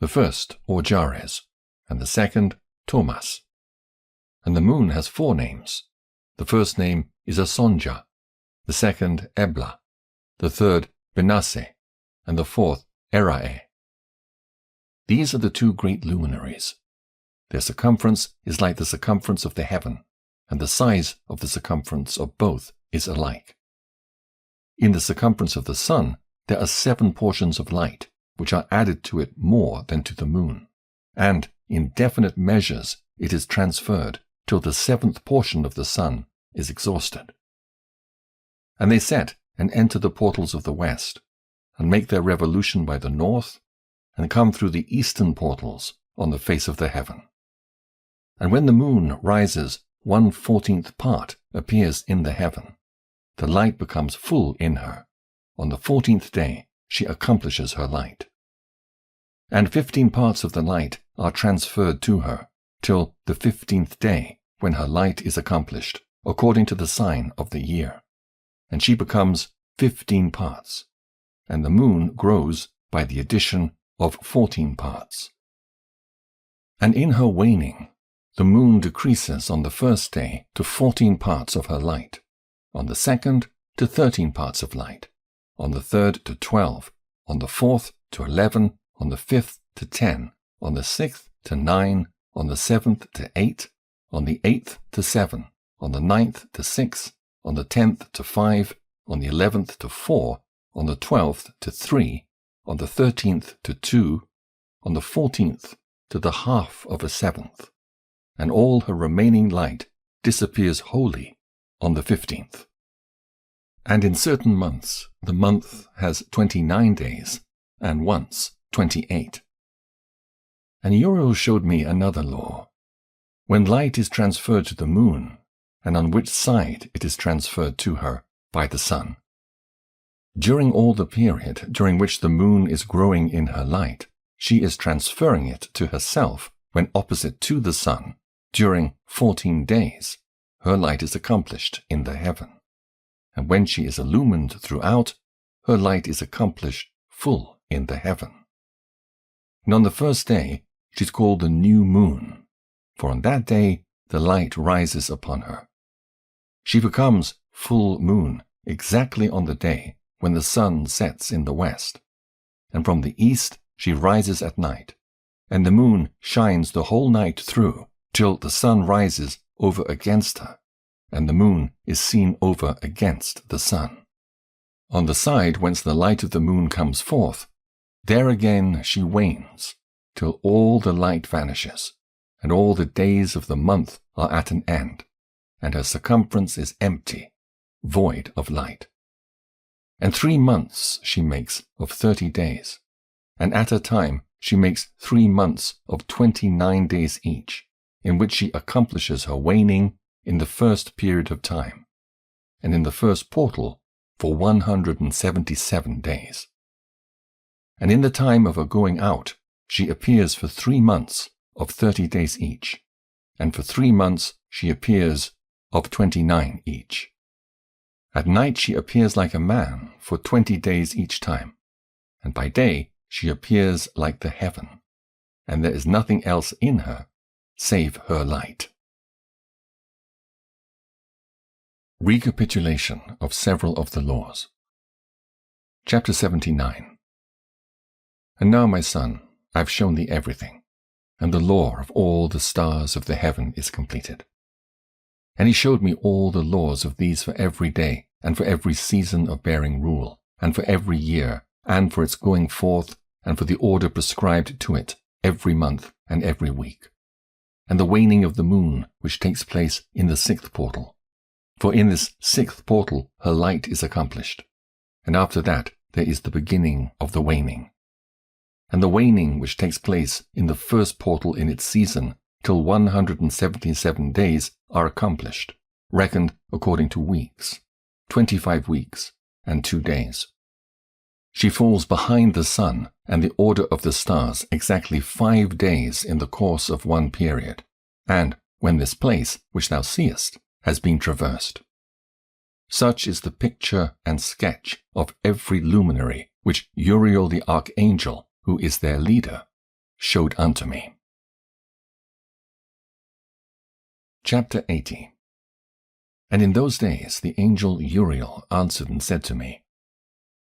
The first, Orjares, and the second, Thomas. And the moon has 4 names. The first name is Asonja, the second, Ebla, the third, Benasse, and the fourth, Erae. These are the 2 great luminaries. Their circumference is like the circumference of the heaven, and the size of the circumference of both is alike. In the circumference of the sun, there are 7 portions of light, which are added to it more than to the moon, and in definite measures it is transferred till the 7th portion of the sun is exhausted. And they set and enter the portals of the west, and make their revolution by the north, and come through the eastern portals on the face of the heaven. And when the moon rises, 1/14th part appears in the heaven. The light becomes full in her. On the 14th day she accomplishes her light. And 15 parts of the light are transferred to her, till the 15th day, when her light is accomplished, according to the sign of the year. And she becomes 15 parts, and the moon grows by the addition of 14 parts. And in her waning, the moon decreases on the first day to 14 parts of her light, on the second to 13 parts of light, on the third to 12, on the fourth to 11, on the 5th to 10, on the 6th to 9, on the 7th to 8, on the 8th to 7, on the 9th to 6, on the 10th to 5, on the 11th to 4, on the 12th to 3, on the 13th to 2, on the 14th to the half of a 7th, and all her remaining light disappears wholly on the 15th. And in certain months the month has 29 days, and once 28. And Uriel showed me another law. When light is transferred to the moon, and on which side it is transferred to her by the sun. During all the period during which the moon is growing in her light, she is transferring it to herself when opposite to the sun. During 14 days, her light is accomplished in the heaven. And when she is illumined throughout, her light is accomplished full in the heaven. And on the first day, she is called the new moon, for on that day the light rises upon her. She becomes full moon exactly on the day when the sun sets in the west, and from the east she rises at night, and the moon shines the whole night through till the sun rises over against her, and the moon is seen over against the sun. On the side whence the light of the moon comes forth, there again she wanes, till all the light vanishes, and all the days of the month are at an end, and her circumference is empty, void of light. And 3 months she makes of 30 days, and at a time she makes 3 months of 29 days each, in which she accomplishes her waning in the first period of time, and in the first portal for 177 days. And in the time of her going out, she appears for 3 months of 30 days each, and for 3 months she appears of 29 each. At night she appears like a man for 20 days each time, and by day she appears like the heaven, and there is nothing else in her save her light. Recapitulation of several of the laws. Chapter 79. And now, my son, I have shown thee everything, and the law of all the stars of the heaven is completed. And he showed me all the laws of these for every day, and for every season of bearing rule, and for every year, and for its going forth, and for the order prescribed to it, every month and every week. And the waning of the moon, which takes place in the 6th portal. For in this 6th portal her light is accomplished, and after that there is the beginning of the waning. And the waning which takes place in the 1st portal in its season, till 177 days are accomplished, reckoned according to weeks, 25 weeks and 2 days. She falls behind the sun and the order of the stars exactly 5 days in the course of one period, and when this place, which thou seest, has been traversed. Such is the picture and sketch of every luminary which Uriel the archangel, who is their leader, showed unto me. Chapter 80. And in those days the angel Uriel answered and said to me,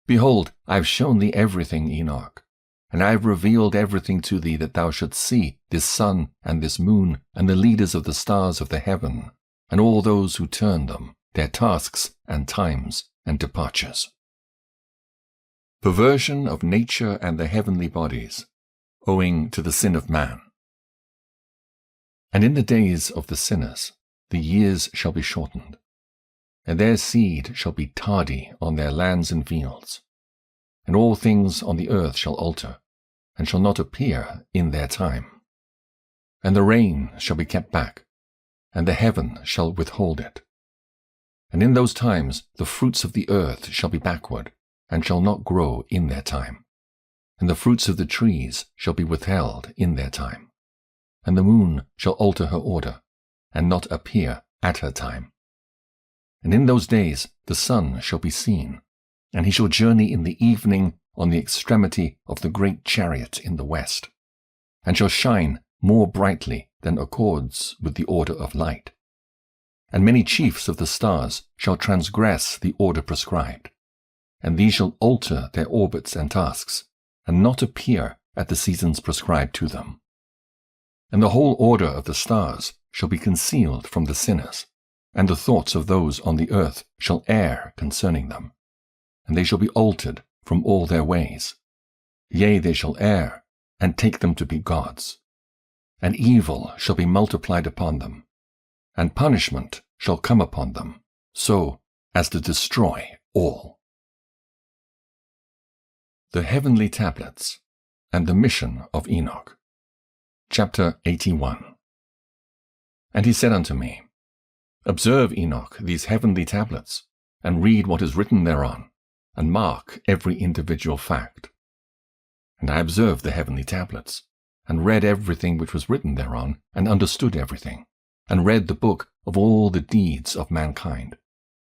Behold, I have shown thee everything, Enoch, and I have revealed everything to thee that thou shouldst see this sun and this moon and the leaders of the stars of the heaven, and all those who turn them, their tasks and times and departures. Perversion of nature and the heavenly bodies, owing to the sin of man. And in the days of the sinners the years shall be shortened, and their seed shall be tardy on their lands and fields, and all things on the earth shall alter, and shall not appear in their time. And the rain shall be kept back, and the heaven shall withhold it. And in those times the fruits of the earth shall be backward, and shall not grow in their time. And the fruits of the trees shall be withheld in their time. And the moon shall alter her order, and not appear at her time. And in those days the sun shall be seen, and he shall journey in the evening on the extremity of the great chariot in the west, and shall shine more brightly than accords with the order of light. And many chiefs of the stars shall transgress the order prescribed, and these shall alter their orbits and tasks, and not appear at the seasons prescribed to them. And the whole order of the stars shall be concealed from the sinners, and the thoughts of those on the earth shall err concerning them, and they shall be altered from all their ways. Yea, they shall err, and take them to be gods. And evil shall be multiplied upon them, and punishment shall come upon them, so as to destroy all. The Heavenly Tablets, and the Mission of Enoch. Chapter 81. And he said unto me, Observe, Enoch, these heavenly tablets, and read what is written thereon, and mark every individual fact. And I observed the heavenly tablets, and read everything which was written thereon, and understood everything, and read the book of all the deeds of mankind,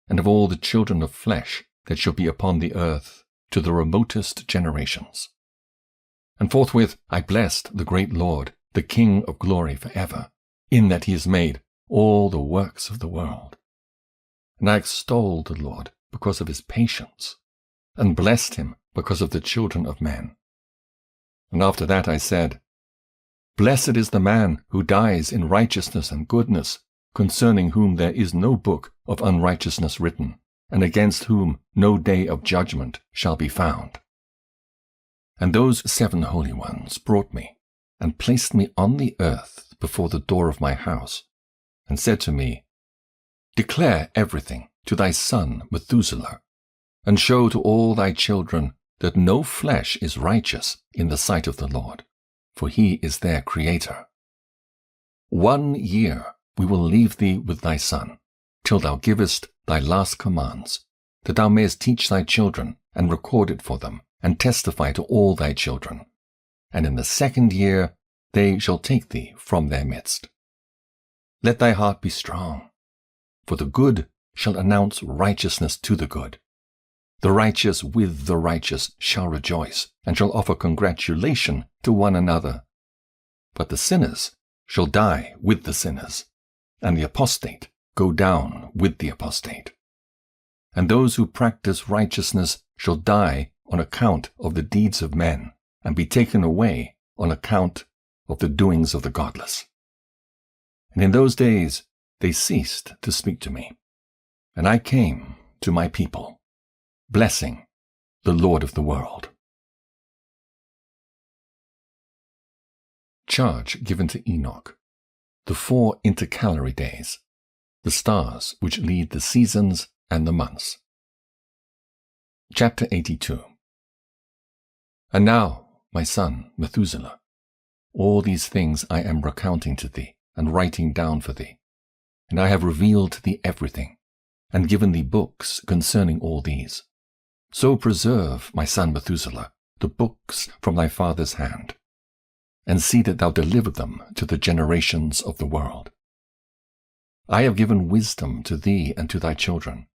and of all the children of flesh that shall be upon the earth, to the remotest generations. And forthwith I blessed the great Lord, the King of glory for ever, in that he has made all the works of the world. And I extolled the Lord because of his patience, and blessed him because of the children of men. And after that I said, Blessed is the man who dies in righteousness and goodness, concerning whom there is no book of unrighteousness written, and against whom no day of judgment shall be found. And those 7 holy ones brought me, and placed me on the earth before the door of my house, and said to me, Declare everything to thy son Methuselah, and show to all thy children that no flesh is righteous in the sight of the Lord, for he is their Creator. 1 year we will leave thee with thy son, till thou givest thy last commands, that thou mayest teach thy children, and record it for them, and testify to all thy children. And in the 2nd year they shall take thee from their midst. Let thy heart be strong, for the good shall announce righteousness to the good. The righteous with the righteous shall rejoice, and shall offer congratulation to one another. But the sinners shall die with the sinners, and the apostate go down with the apostate. And those who practice righteousness shall die on account of the deeds of men, and be taken away on account of the doings of the godless. And in those days they ceased to speak to me, and I came to my people, blessing the Lord of the world. Charge given to Enoch, the 4 intercalary days, the stars which lead the seasons and the months. Chapter 82. And now, my son Methuselah, all these things I am recounting to thee, and writing down for thee. And I have revealed to thee everything, and given thee books concerning all these. So preserve, my son Methuselah, the books from thy father's hand, and see that thou deliver them to the generations of the world. I have given wisdom to thee and to thy children,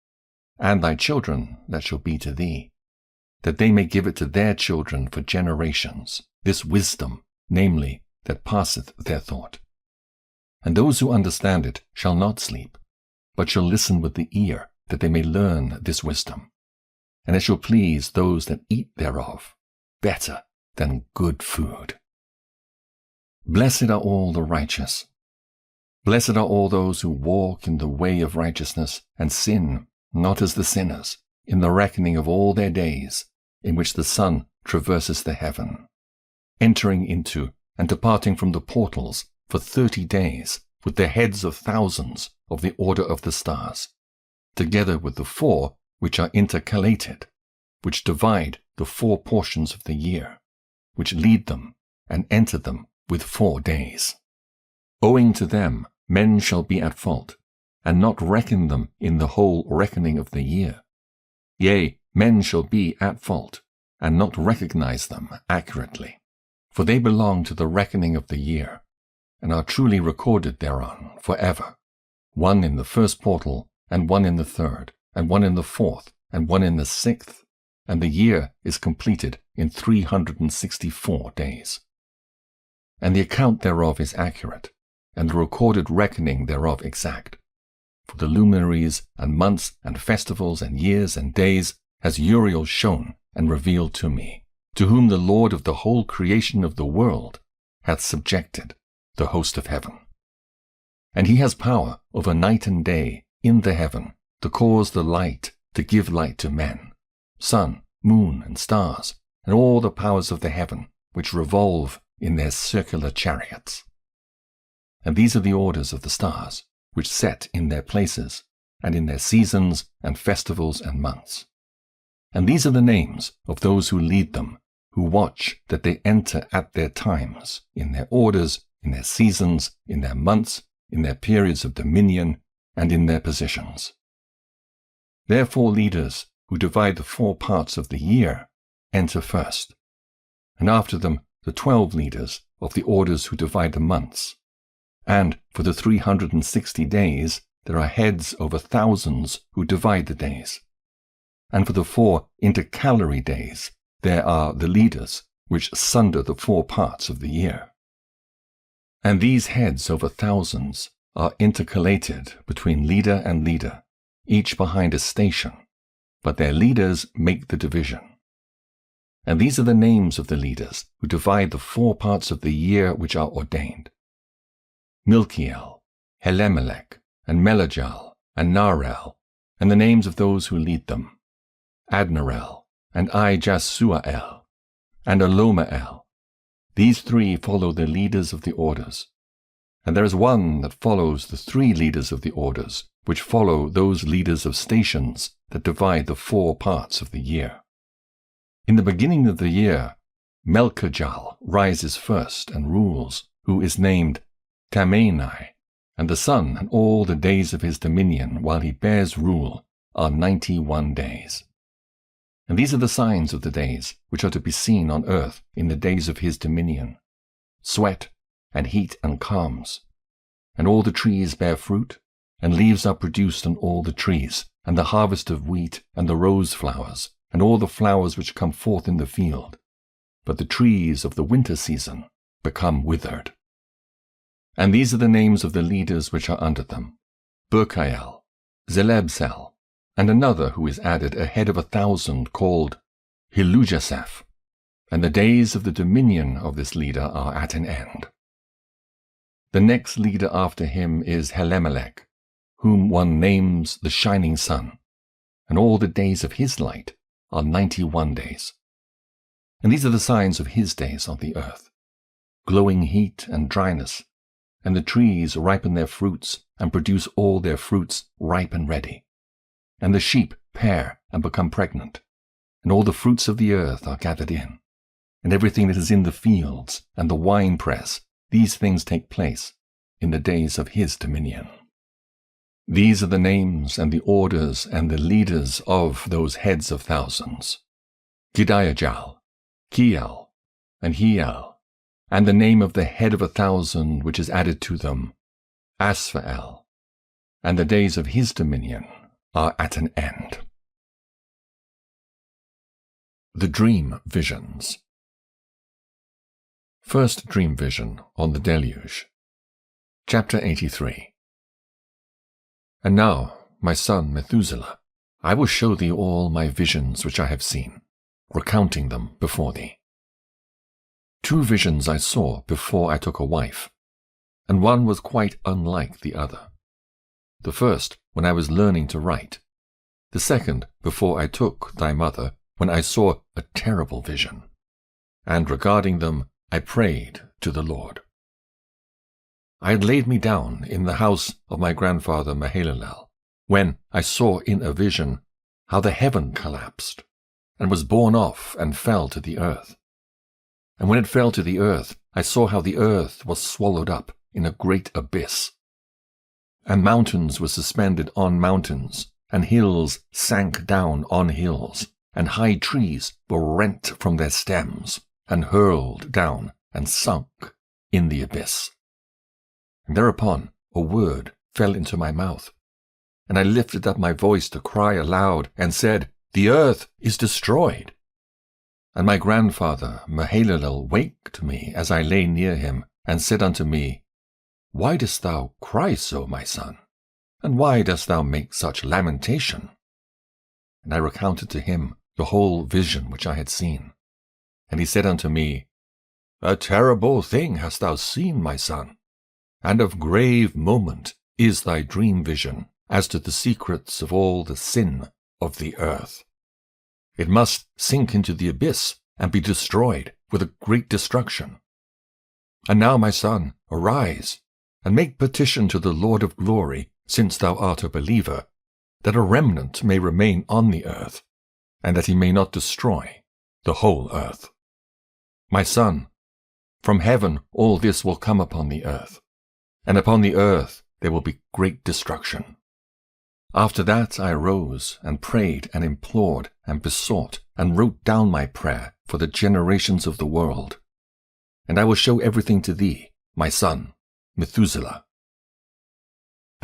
and thy children that shall be to thee, that they may give it to their children for generations, this wisdom, namely, that passeth their thought. And those who understand it shall not sleep, but shall listen with the ear, that they may learn this wisdom. And it shall please those that eat thereof better than good food. Blessed are all the righteous. Blessed are all those who walk in the way of righteousness, and sin, not as the sinners, in the reckoning of all their days, in which the sun traverses the heaven, entering into and departing from the portals for 30 days, with the heads of thousands of the order of the stars, together with the 4 which are intercalated, which divide the 4 portions of the year, which lead them and enter them with 4 days. Owing to them men shall be at fault, and not reckon them in the whole reckoning of the year. Yea, men shall be at fault, and not recognize them accurately, for they belong to the reckoning of the year, and are truly recorded thereon forever, one in the 1st portal, and one in the 3rd, and one in the 4th, and one in the 6th, and the year is completed in 364 days. And the account thereof is accurate, and the recorded reckoning thereof exact. For the luminaries and months and festivals and years and days has Uriel shown and revealed to me, to whom the Lord of the whole creation of the world hath subjected the host of heaven. And he has power over night and day in the heaven, to cause the light to give light to men, sun, moon, and stars, and all the powers of the heaven, which revolve in their circular chariots. And these are the orders of the stars, which set in their places, and in their seasons and festivals and months. And these are the names of those who lead them, who watch that they enter at their times, in their orders, in their seasons, in their months, in their periods of dominion, and in their positions. Therefore leaders, who divide the 4 parts of the year, enter first, and after them the 12 leaders of the orders who divide the months. And for the 360 days there are heads over thousands who divide the days. And for the 4 intercalary days there are the leaders which sunder the 4 parts of the year. And these heads over thousands are intercalated between leader and leader, each behind a station, but their leaders make the division. And these are the names of the leaders who divide the 4 parts of the year which are ordained: Milkiel, Helemelech, and Melejal, and Narel, and the names of those who lead them: Adnarel, and Ijasuael, and Alomael. These 3 follow the leaders of the orders. And there is one that follows the 3 leaders of the orders, which follow those leaders of stations that divide the 4 parts of the year. In the beginning of the year, Melchijal rises first and rules, who is named Tamanai, and the sun and all the days of his dominion while he bears rule are 91 days. And these are the signs of the days which are to be seen on earth in the days of his dominion: sweat, and heat, and calms. And all the trees bear fruit, and leaves are produced on all the trees, and the harvest of wheat, and the rose flowers, and all the flowers which come forth in the field. But the trees of the winter season become withered. And these are the names of the leaders which are under them: Burkael, Zelebsel, and another who is added, a head of 1,000, called Hilujaseph. And the days of the dominion of this leader are at an end. The next leader after him is Helemelech, whom one names the shining sun, and all the days of his light are 91 days. And these are the signs of his days on the earth: glowing heat and dryness, and the trees ripen their fruits and produce all their fruits ripe and ready. And the sheep pair and become pregnant, and all the fruits of the earth are gathered in, and everything that is in the fields and the winepress, these things take place in the days of his dominion. These are the names and the orders and the leaders of those heads of thousands: Gidiajal, Kiel, and Hiel, and the name of the head of 1,000 which is added to them, Asphael. And the days of his dominion are at an end. The Dream Visions. First Dream Vision on the Deluge. Chapter 83. And now, my son Methuselah, I will show thee all my visions which I have seen, recounting them before thee. 2 visions I saw before I took a wife, and one was quite unlike the other. The first, when I was learning to write; the second, before I took thy mother, when I saw a terrible vision. And regarding them, I prayed to the Lord. I had laid me down in the house of my grandfather Mahalalel, when I saw in a vision how the heaven collapsed, and was borne off and fell to the earth. And when it fell to the earth, I saw how the earth was swallowed up in a great abyss. And mountains were suspended on mountains, and hills sank down on hills, and high trees were rent from their stems, and hurled down and sunk in the abyss. And thereupon a word fell into my mouth, and I lifted up my voice to cry aloud, and said, The earth is destroyed. And my grandfather Mahalalel waked me as I lay near him, and said unto me, Why dost thou cry so, my son? And why dost thou make such lamentation? And I recounted to him the whole vision which I had seen. And he said unto me, A terrible thing hast thou seen, my son, and of grave moment is thy dream vision as to the secrets of all the sin of the earth. It must sink into the abyss and be destroyed with a great destruction. And now, my son, arise, and make petition to the Lord of glory, since thou art a believer, that a remnant may remain on the earth, and that he may not destroy the whole earth. My son, from heaven all this will come upon the earth, and upon the earth there will be great destruction. After that I arose, and prayed, and implored, and besought, and wrote down my prayer for the generations of the world. And I will show everything to thee, my son, Methuselah.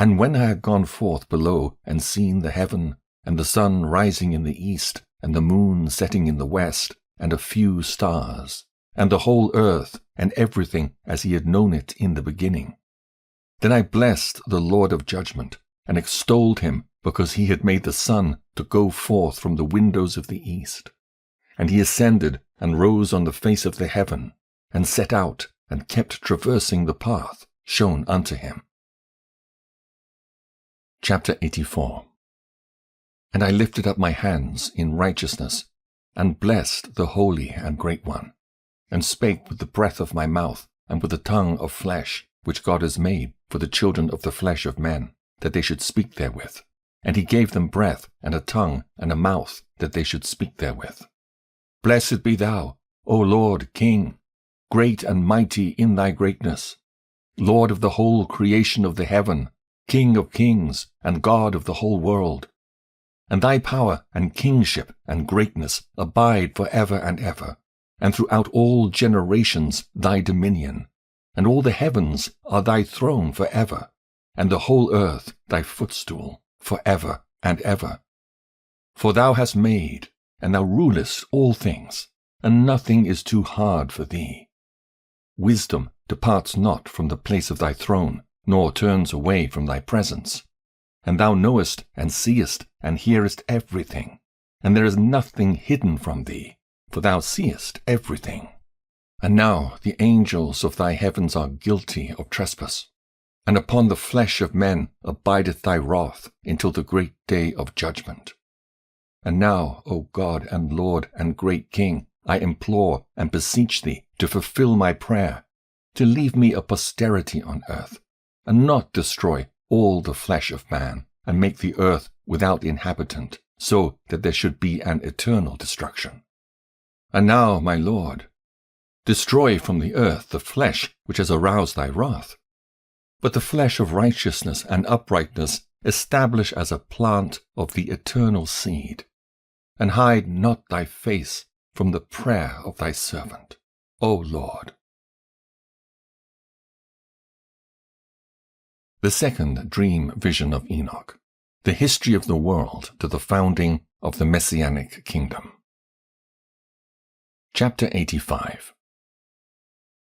And when I had gone forth below, and seen the heaven, and the sun rising in the east, and the moon setting in the west, and a few stars, and the whole earth, and everything as he had known it in the beginning, then I blessed the Lord of judgment, and extolled him, because he had made the sun to go forth from the windows of the east. And he ascended, and rose on the face of the heaven, and set out, and kept traversing the path shown unto him. Chapter 84. And I lifted up my hands in righteousness, and blessed the Holy and Great One, and spake with the breath of my mouth, and with the tongue of flesh, which God has made for the children of the flesh of men, that they should speak therewith. And he gave them breath, and a tongue, and a mouth, that they should speak therewith. Blessed be thou, O Lord, King, great and mighty in thy greatness, Lord of the whole creation of the heaven, King of kings, and God of the whole world. and thy power and kingship and greatness abide for ever and ever, and throughout all generations thy dominion, and all the heavens are thy throne for ever, and the whole earth thy footstool for ever and ever. For thou hast made, and thou rulest all things, and nothing is too hard for thee. Wisdom departs not from the place of thy throne, nor turns away from thy presence. And thou knowest and seest and hearest everything, and there is nothing hidden from thee, for thou seest everything. And now the angels of thy heavens are guilty of trespass, and upon the flesh of men abideth thy wrath until the great day of judgment. And now, O God and Lord and great King, I implore and beseech thee to fulfill my prayer, to leave me a posterity on earth, and not destroy all the flesh of man, and make the earth without inhabitant, so that there should be an eternal destruction. And now, my Lord, destroy from the earth the flesh which has aroused thy wrath, but the flesh of righteousness and uprightness establish as a plant of the eternal seed, and hide not thy face from the prayer of thy servant, O Lord. The second dream vision of Enoch, the history of the world to the founding of the Messianic kingdom. Chapter 85.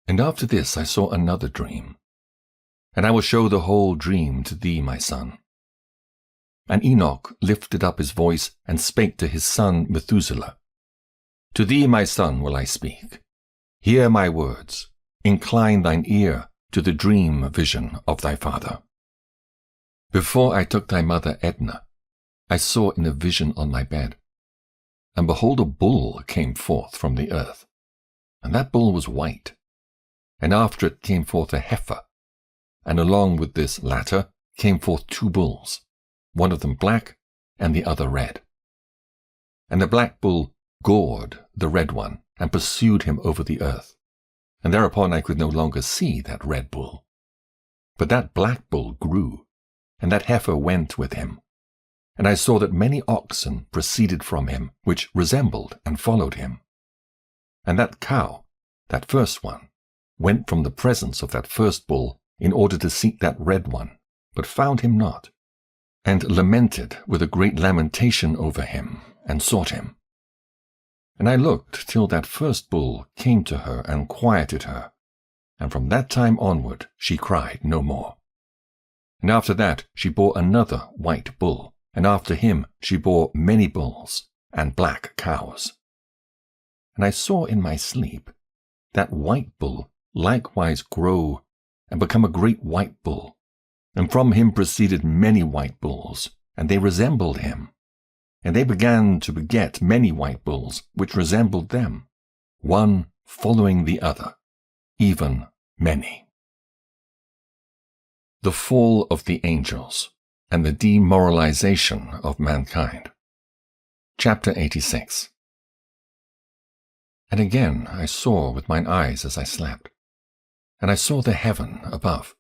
And after this I saw another dream, and I will show the whole dream to thee, my son. And Enoch lifted up his voice and spake to his son Methuselah. To thee, my son, will I speak. Hear my words. Incline thine ear to the dream vision of thy father. Before I took thy mother Edna, I saw in a vision on my bed, and behold, a bull came forth from the earth, and that bull was white, and after it came forth a heifer, and along with this latter came forth two bulls, one of them black and the other red. And the black bull gored the red one, and pursued him over the earth, and thereupon I could no longer see that red bull. But that black bull grew, and that heifer went with him. And I saw that many oxen proceeded from him, which resembled and followed him. And that cow, that first one, went from the presence of that first bull in order to seek that red one, but found him not, and lamented with a great lamentation over him, and sought him. And I looked till that first bull came to her and quieted her, and from that time onward she cried no more. And after that she bore another white bull, and after him she bore many bulls and black cows. And I saw in my sleep that white bull likewise grow and become a great white bull, and from him proceeded many white bulls, and they resembled him. And they began to beget many white bulls, which resembled them, one following the other, even many. The fall of the angels and the demoralization of mankind. Chapter 86. And again I saw with mine eyes as I slept, and I saw the heaven above,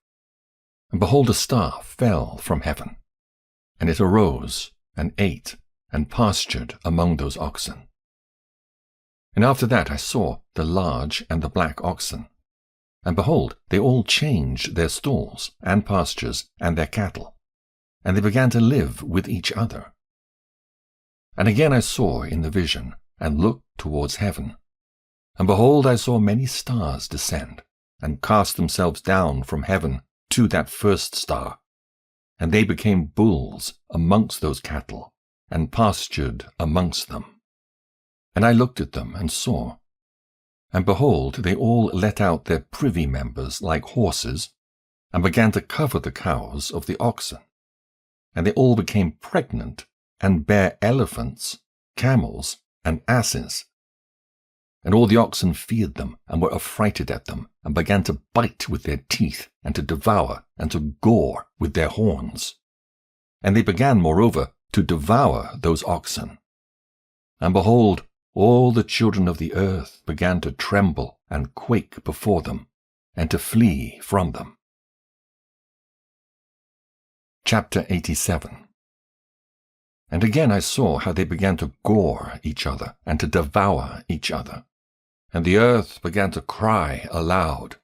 and behold, a star fell from heaven, and it arose and ate and pastured among those oxen. And after that I saw the large and the black oxen, and behold, they all changed their stalls and pastures and their cattle, and they began to live with each other. And again I saw in the vision, and looked towards heaven, and behold, I saw many stars descend, and cast themselves down from heaven to that first star, and they became bulls amongst those cattle, and pastured amongst them. And I looked at them, and saw, and behold, they all let out their privy members like horses, and began to cover the cows of the oxen. And they all became pregnant, and bare elephants, camels, and asses. And all the oxen feared them, and were affrighted at them, and began to bite with their teeth, and to devour, and to gore with their horns. And they began, moreover, to devour those oxen. And behold, all the children of the earth began to tremble and quake before them, and to flee from them. Chapter 87. And again I saw how they began to gore each other and to devour each other. And the earth began to cry aloud.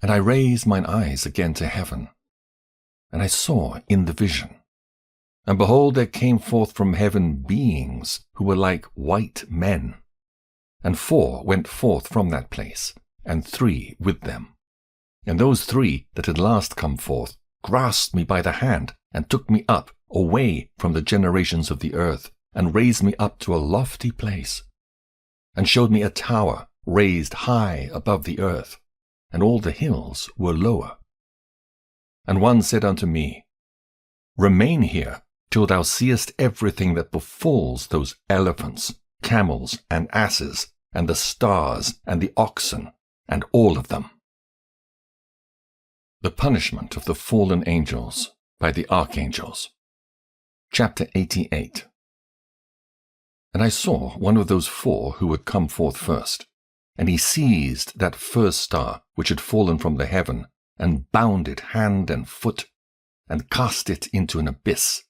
And I raised mine eyes again to heaven. And I saw in the vision. And behold, there came forth from heaven beings who were like white men. And 4 went forth from that place, and 3 with them. And those 3 that had last come forth grasped me by the hand, and took me up away from the generations of the earth, and raised me up to a lofty place, and showed me a tower raised high above the earth, and all the hills were lower. And one said unto me, Remain here, till thou seest everything that befalls those elephants, camels, and asses, and the stars, and the oxen, and all of them. The punishment of the fallen angels by the archangels. Chapter 88. And I saw one of those 4 who had come forth first, and he seized that first star which had fallen from the heaven, and bound it hand and foot, and cast it into an abyss.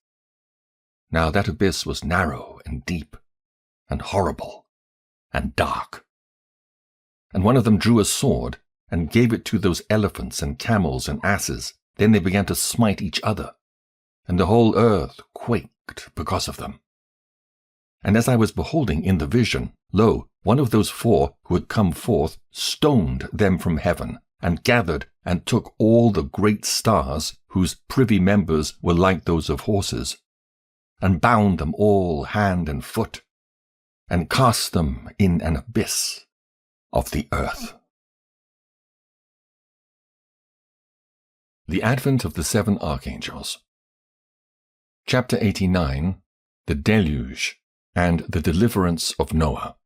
Now that abyss was narrow and deep, and horrible, and dark. And one of them drew a sword, and gave it to those elephants and camels and asses. Then they began to smite each other, and the whole earth quaked because of them. And as I was beholding in the vision, lo, one of those 4 who had come forth stoned them from heaven, and gathered and took all the great stars, whose privy members were like those of horses, and bound them all hand and foot, and cast them in an abyss of the earth. The Advent of the 7 Archangels. Chapter 89. The Deluge, and the Deliverance of Noah.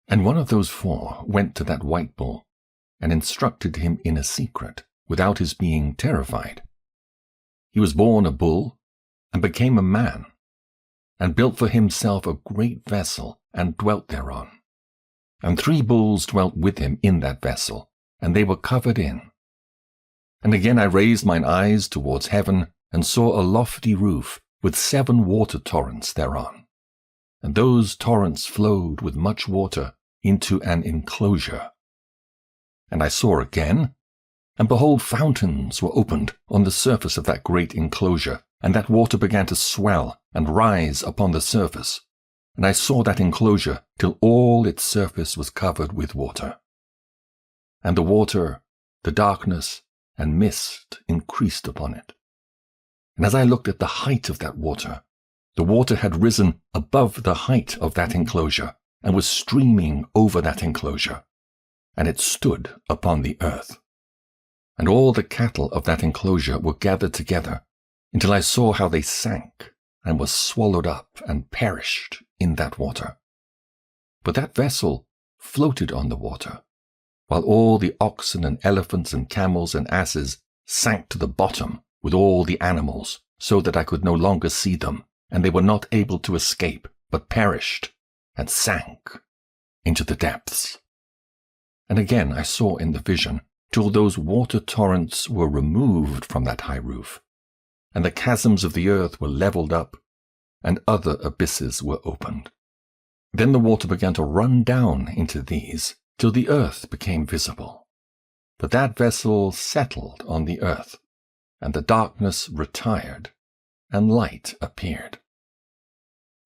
And one of those 4 went to that white bull, and instructed him in a secret, without his being terrified. He was born a bull, and became a man, and built for himself a great vessel, and dwelt thereon. And 3 bulls dwelt with him in that vessel, and they were covered in. And again I raised mine eyes towards heaven, and saw a lofty roof, with 7 water torrents thereon. And those torrents flowed with much water into an enclosure. And I saw again, and behold, fountains were opened on the surface of that great enclosure, and that water began to swell and rise upon the surface. And I saw that enclosure till all its surface was covered with water. And the water, the darkness, and mist increased upon it. And as I looked at the height of that water, the water had risen above the height of that enclosure, and was streaming over that enclosure, and it stood upon the earth. And all the cattle of that enclosure were gathered together, until I saw how they sank, and were swallowed up, and perished in that water. But that vessel floated on the water, while all the oxen and elephants and camels and asses sank to the bottom with all the animals, so that I could no longer see them, and they were not able to escape, but perished, and sank into the depths. And again I saw in the vision, till those water torrents were removed from that high roof, and the chasms of the earth were levelled up, and other abysses were opened. Then the water began to run down into these, till the earth became visible. But that vessel settled on the earth, and the darkness retired, and light appeared.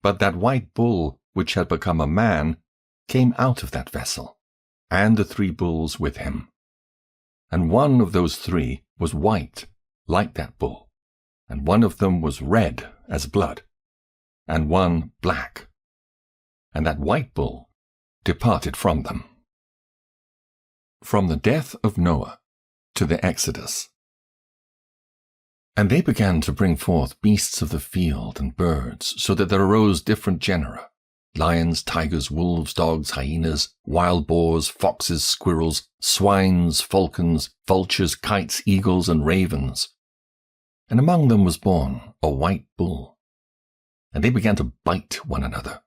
But that white bull, which had become a man, came out of that vessel, and the 3 bulls with him. And one of those 3 was white, like that bull, and one of them was red as blood, and one black. And that white bull departed from them. From the death of Noah to the Exodus. And they began to bring forth beasts of the field and birds, so that there arose different genera: lions, tigers, wolves, dogs, hyenas, wild boars, foxes, squirrels, swines, falcons, vultures, kites, eagles, and ravens. And among them was born a white bull. And they began to bite one another.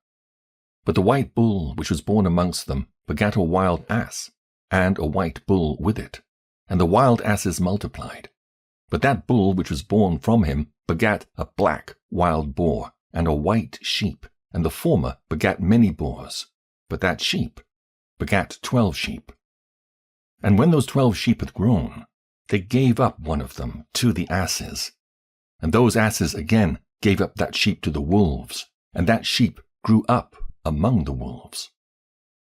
But the white bull which was born amongst them begat a wild ass, and a white bull with it, and the wild asses multiplied. But that bull which was born from him begat a black wild boar, and a white sheep, and the former begat many boars. But that sheep begat 12 sheep. And when those 12 sheep had grown, they gave up one of them to the asses. And those asses again gave up that sheep to the wolves, and that sheep grew up among the wolves.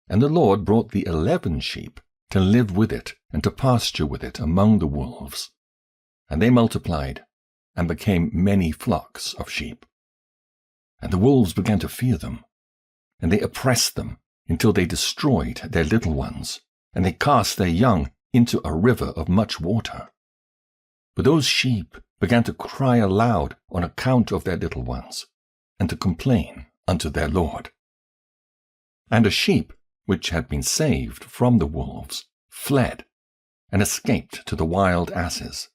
And the Lord brought the 11 sheep to live with it and to pasture with it among the wolves. And they multiplied and became many flocks of sheep. And the wolves began to fear them, and they oppressed them until they destroyed their little ones, and they cast their young into a river of much water. But those sheep began to cry aloud on account of their little ones, and to complain unto their Lord. And a sheep which had been saved from the wolves fled, and escaped to the wild asses.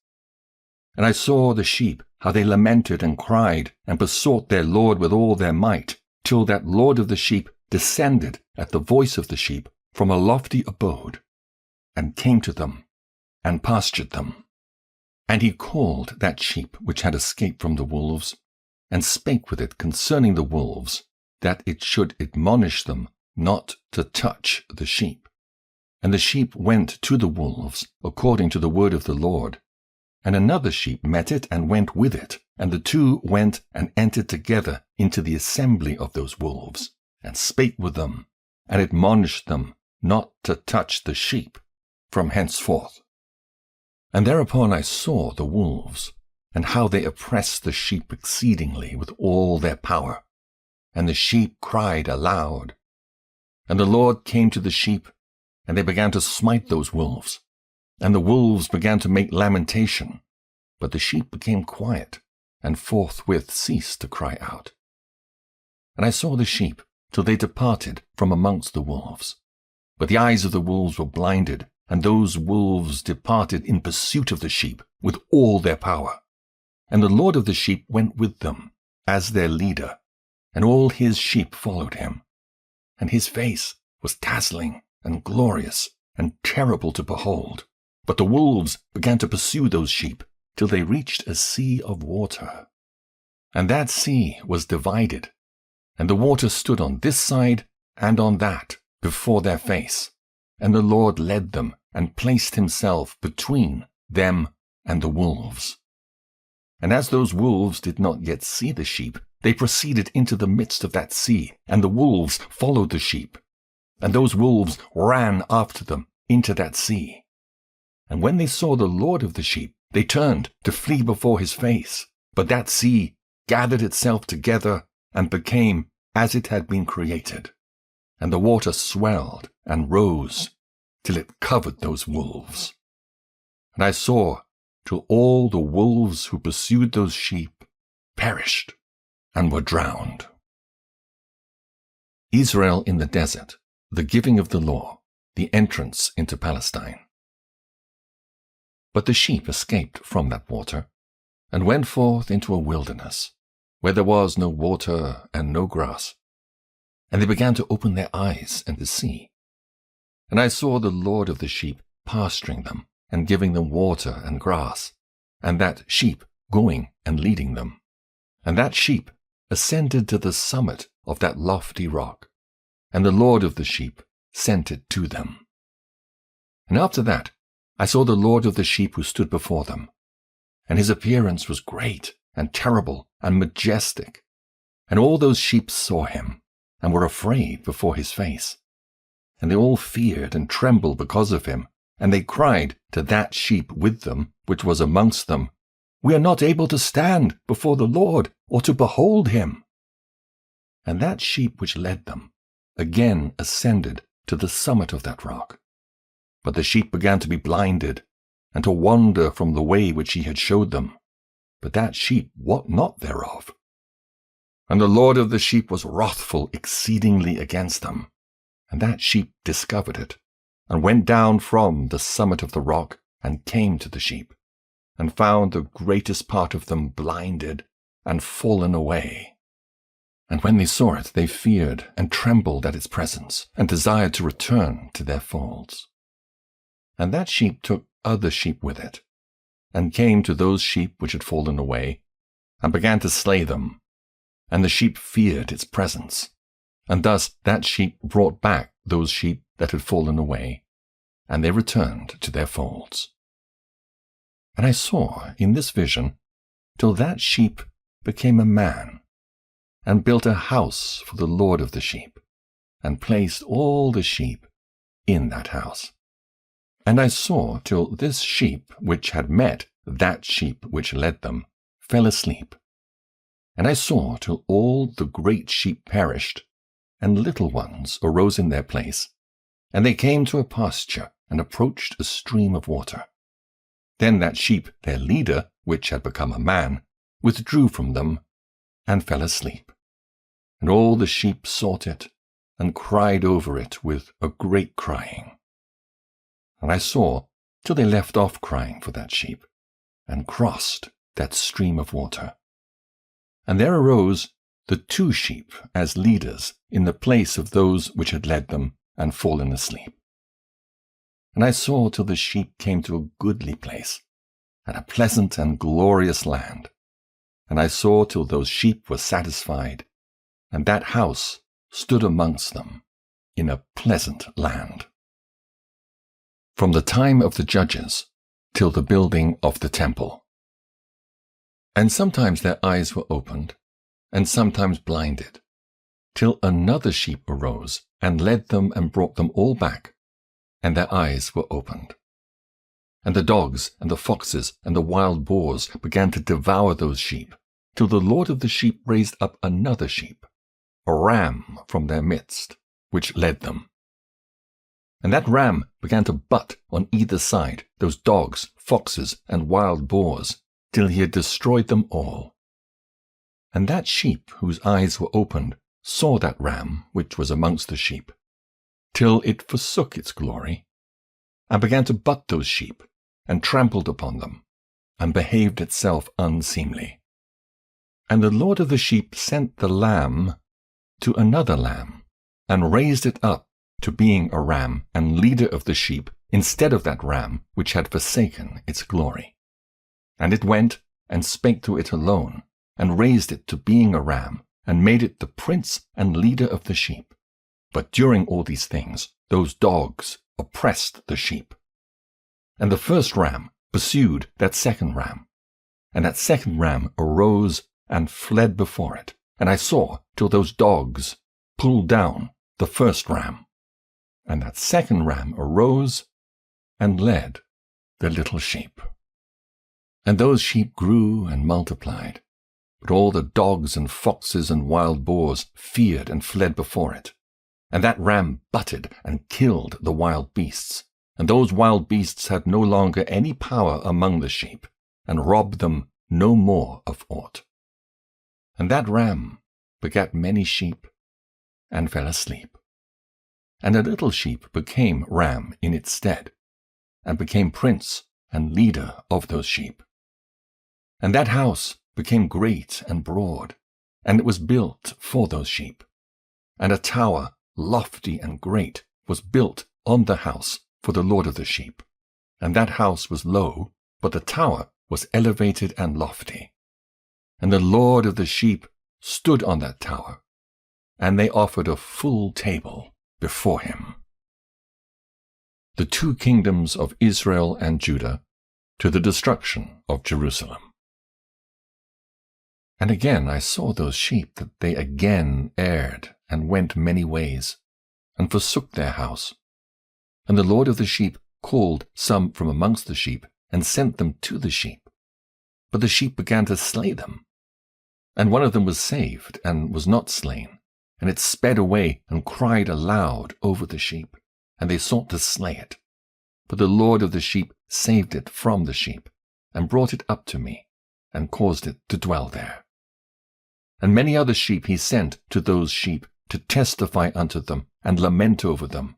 And I saw the sheep, how they lamented and cried, and besought their Lord with all their might, till that Lord of the sheep descended at the voice of the sheep from a lofty abode, and came to them, and pastured them. And he called that sheep which had escaped from the wolves, and spake with it concerning the wolves, that it should admonish them not to touch the sheep. And the sheep went to the wolves, according to the word of the Lord. And another sheep met it and went with it, and the two went and entered together into the assembly of those wolves, and spake with them, and admonished them not to touch the sheep from henceforth. And thereupon I saw the wolves, and how they oppressed the sheep exceedingly with all their power. And the sheep cried aloud. And the Lord came to the sheep, and they began to smite those wolves. And the wolves began to make lamentation, but the sheep became quiet, and forthwith ceased to cry out. And I saw the sheep till they departed from amongst the wolves. But the eyes of the wolves were blinded, and those wolves departed in pursuit of the sheep with all their power. And the Lord of the sheep went with them as their leader, and all his sheep followed him. And his face was dazzling and glorious and terrible to behold. But the wolves began to pursue those sheep till they reached a sea of water. And that sea was divided, and the water stood on this side and on that before their face. And the Lord led them and placed himself between them and the wolves. And as those wolves did not yet see the sheep, they proceeded into the midst of that sea, and the wolves followed the sheep. And those wolves ran after them into that sea. And when they saw the Lord of the sheep, they turned to flee before his face. But that sea gathered itself together and became as it had been created. And the water swelled and rose till it covered those wolves. And I saw till all the wolves who pursued those sheep perished and were drowned. Israel in the desert, the giving of the law, the entrance into Palestine. But the sheep escaped from that water, and went forth into a wilderness, where there was no water and no grass. And they began to open their eyes and to see. And I saw the Lord of the sheep pasturing them, and giving them water and grass, and that sheep going and leading them. And that sheep ascended to the summit of that lofty rock, and the Lord of the sheep sent it to them. And after that I saw the Lord of the sheep who stood before them, and his appearance was great and terrible and majestic. And all those sheep saw him, and were afraid before his face. And they all feared and trembled because of him, and they cried to that sheep with them, which was amongst them, We are not able to stand before the Lord, or to behold him. And that sheep which led them again ascended to the summit of that rock. But the sheep began to be blinded, and to wander from the way which he had showed them. But that sheep wot not thereof. And the Lord of the sheep was wrathful exceedingly against them. And that sheep discovered it, and went down from the summit of the rock, and came to the sheep, and found the greatest part of them blinded and fallen away. And when they saw it, they feared and trembled at its presence, and desired to return to their folds. And that sheep took other sheep with it, and came to those sheep which had fallen away, and began to slay them. And the sheep feared its presence. And thus that sheep brought back those sheep that had fallen away, and they returned to their folds. And I saw in this vision till that sheep became a man, and built a house for the Lord of the sheep, and placed all the sheep in that house. And I saw till this sheep which had met that sheep which led them fell asleep. And I saw till all the great sheep perished, and little ones arose in their place, and they came to a pasture, and approached a stream of water. Then that sheep, their leader, which had become a man, withdrew from them, and fell asleep. And all the sheep sought it, and cried over it with a great crying. And I saw till they left off crying for that sheep, and crossed that stream of water. And there arose the 2 sheep as leaders in the place of those which had led them and fallen asleep. And I saw till the sheep came to a goodly place, and a pleasant and glorious land. And I saw till those sheep were satisfied, and that house stood amongst them in a pleasant land. From the time of the judges till the building of the temple. And sometimes their eyes were opened, and sometimes blinded, till another sheep arose, and led them and brought them all back, and their eyes were opened. And the dogs and the foxes and the wild boars began to devour those sheep, till the Lord of the sheep raised up another sheep, a ram from their midst, which led them. And that ram began to butt on either side those dogs, foxes, and wild boars, till he had destroyed them all. And that sheep whose eyes were opened saw that ram which was amongst the sheep, till it forsook its glory, and began to butt those sheep, and trampled upon them, and behaved itself unseemly. And the Lord of the sheep sent the lamb to another lamb, and raised it up to being a ram and leader of the sheep, instead of that ram which had forsaken its glory. And it went and spake to it alone, and raised it to being a ram, and made it the prince and leader of the sheep. But during all these things, those dogs oppressed the sheep. And the first ram pursued that second ram, and that second ram arose and fled before it. And I saw till those dogs pulled down the first ram, and that second ram arose and led the little sheep. And those sheep grew and multiplied, but all the dogs and foxes and wild boars feared and fled before it. And that ram butted and killed the wild beasts, and those wild beasts had no longer any power among the sheep, and robbed them no more of aught. And that ram begat many sheep, and fell asleep. And a little sheep became ram in its stead, and became prince and leader of those sheep. And that house became great and broad, and it was built for those sheep. And a tower, lofty and great, was built on the house for the Lord of the sheep. And that house was low, but the tower was elevated and lofty. And the Lord of the sheep stood on that tower, and they offered a full table before him. The 2 kingdoms of Israel and Judah to the destruction of Jerusalem. And again I saw those sheep that they again erred and went many ways, and forsook their house. And the Lord of the sheep called some from amongst the sheep, and sent them to the sheep. But the sheep began to slay them. And one of them was saved, and was not slain, and it sped away and cried aloud over the sheep, and they sought to slay it. But the Lord of the sheep saved it from the sheep, and brought it up to me, and caused it to dwell there. And many other sheep he sent to those sheep, to testify unto them, and lament over them.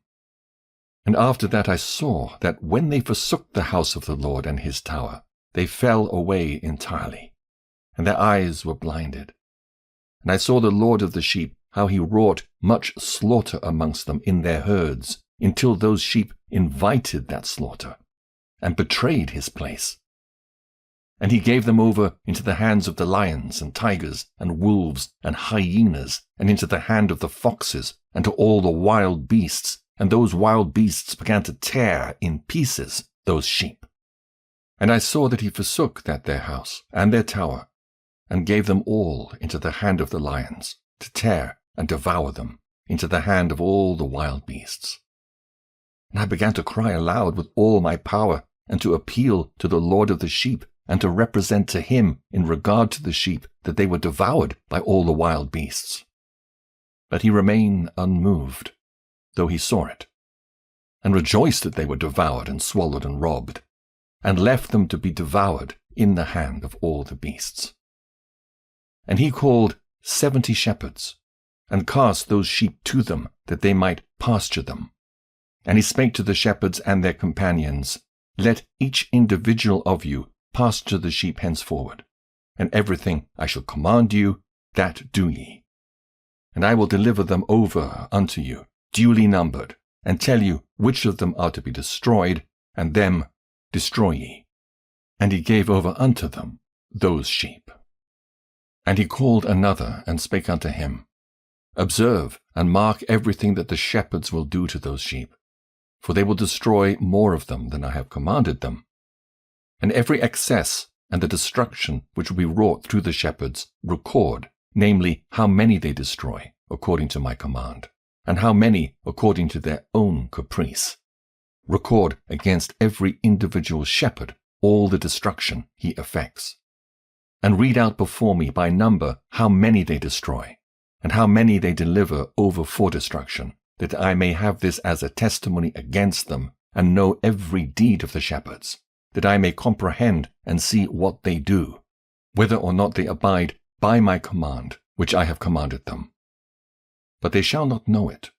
And after that I saw that when they forsook the house of the Lord and his tower, they fell away entirely, and their eyes were blinded. And I saw the Lord of the sheep, how he wrought much slaughter amongst them in their herds, until those sheep invited that slaughter, and betrayed his place. And he gave them over into the hands of the lions and tigers and wolves and hyenas, and into the hand of the foxes and to all the wild beasts, and those wild beasts began to tear in pieces those sheep. And I saw that he forsook that their house and their tower, and gave them all into the hand of the lions, to tear and devour them into the hand of all the wild beasts. And I began to cry aloud with all my power, and to appeal to the Lord of the sheep, and to represent to him in regard to the sheep that they were devoured by all the wild beasts. But he remained unmoved, though he saw it, and rejoiced that they were devoured and swallowed and robbed, and left them to be devoured in the hand of all the beasts. And he called 70 shepherds, and cast those sheep to them, that they might pasture them. And he spake to the shepherds and their companions, Let each individual of you pasture the sheep henceforward, and everything I shall command you, that do ye. And I will deliver them over unto you, duly numbered, and tell you which of them are to be destroyed, and them destroy ye. And he gave over unto them those sheep. And he called another, and spake unto him, Observe and mark everything that the shepherds will do to those sheep, for they will destroy more of them than I have commanded them. And every excess and the destruction which will be wrought through the shepherds record, namely, how many they destroy, according to my command, and how many according to their own caprice. Record against every individual shepherd all the destruction he effects. And read out before me by number how many they destroy, and how many they deliver over for destruction, that I may have this as a testimony against them, and know every deed of the shepherds, that I may comprehend and see what they do, whether or not they abide by my command, which I have commanded them. But they shall not know it,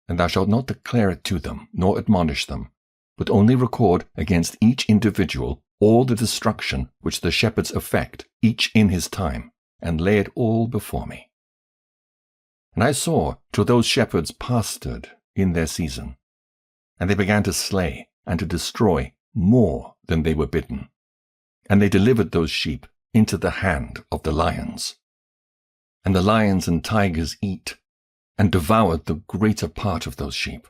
and thou shalt not declare it to them, nor admonish them, but only record against each individual all the destruction which the shepherds effect, each in his time, and lay it all before me. And I saw till those shepherds pastured in their season, and they began to slay and to destroy more than they were bidden, and they delivered those sheep into the hand of the lions. And the lions and tigers eat, and devoured the greater part of those sheep,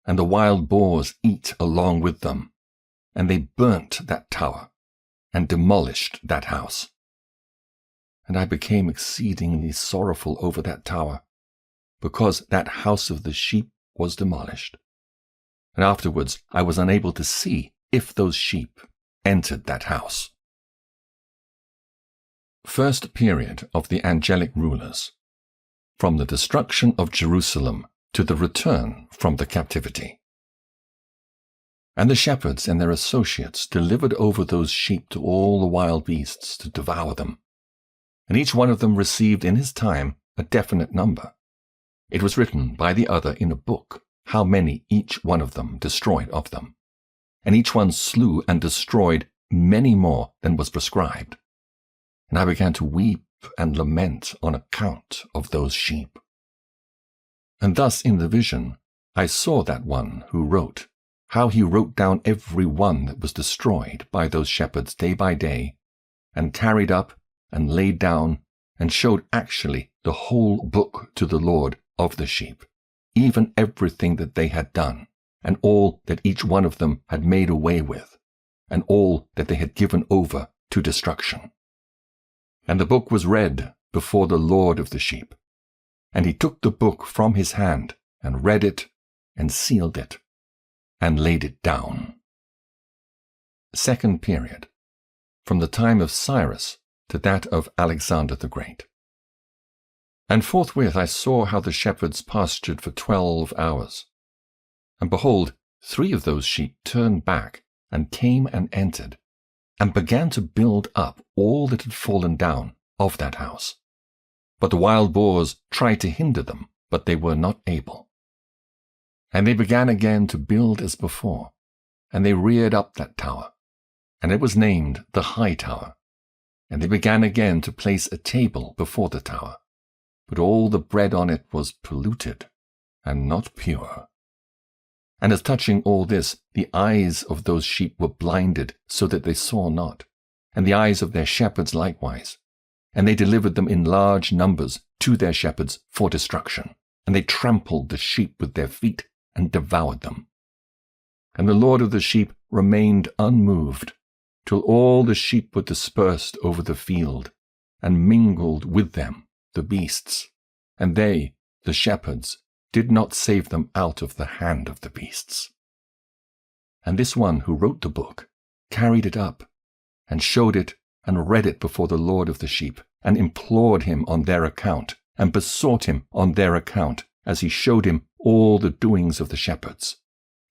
and the wild boars eat along with them, and they burnt that tower, and demolished that house. And I became exceedingly sorrowful over that tower, because that house of the sheep was demolished. And afterwards I was unable to see if those sheep entered that house. First period of the angelic rulers, from the destruction of Jerusalem to the return from the captivity. And the shepherds and their associates delivered over those sheep to all the wild beasts to devour them. And each one of them received in his time a definite number. It was written by the other in a book how many each one of them destroyed of them. And each one slew and destroyed many more than was prescribed. And I began to weep and lament on account of those sheep. And thus in the vision I saw that one who wrote, how he wrote down every one that was destroyed by those shepherds day by day, and carried up and laid down, and showed actually the whole book to the Lord of the sheep, even everything that they had done, and all that each one of them had made away with, and all that they had given over to destruction. And the book was read before the Lord of the sheep. And he took the book from his hand, and read it, and sealed it, and laid it down. Second period, from the time of Cyrus to that of Alexander the Great. And forthwith I saw how the shepherds pastured for 12 hours. And behold, 3 of those sheep turned back, and came and entered, and began to build up all that had fallen down of that house. But the wild boars tried to hinder them, but they were not able. And they began again to build as before, and they reared up that tower, and it was named the High Tower. And they began again to place a table before the tower, but all the bread on it was polluted, and not pure. And as touching all this, the eyes of those sheep were blinded, so that they saw not, and the eyes of their shepherds likewise. And they delivered them in large numbers to their shepherds for destruction. And they trampled the sheep with their feet and devoured them. And the Lord of the sheep remained unmoved, till all the sheep were dispersed over the field, and mingled with them the beasts. And they, the shepherds, did not save them out of the hand of the beasts. And this one who wrote the book carried it up, and showed it and read it before the Lord of the sheep, and implored him on their account, and besought him on their account, as he showed him all the doings of the shepherds,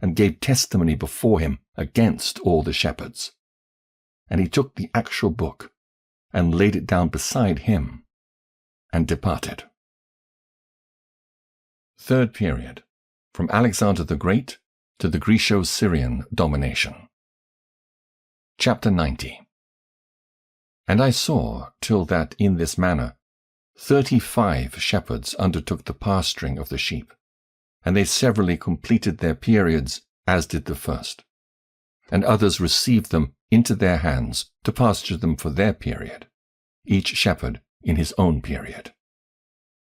and gave testimony before him against all the shepherds. And he took the actual book, and laid it down beside him, and departed. Third period, from Alexander the Great to the Grecian domination. Chapter 90. And I saw, till that in this manner 35 shepherds undertook the pasturing of the sheep, and they severally completed their periods as did the first. And others received them into their hands to pasture them for their period, each shepherd in his own period.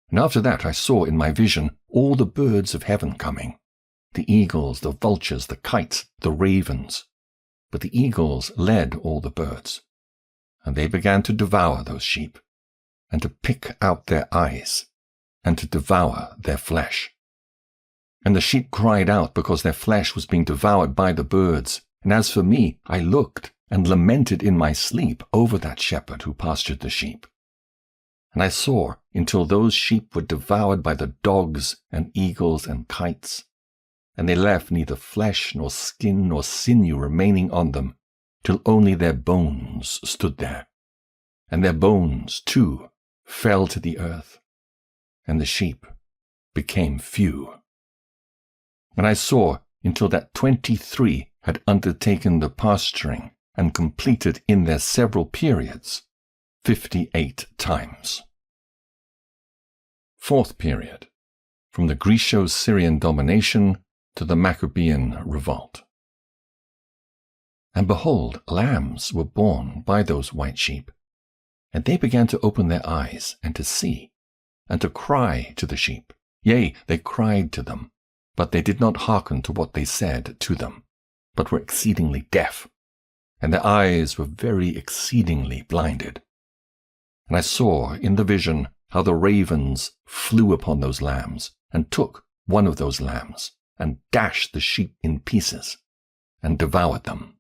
And after that I saw in my vision all the birds of heaven coming, the eagles, the vultures, the kites, the ravens. But the eagles led all the birds, and they began to devour those sheep, and to pick out their eyes, and to devour their flesh. And the sheep cried out because their flesh was being devoured by the birds. And as for me, I looked and lamented in my sleep over that shepherd who pastured the sheep. And I saw until those sheep were devoured by the dogs and eagles and kites, and they left neither flesh nor skin nor sinew remaining on them, till only their bones stood there. And their bones, too, fell to the earth, and the sheep became few. And I saw until that 23 had undertaken the pasturing and completed in their several periods 58 times. Fourth period, from the Greco-Syrian domination to the Maccabean revolt. And behold, lambs were born by those white sheep, and they began to open their eyes and to see, and to cry to the sheep. Yea, they cried to them, but they did not hearken to what they said to them, but were exceedingly deaf, and their eyes were very exceedingly blinded. And I saw in the vision how the ravens flew upon those lambs, and took one of those lambs, and dashed the sheep in pieces, and devoured them.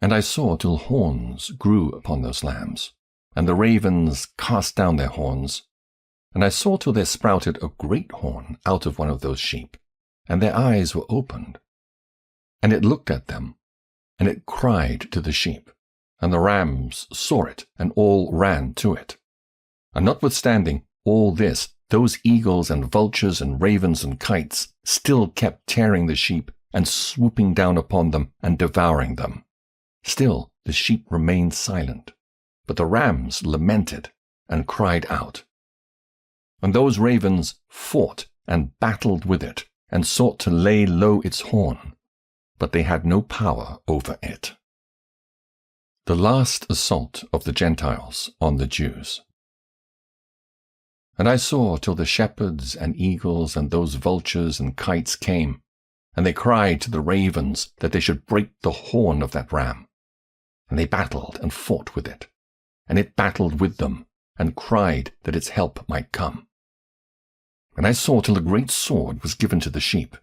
And I saw till horns grew upon those lambs, and the ravens cast down their horns. And I saw till there sprouted a great horn out of one of those sheep, and their eyes were opened. And it looked at them, and it cried to the sheep, and the rams saw it, and all ran to it. And notwithstanding all this, those eagles and vultures and ravens and kites still kept tearing the sheep, and swooping down upon them, and devouring them. Still the sheep remained silent, but the rams lamented, and cried out. And those ravens fought and battled with it, and sought to lay low its horn, but they had no power over it. The last assault of the Gentiles on the Jews. And I saw till the shepherds and eagles and those vultures and kites came, and they cried to the ravens that they should break the horn of that ram. And they battled and fought with it, and it battled with them, and cried that its help might come. And I saw till a great sword was given to the sheep,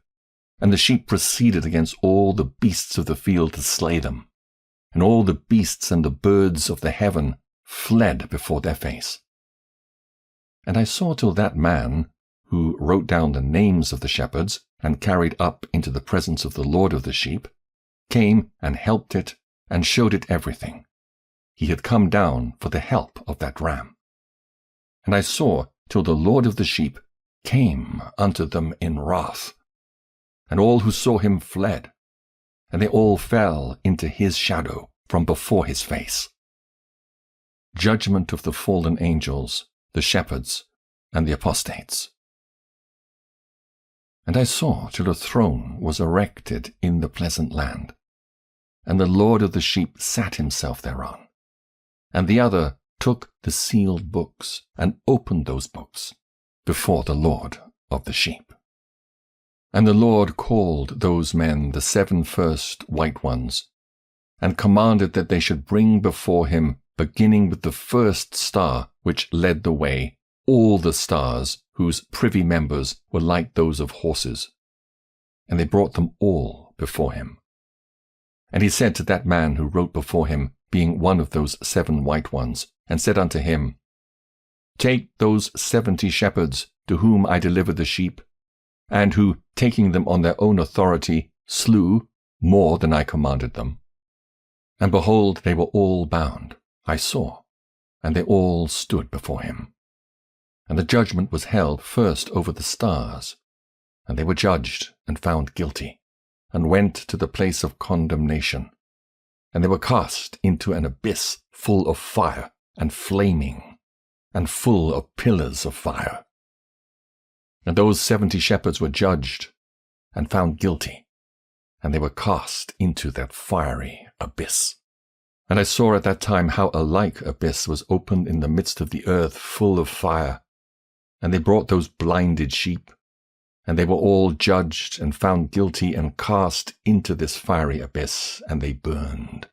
and the sheep proceeded against all the beasts of the field to slay them, and all the beasts and the birds of the heaven fled before their face. And I saw till that man, who wrote down the names of the shepherds, and carried up into the presence of the Lord of the sheep, came and helped it, and showed it everything. He had come down for the help of that ram. And I saw till the Lord of the sheep came unto them in wrath, and all who saw him fled, and they all fell into his shadow from before his face. Judgment of the fallen angels, the shepherds, and the apostates. And I saw till a throne was erected in the pleasant land, and the Lord of the sheep sat himself thereon. And the other took the sealed books, and opened those books before the Lord of the sheep. And the Lord called those men the 7 first white ones, and commanded that they should bring before him, beginning with the first star which led the way, all the stars whose privy members were like those of horses. And they brought them all before him. And he said to that man who wrote before him, being one of those 7 white ones, and said unto him, Take those 70 shepherds to whom I delivered the sheep, and who, taking them on their own authority, slew more than I commanded them. And behold, they were all bound, I saw, and they all stood before him. And the judgment was held first over the stars, and they were judged and found guilty, and went to the place of condemnation. And they were cast into an abyss full of fire and flaming, and full of pillars of fire. And those 70 shepherds were judged and found guilty, and they were cast into that fiery abyss. And I saw at that time how a like abyss was opened in the midst of the earth, full of fire. And they brought those blinded sheep, and they were all judged and found guilty and cast into this fiery abyss, and they burned.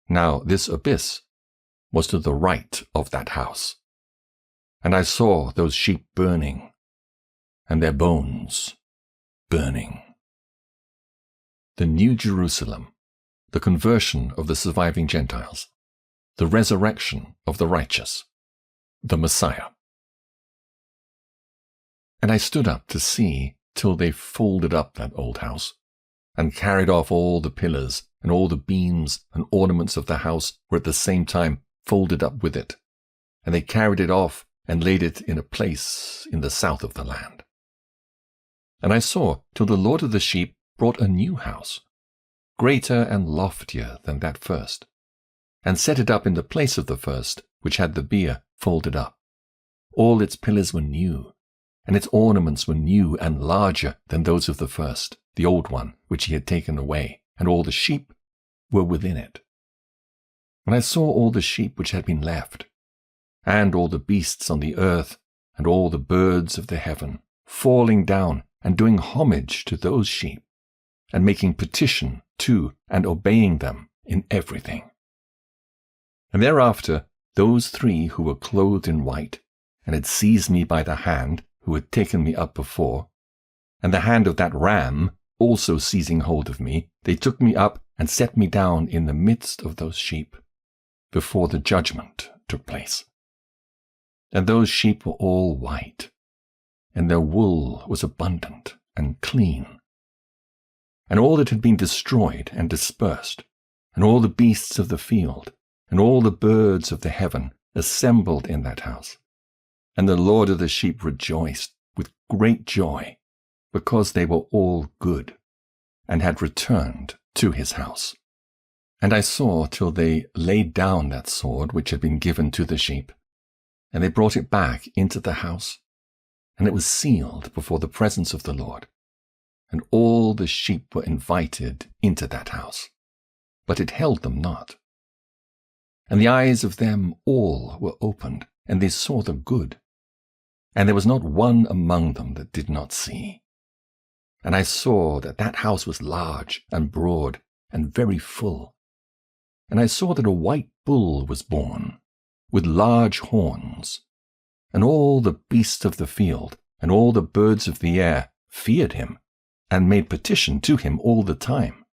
Now this abyss was to the right of that house. And I saw those sheep burning, and their bones burning. The New Jerusalem, the conversion of the surviving Gentiles, the resurrection of the righteous, the Messiah. And I stood up to see till they folded up that old house, and carried off all the pillars, and all the beams and ornaments of the house were at the same time folded up with it. And they carried it off and laid it in a place in the south of the land. And I saw till the Lord of the sheep brought a new house, greater and loftier than that first, and set it up in the place of the first, which had the bier folded up. All its pillars were new, and its ornaments were new and larger than those of the first, the old one, which he had taken away, and all the sheep were within it. And I saw all the sheep which had been left, and all the beasts on the earth, and all the birds of the heaven, falling down and doing homage to those sheep, and making petition to and obeying them in everything. And thereafter those 3 who were clothed in white, and had seized me by the hand, who had taken me up before, and the hand of that ram also seizing hold of me, they took me up and set me down in the midst of those sheep, before the judgment took place. And those sheep were all white, and their wool was abundant and clean. And all that had been destroyed and dispersed, and all the beasts of the field, and all the birds of the heaven assembled in that house. And the Lord of the sheep rejoiced with great joy, because they were all good, and had returned to his house. And I saw till they laid down that sword which had been given to the sheep, and they brought it back into the house, and it was sealed before the presence of the Lord. And all the sheep were invited into that house, but it held them not. And the eyes of them all were opened, and they saw the good. And there was not one among them that did not see. And I saw that that house was large and broad and very full. And I saw that a white bull was born, with large horns. And all the beasts of the field and all the birds of the air feared him, and made petition to him all the time.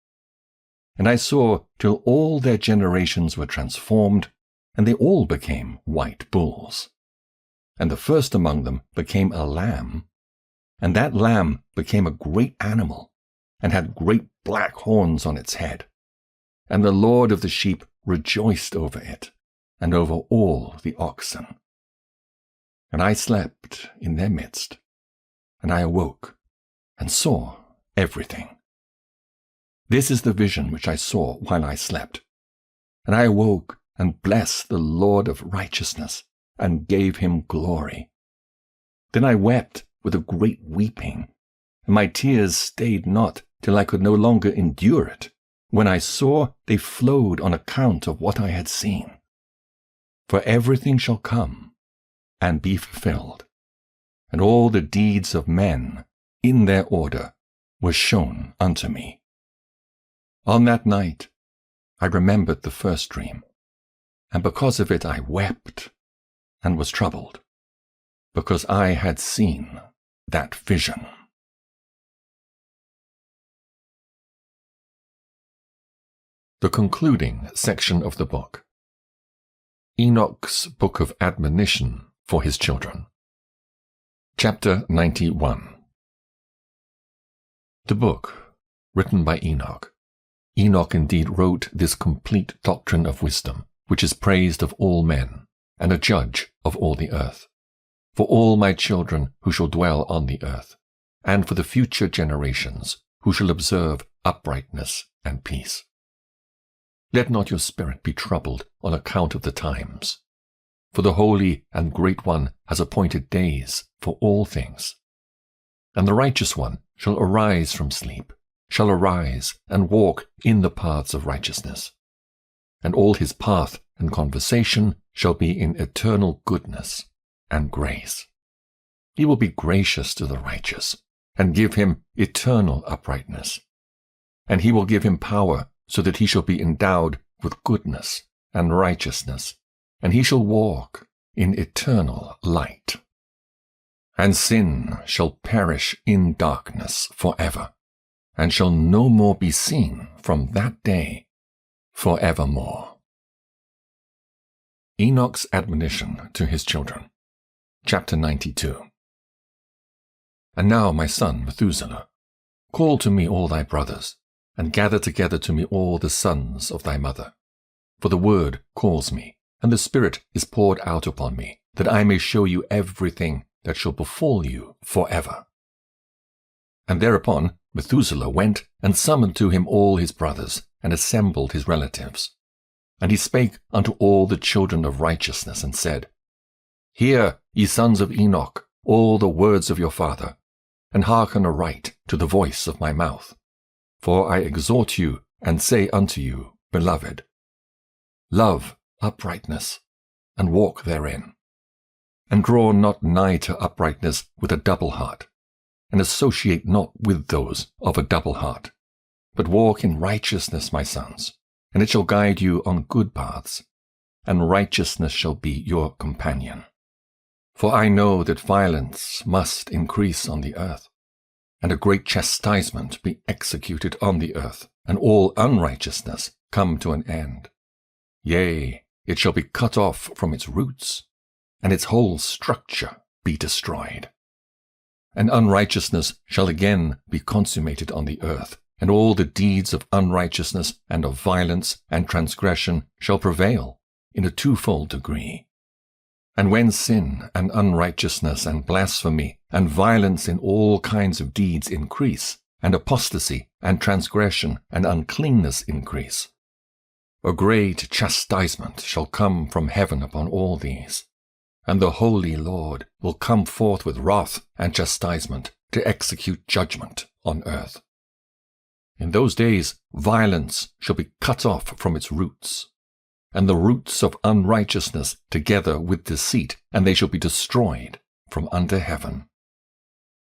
And I saw till all their generations were transformed, and they all became white bulls. And the first among them became a lamb, and that lamb became a great animal, and had great black horns on its head. And the Lord of the sheep rejoiced over it, and over all the oxen. And I slept in their midst, and I awoke, and saw everything. This is the vision which I saw while I slept. And I awoke, and blessed the Lord of righteousness, and gave him glory. Then I wept with a great weeping, and my tears stayed not till I could no longer endure it. when I saw, they flowed on account of what I had seen. For everything shall come and be fulfilled, and all the deeds of men in their order were shown unto me. On that night I remembered the first dream, and because of it I wept and was troubled, because I had seen that vision. The concluding section of the book. Enoch's Book of Admonition for his children. Chapter 91. The book, written by Enoch. Enoch indeed wrote this complete doctrine of wisdom, which is praised of all men, and a judge of all the earth, for all my children who shall dwell on the earth, and for the future generations who shall observe uprightness and peace. Let not your spirit be troubled on account of the times, for the Holy and Great One has appointed days for all things. And the Righteous One shall arise from sleep, shall arise and walk in the paths of righteousness. And all his path and conversation shall be in eternal goodness and grace. He will be gracious to the righteous, and give him eternal uprightness. And he will give him power, so that he shall be endowed with goodness and righteousness, and he shall walk in eternal light. And sin shall perish in darkness forever, and shall no more be seen from that day forevermore. Enoch's admonition to his children. Chapter 92. And now, my son Methuselah, call to me all thy brothers, and gather together to me all the sons of thy mother. For the word calls me, and the Spirit is poured out upon me, that I may show you everything that shall befall you forever. And thereupon Methuselah went and summoned to him all his brothers, and assembled his relatives. And he spake unto all the children of righteousness, and said, Hear, ye sons of Enoch, all the words of your father, and hearken aright to the voice of my mouth. For I exhort you, and say unto you, Beloved, love uprightness, and walk therein. And draw not nigh to uprightness with a double heart, and associate not with those of a double heart, but walk in righteousness, my sons, and it shall guide you on good paths, and righteousness shall be your companion. For I know that violence must increase on the earth, and a great chastisement be executed on the earth, and all unrighteousness come to an end. Yea, it shall be cut off from its roots, and its whole structure be destroyed. And unrighteousness shall again be consummated on the earth, and all the deeds of unrighteousness and of violence and transgression shall prevail in a twofold degree. And when sin and unrighteousness and blasphemy and violence in all kinds of deeds increase, and apostasy and transgression and uncleanness increase, a great chastisement shall come from heaven upon all these, and the Holy Lord will come forth with wrath and chastisement to execute judgment on earth. In those days violence shall be cut off from its roots, and the roots of unrighteousness together with deceit, and they shall be destroyed from under heaven.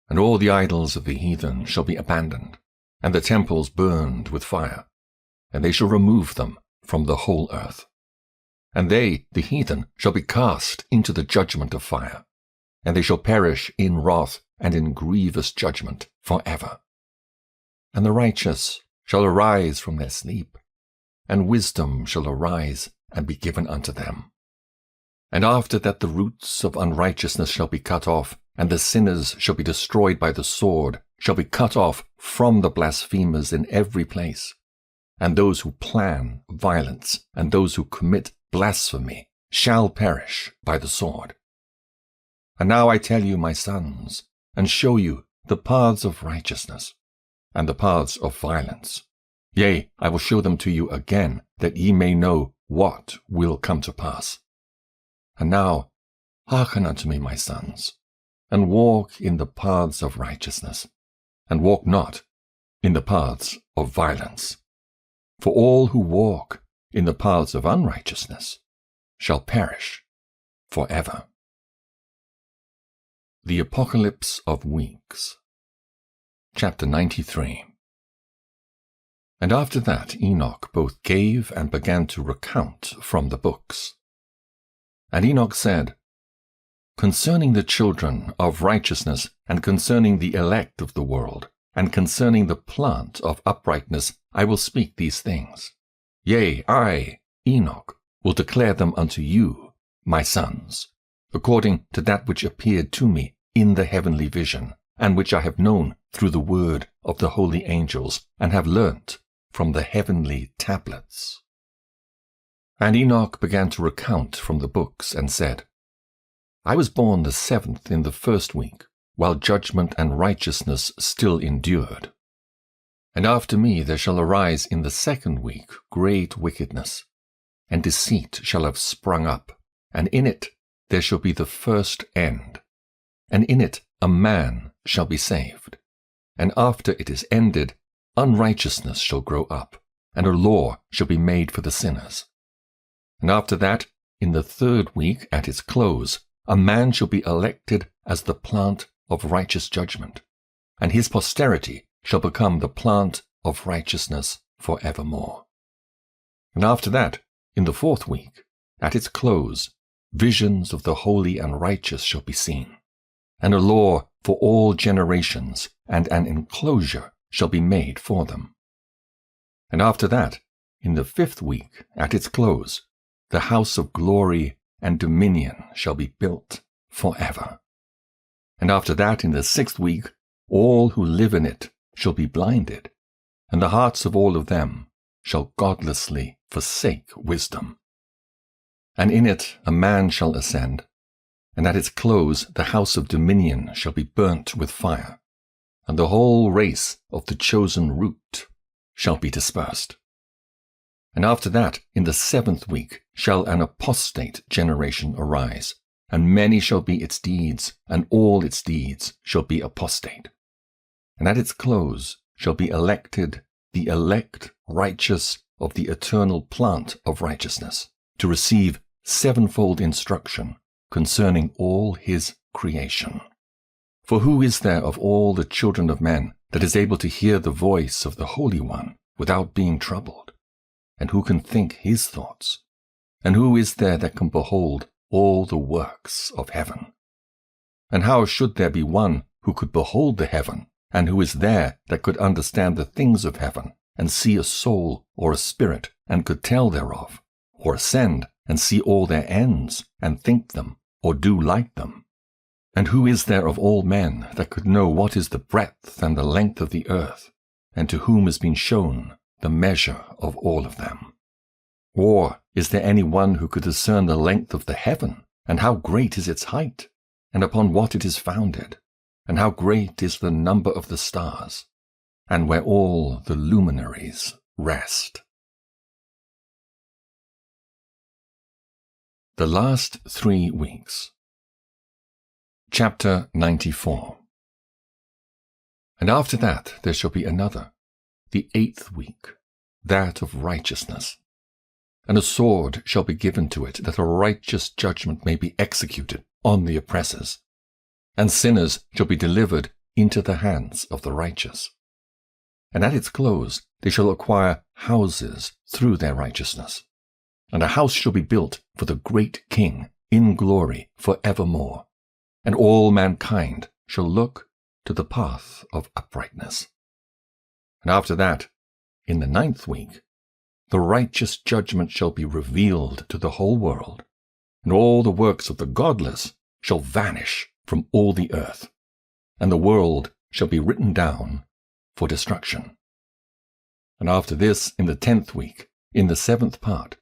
And all the idols of the heathen shall be abandoned, and the temples burned with fire, and they shall remove them from the whole earth. And they, the heathen, shall be cast into the judgment of fire, and they shall perish in wrath and in grievous judgment forever. And the righteous shall arise from their sleep, and wisdom shall arise and be given unto them. And after that the roots of unrighteousness shall be cut off, and the sinners shall be destroyed by the sword, shall be cut off from the blasphemers in every place. And those who plan violence, and those who commit blasphemy, shall perish by the sword. And now I tell you, my sons, and show you the paths of righteousness, and the paths of violence. Yea, I will show them to you again, that ye may know what will come to pass. And now hearken unto me, my sons, and walk in the paths of righteousness, and walk not in the paths of violence. For all who walk in the paths of unrighteousness shall perish forever. The Apocalypse of Weeks. Chapter 93. And after that Enoch both gave and began to recount from the books. And Enoch said, Concerning the children of righteousness, and concerning the elect of the world, and concerning the plant of uprightness, I will speak these things. Yea, I, Enoch, will declare them unto you, my sons, according to that which appeared to me in the heavenly vision, and which I have known through the word of the holy angels, and have learnt from the heavenly tablets. And Enoch began to recount from the books, and said, I was born the 7th in the 1st week, while judgment and righteousness still endured. And after me there shall arise in the 2nd week great wickedness, and deceit shall have sprung up, and in it there shall be the first end. And in it a man shall be saved. And after it is ended, unrighteousness shall grow up, and a law shall be made for the sinners. And after that, in the 3rd week at its close, a man shall be elected as the plant of righteous judgment, and his posterity shall become the plant of righteousness for evermore. And after that, in the 4th week, at its close, visions of the holy and righteous shall be seen, and a law for all generations, and an enclosure shall be made for them. And after that, in the 5th week, at its close, the house of glory and dominion shall be built forever. And after that, in the 6th week, all who live in it shall be blinded, and the hearts of all of them shall godlessly forsake wisdom. And in it a man shall ascend, and at its close the house of dominion shall be burnt with fire, and the whole race of the chosen root shall be dispersed. And after that, in the 7th week, shall an apostate generation arise, and many shall be its deeds, and all its deeds shall be apostate. And at its close shall be elected the elect righteous of the eternal plant of righteousness, to receive 7-fold instruction concerning all his creation. For who is there of all the children of men that is able to hear the voice of the Holy One without being troubled? And who can think his thoughts? And who is there that can behold all the works of heaven? And how should there be one who could behold the heaven, and who is there that could understand the things of heaven, and see a soul or a spirit, and could tell thereof, or ascend and see all their ends, and think them, or do like them? And who is there of all men that could know what is the breadth and the length of the earth, and to whom has been shown the measure of all of them? Or is there any one who could discern the length of the heaven, and how great is its height, and upon what it is founded, and how great is the number of the stars, and where all the luminaries rest? The last 3 weeks. Chapter 94. And after that there shall be another, the 8th week, that of righteousness. And a sword shall be given to it, that a righteous judgment may be executed on the oppressors. And sinners shall be delivered into the hands of the righteous. And at its close they shall acquire houses through their righteousness. And a house shall be built for the great King in glory for evermore. And all mankind shall look to the path of uprightness. And after that, in the 9th week, the righteous judgment shall be revealed to the whole world, and all the works of the godless shall vanish from all the earth, and the world shall be written down for destruction. And after this, in the 10th week, in the 7th part,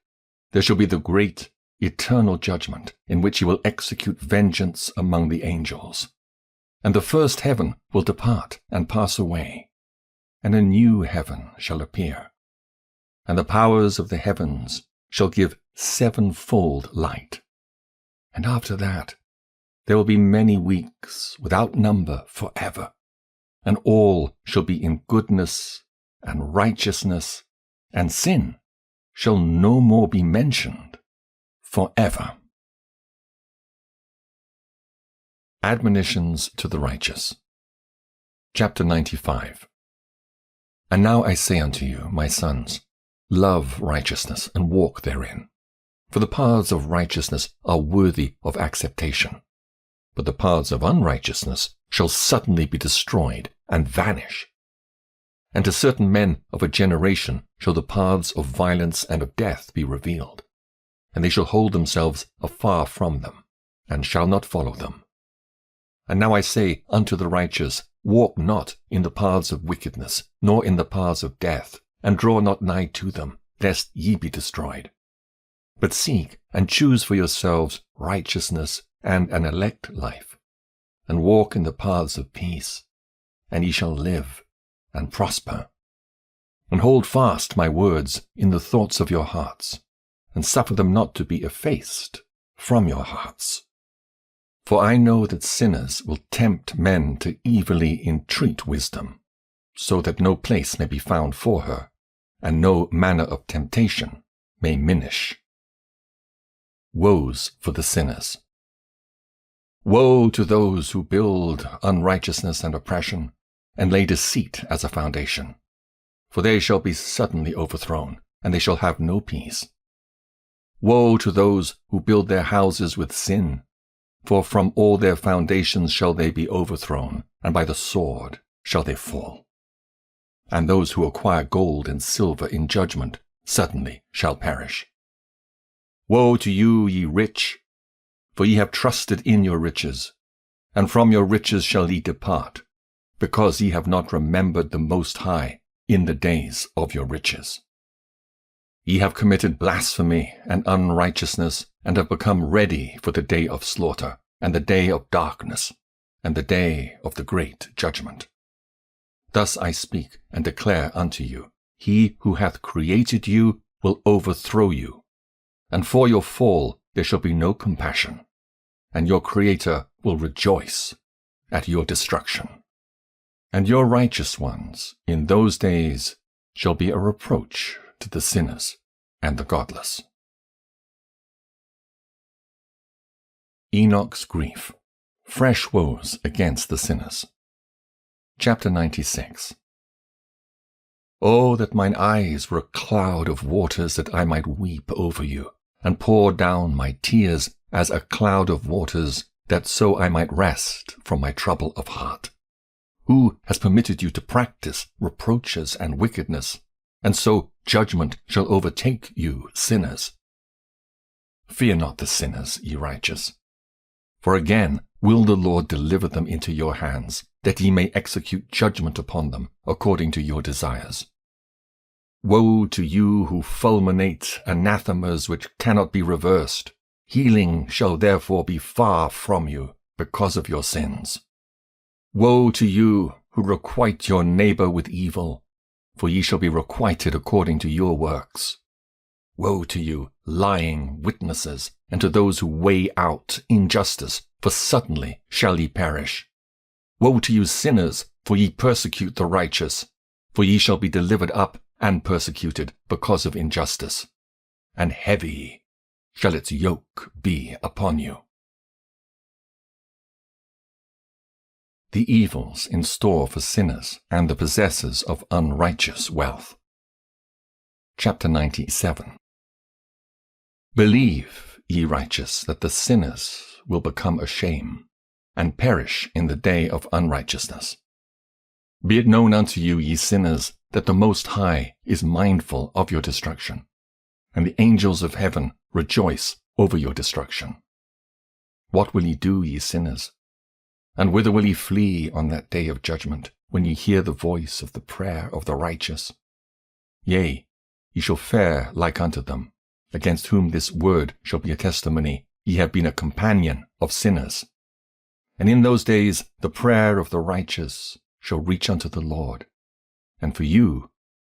there shall be the great eternal judgment, in which he will execute vengeance among the angels. And the first heaven will depart and pass away, and a new heaven shall appear. And the powers of the heavens shall give 7-fold light. And after that, there will be many weeks without number forever, and all shall be in goodness and righteousness and sin shall no more be mentioned forever. Admonitions to the righteous. Chapter 95. And now I say unto you, my sons, love righteousness and walk therein. For the paths of righteousness are worthy of acceptation, but the paths of unrighteousness shall suddenly be destroyed and vanish. And to certain men of a generation shall the paths of violence and of death be revealed, and they shall hold themselves afar from them, and shall not follow them. And now I say unto the righteous, walk not in the paths of wickedness, nor in the paths of death, and draw not nigh to them, lest ye be destroyed. But seek and choose for yourselves righteousness and an elect life, and walk in the paths of peace, and ye shall live and prosper. And hold fast my words in the thoughts of your hearts, and suffer them not to be effaced from your hearts. For I know that sinners will tempt men to evilly entreat wisdom, so that no place may be found for her, and no manner of temptation may minish. Woes for the sinners. Woe to those who build unrighteousness and oppression, and lay deceit as a foundation. For they shall be suddenly overthrown, and they shall have no peace. Woe to those who build their houses with sin, for from all their foundations shall they be overthrown, and by the sword shall they fall. And those who acquire gold and silver in judgment suddenly shall perish. Woe to you, ye rich, for ye have trusted in your riches, and from your riches shall ye depart, because ye have not remembered the Most High in the days of your riches. Ye have committed blasphemy and unrighteousness, and have become ready for the day of slaughter, and the day of darkness, and the day of the great judgment. Thus I speak and declare unto you, he who hath created you will overthrow you, and for your fall there shall be no compassion, and your Creator will rejoice at your destruction. And your righteous ones in those days shall be a reproach to the sinners and the godless. Enoch's grief. Fresh woes against the sinners. Chapter 96. Oh, that mine eyes were a cloud of waters, that I might weep over you, and pour down my tears as a cloud of waters, that so I might rest from my trouble of heart. Who has permitted you to practice reproaches and wickedness, and so judgment shall overtake you, sinners? Fear not the sinners, ye righteous. For again will the Lord deliver them into your hands, that ye may execute judgment upon them according to your desires. Woe to you who fulminate anathemas which cannot be reversed. Healing shall therefore be far from you because of your sins. Woe to you who requite your neighbor with evil, for ye shall be requited according to your works. Woe to you, lying witnesses, and to those who weigh out injustice, for suddenly shall ye perish. Woe to you, sinners, for ye persecute the righteous, for ye shall be delivered up and persecuted because of injustice, and heavy shall its yoke be upon you. The evils in store for sinners and the possessors of unrighteous wealth. Chapter 97. Believe, ye righteous, that the sinners will become a shame, and perish in the day of unrighteousness. Be it known unto you, ye sinners, that the Most High is mindful of your destruction, and the angels of heaven rejoice over your destruction. What will ye do, ye sinners? And whither will ye flee on that day of judgment, when ye hear the voice of the prayer of the righteous? Yea, ye shall fare like unto them, against whom this word shall be a testimony, ye have been a companion of sinners. And in those days the prayer of the righteous shall reach unto the Lord, and for you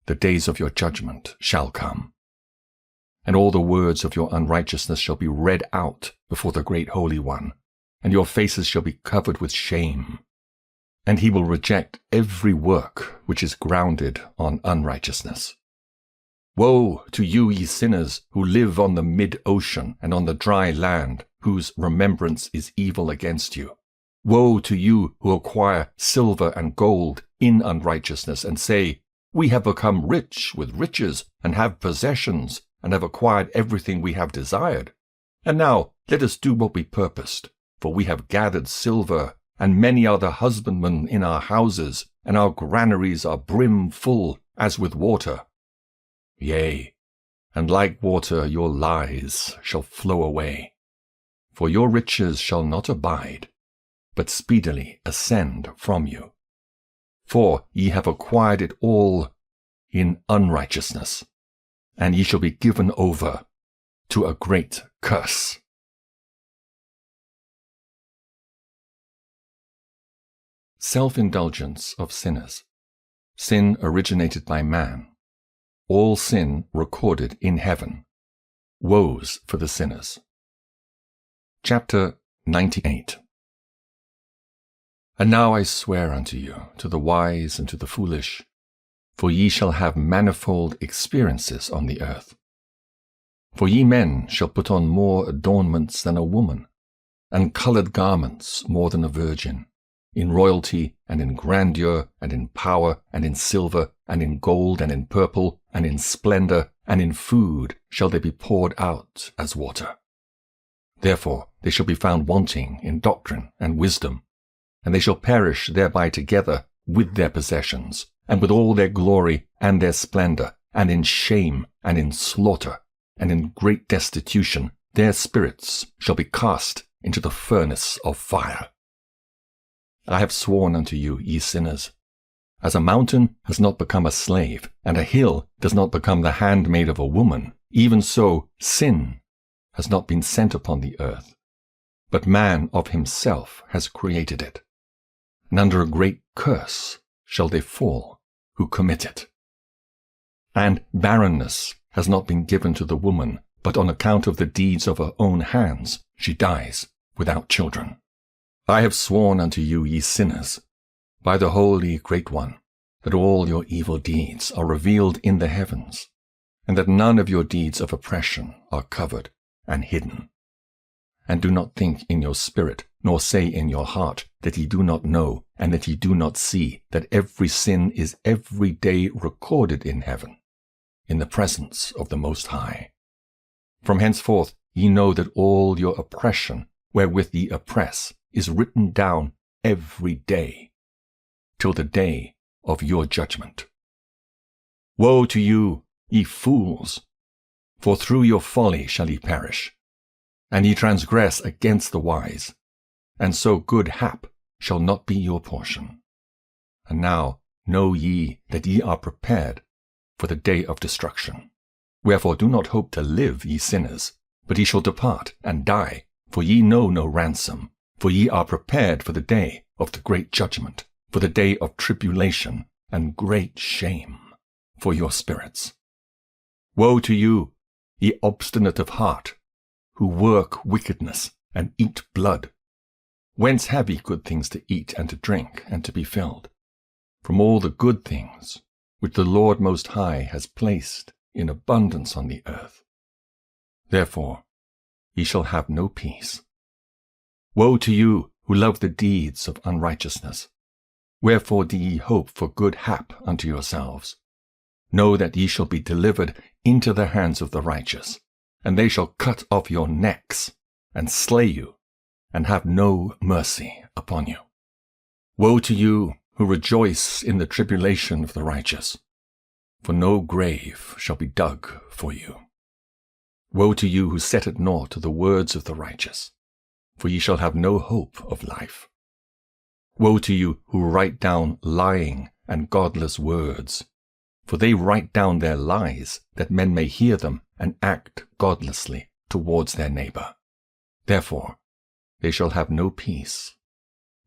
the days of your judgment shall come. And all the words of your unrighteousness shall be read out before the great Holy One, and your faces shall be covered with shame. And he will reject every work which is grounded on unrighteousness. Woe to you, ye sinners, who live on the mid-ocean and on the dry land, whose remembrance is evil against you. Woe to you who acquire silver and gold in unrighteousness and say, We have become rich with riches and have possessions and have acquired everything we have desired. And now let us do what we purposed, for we have gathered silver, and many are the husbandmen in our houses, and our granaries are brim full as with water. Yea, and like water your lies shall flow away. For your riches shall not abide, but speedily ascend from you. For ye have acquired it all in unrighteousness, and ye shall be given over to a great curse. Self-indulgence of sinners. Sin originated by man. All sin recorded in heaven. Woes for the sinners. Chapter 98. And now I swear unto you, to the wise and to the foolish, for ye shall have manifold experiences on the earth. For ye men shall put on more adornments than a woman, and coloured garments more than a virgin. In royalty, and in grandeur, and in power, and in silver, and in gold, and in purple, and in splendour, and in food shall they be poured out as water. Therefore they shall be found wanting in doctrine and wisdom, and they shall perish thereby together with their possessions, and with all their glory and their splendour, and in shame, and in slaughter, and in great destitution their spirits shall be cast into the furnace of fire. I have sworn unto you, ye sinners, as a mountain has not become a slave, and a hill does not become the handmaid of a woman, even so sin has not been sent upon the earth, but man of himself has created it. And under a great curse shall they fall who commit it. And barrenness has not been given to the woman, but on account of the deeds of her own hands she dies without children. I have sworn unto you, ye sinners, by the Holy Great One, that all your evil deeds are revealed in the heavens, and that none of your deeds of oppression are covered and hidden. And do not think in your spirit, nor say in your heart, that ye do not know, and that ye do not see, that every sin is every day recorded in heaven, in the presence of the Most High. From henceforth ye know that all your oppression, wherewith ye oppress, is written down every day, till the day of your judgment. Woe to you, ye fools! For through your folly shall ye perish, and ye transgress against the wise, and so good hap shall not be your portion. And now know ye that ye are prepared for the day of destruction. Wherefore do not hope to live, ye sinners, but ye shall depart and die, for ye know no ransom. For ye are prepared for the day of the great judgment, for the day of tribulation and great shame for your spirits. Woe to you, ye obstinate of heart, who work wickedness and eat blood. Whence have ye good things to eat and to drink and to be filled? From all the good things which the Lord Most High has placed in abundance on the earth. Therefore ye shall have no peace. Woe to you who love the deeds of unrighteousness. Wherefore do ye hope for good hap unto yourselves? Know that ye shall be delivered into the hands of the righteous, and they shall cut off your necks, and slay you, and have no mercy upon you. Woe to you who rejoice in the tribulation of the righteous, for no grave shall be dug for you. Woe to you who set at naught the words of the righteous, for ye shall have no hope of life. Woe to you who write down lying and godless words, for they write down their lies, that men may hear them and act godlessly towards their neighbor. Therefore they shall have no peace,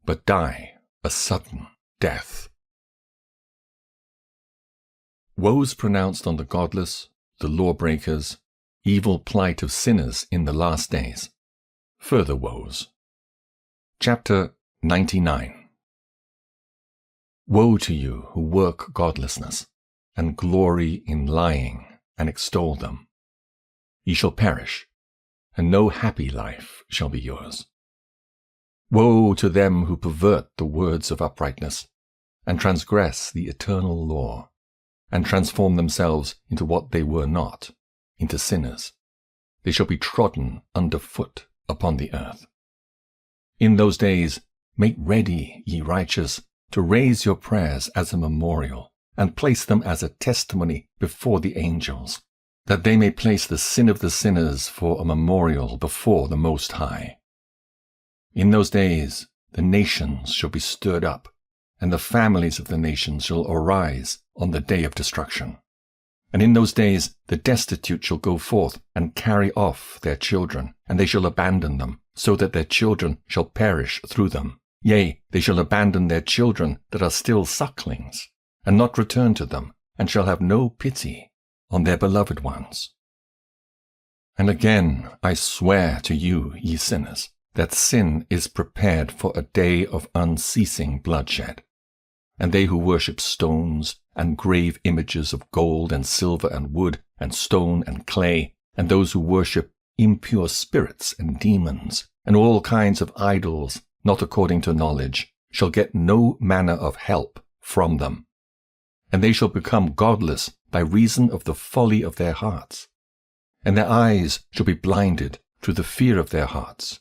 but die a sudden death. Woes pronounced on the godless, the lawbreakers, evil plight of sinners in the last days. Further woes. Chapter 99. Woe to you who work godlessness, and glory in lying, and extol them. Ye shall perish, and no happy life shall be yours. Woe to them who pervert the words of uprightness, and transgress the eternal law, and transform themselves into what they were not, into sinners. They shall be trodden under foot upon the earth. In those days make ready, ye righteous, to raise your prayers as a memorial, and place them as a testimony before the angels, that they may place the sin of the sinners for a memorial before the Most High. In those days the nations shall be stirred up, and the families of the nations shall arise on the day of destruction. And in those days the destitute shall go forth and carry off their children, and they shall abandon them, so that their children shall perish through them. Yea, they shall abandon their children that are still sucklings, and not return to them, and shall have no pity on their beloved ones. And again I swear to you, ye sinners, that sin is prepared for a day of unceasing bloodshed. And they who worship stones, and grave images of gold and silver and wood and stone and clay, and those who worship impure spirits and demons, and all kinds of idols not according to knowledge, shall get no manner of help from them. And they shall become godless by reason of the folly of their hearts. And their eyes shall be blinded through the fear of their hearts,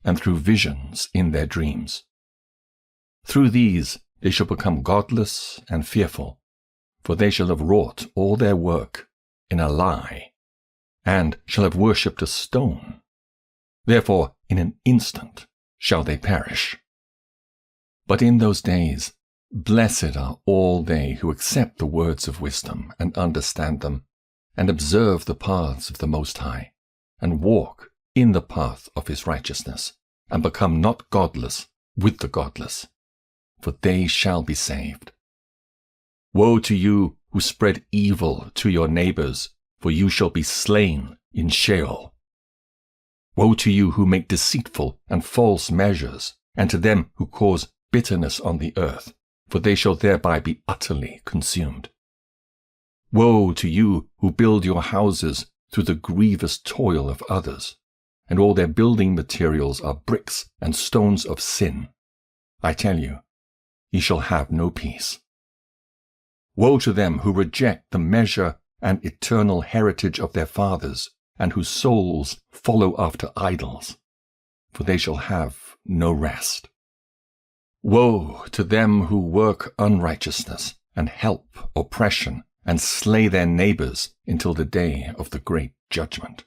and through visions in their dreams. Through these they shall become godless and fearful, for they shall have wrought all their work in a lie, and shall have worshipped a stone. Therefore in an instant shall they perish. But in those days blessed are all they who accept the words of wisdom and understand them, and observe the paths of the Most High, and walk in the path of his righteousness, and become not godless with the godless, for they shall be saved. Woe to you who spread evil to your neighbors, for you shall be slain in Sheol. Woe to you who make deceitful and false measures, and to them who cause bitterness on the earth, for they shall thereby be utterly consumed. Woe to you who build your houses through the grievous toil of others, and all their building materials are bricks and stones of sin. I tell you, ye shall have no peace. Woe to them who reject the measure and eternal heritage of their fathers, and whose souls follow after idols, for they shall have no rest. Woe to them who work unrighteousness, and help oppression, and slay their neighbors until the day of the great judgment.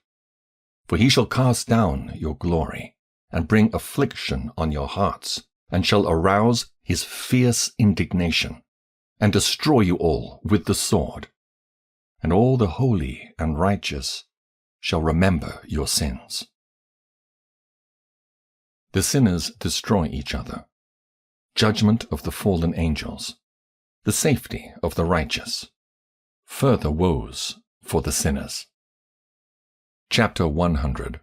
For he shall cast down your glory, and bring affliction on your hearts, and shall arouse his fierce indignation, and destroy you all with the sword. And all the holy and righteous shall remember your sins. The sinners destroy each other. Judgment of the fallen angels. The safety of the righteous. Further woes for the sinners. Chapter 100.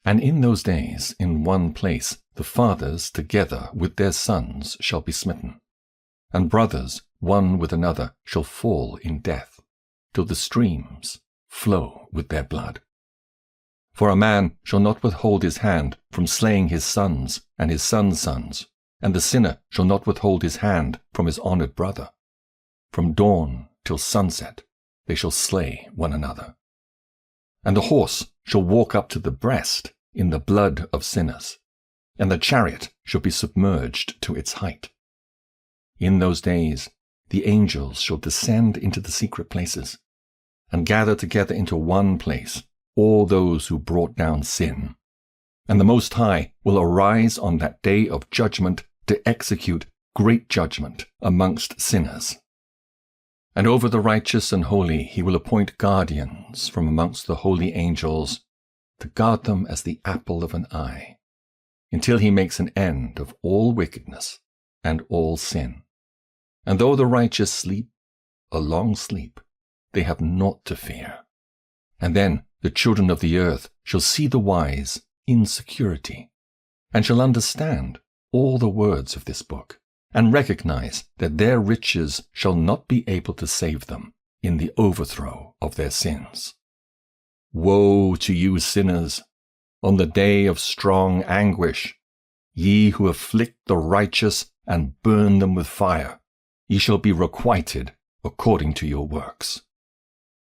And in those days, in one place, the fathers together with their sons shall be smitten, and brothers one with another shall fall in death, till the streams flow with their blood. For a man shall not withhold his hand from slaying his sons and his sons' sons, and the sinner shall not withhold his hand from his honored brother. From dawn till sunset they shall slay one another. And the horse shall walk up to the breast in the blood of sinners, and the chariot shall be submerged to its height. In those days the angels shall descend into the secret places, and gather together into one place all those who brought down sin. And the Most High will arise on that day of judgment to execute great judgment amongst sinners. And over the righteous and holy he will appoint guardians from amongst the holy angels, to guard them as the apple of an eye, until he makes an end of all wickedness and all sin. And though the righteous sleep a long sleep, they have naught to fear. And then the children of the earth shall see the wise in security, and shall understand all the words of this book, and recognize that their riches shall not be able to save them in the overthrow of their sins. Woe to you sinners, on the day of strong anguish, ye who afflict the righteous and burn them with fire, ye shall be requited according to your works.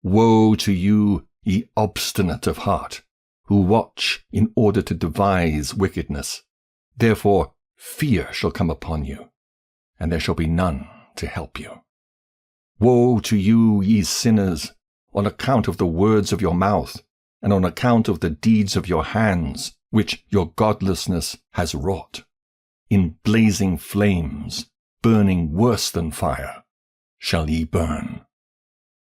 Woe to you, ye obstinate of heart, who watch in order to devise wickedness. Therefore fear shall come upon you, and there shall be none to help you. Woe to you, ye sinners, on account of the words of your mouth, and on account of the deeds of your hands, which your godlessness has wrought. In blazing flames, burning worse than fire, shall ye burn.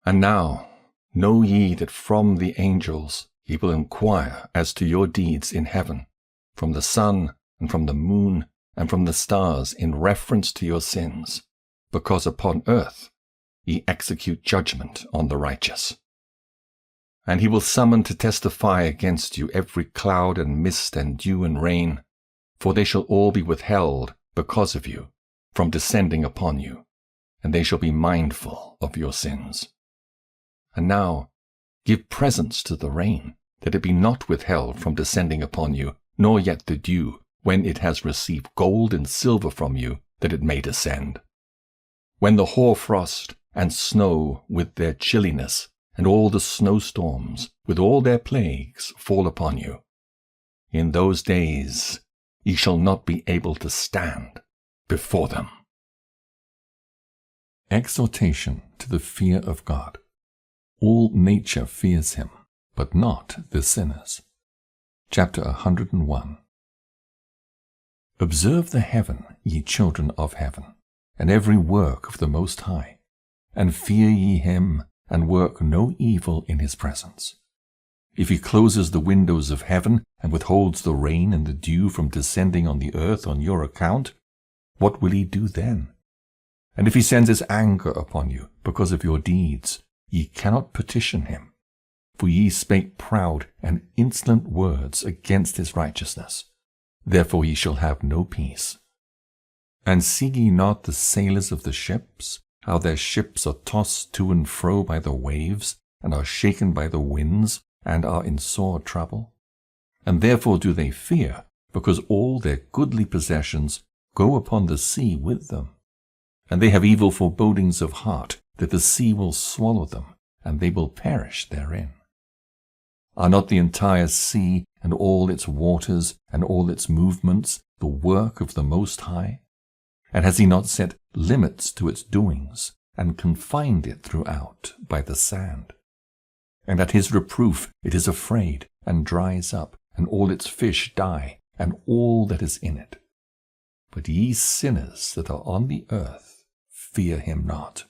And now know ye that from the angels ye will inquire as to your deeds in heaven, from the sun, and from the moon, and from the stars in reference to your sins, because upon earth ye execute judgment on the righteous. And he will summon to testify against you every cloud and mist and dew and rain, for they shall all be withheld because of you, from descending upon you, and they shall be mindful of your sins. And now give presents to the rain, that it be not withheld from descending upon you, nor yet the dew, when it has received gold and silver from you, that it may descend. When the hoarfrost and snow with their chilliness, and all the snowstorms with all their plagues fall upon you, in those days ye shall not be able to stand before them. Exhortation to the fear of God. All nature fears him, but not the sinners. Chapter 101. Observe the heaven, ye children of heaven, and every work of the Most High, and fear ye him, and work no evil in his presence. If he closes the windows of heaven, and withholds the rain and the dew from descending on the earth on your account, what will he do then? And if he sends his anger upon you because of your deeds, ye cannot petition him, for ye spake proud and insolent words against his righteousness. Therefore ye shall have no peace. And see ye not the sailors of the ships, how their ships are tossed to and fro by the waves, and are shaken by the winds, and are in sore trouble? And therefore do they fear, because all their goodly possessions go upon the sea with them. And they have evil forebodings of heart, that the sea will swallow them, and they will perish therein. Are not the entire sea, and all its waters, and all its movements, the work of the Most High? And has he not set limits to its doings, and confined it throughout by the sand? And at his reproof it is afraid, and dries up, and all its fish die, and all that is in it. But ye sinners that are on the earth, fear him not.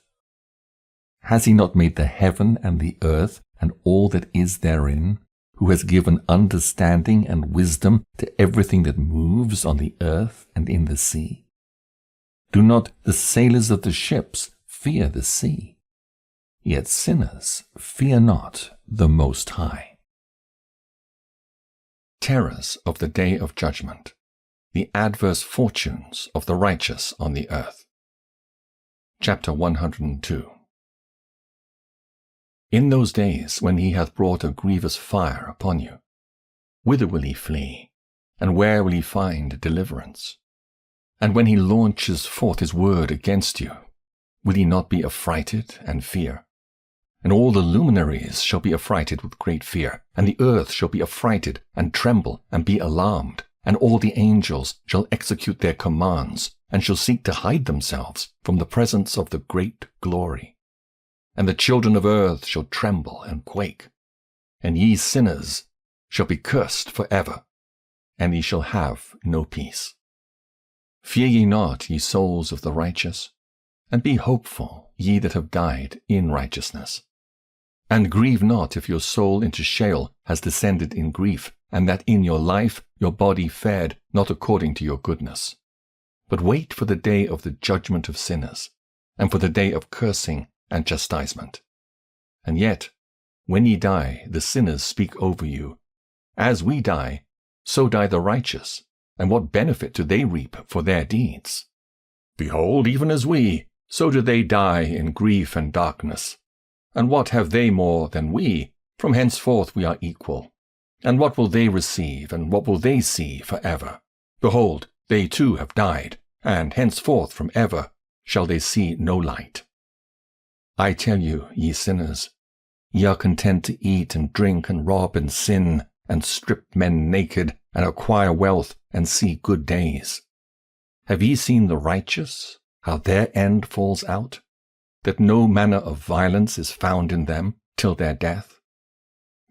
Has he not made the heaven and the earth, and all that is therein, who has given understanding and wisdom to everything that moves on the earth and in the sea? Do not the sailors of the ships fear the sea? Yet sinners fear not the Most High. Terrors of the day of judgment, the adverse fortunes of the righteous on the earth. Chapter 102. In those days when he hath brought a grievous fire upon you, whither will he flee, and where will he find deliverance? And when he launches forth his word against you, will ye not be affrighted and fear? And all the luminaries shall be affrighted with great fear, and the earth shall be affrighted and tremble and be alarmed, and all the angels shall execute their commands, and shall seek to hide themselves from the presence of the great glory. And the children of earth shall tremble and quake, and ye sinners shall be cursed for ever, and ye shall have no peace. Fear ye not, ye souls of the righteous, and be hopeful, ye that have died in righteousness. And grieve not if your soul into Sheol has descended in grief, and that in your life your body fared not according to your goodness. But wait for the day of the judgment of sinners, and for the day of cursing and chastisement. And yet, when ye die, the sinners speak over you. As we die, so die the righteous, and what benefit do they reap for their deeds? Behold, even as we, so do they die in grief and darkness. And what have they more than we? From henceforth we are equal. And what will they receive, and what will they see forever? Behold, they too have died, and henceforth from ever shall they see no light. I tell you, ye sinners, ye are content to eat and drink and rob and sin, and strip men naked, and acquire wealth, and see good days. Have ye seen the righteous, how their end falls out, that no manner of violence is found in them till their death?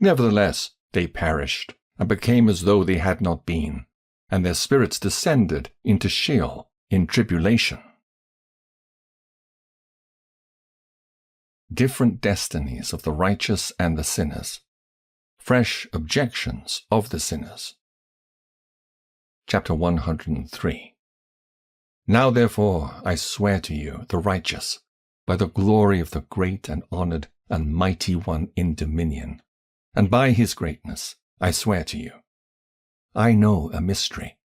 Nevertheless they perished, and became as though they had not been, and their spirits descended into Sheol in tribulation. Different destinies of the righteous and the sinners. Fresh objections of the sinners. Chapter 103. Now therefore I swear to you, the righteous, by the glory of the great and honored and mighty one in dominion, and by his greatness I swear to you. I know a mystery,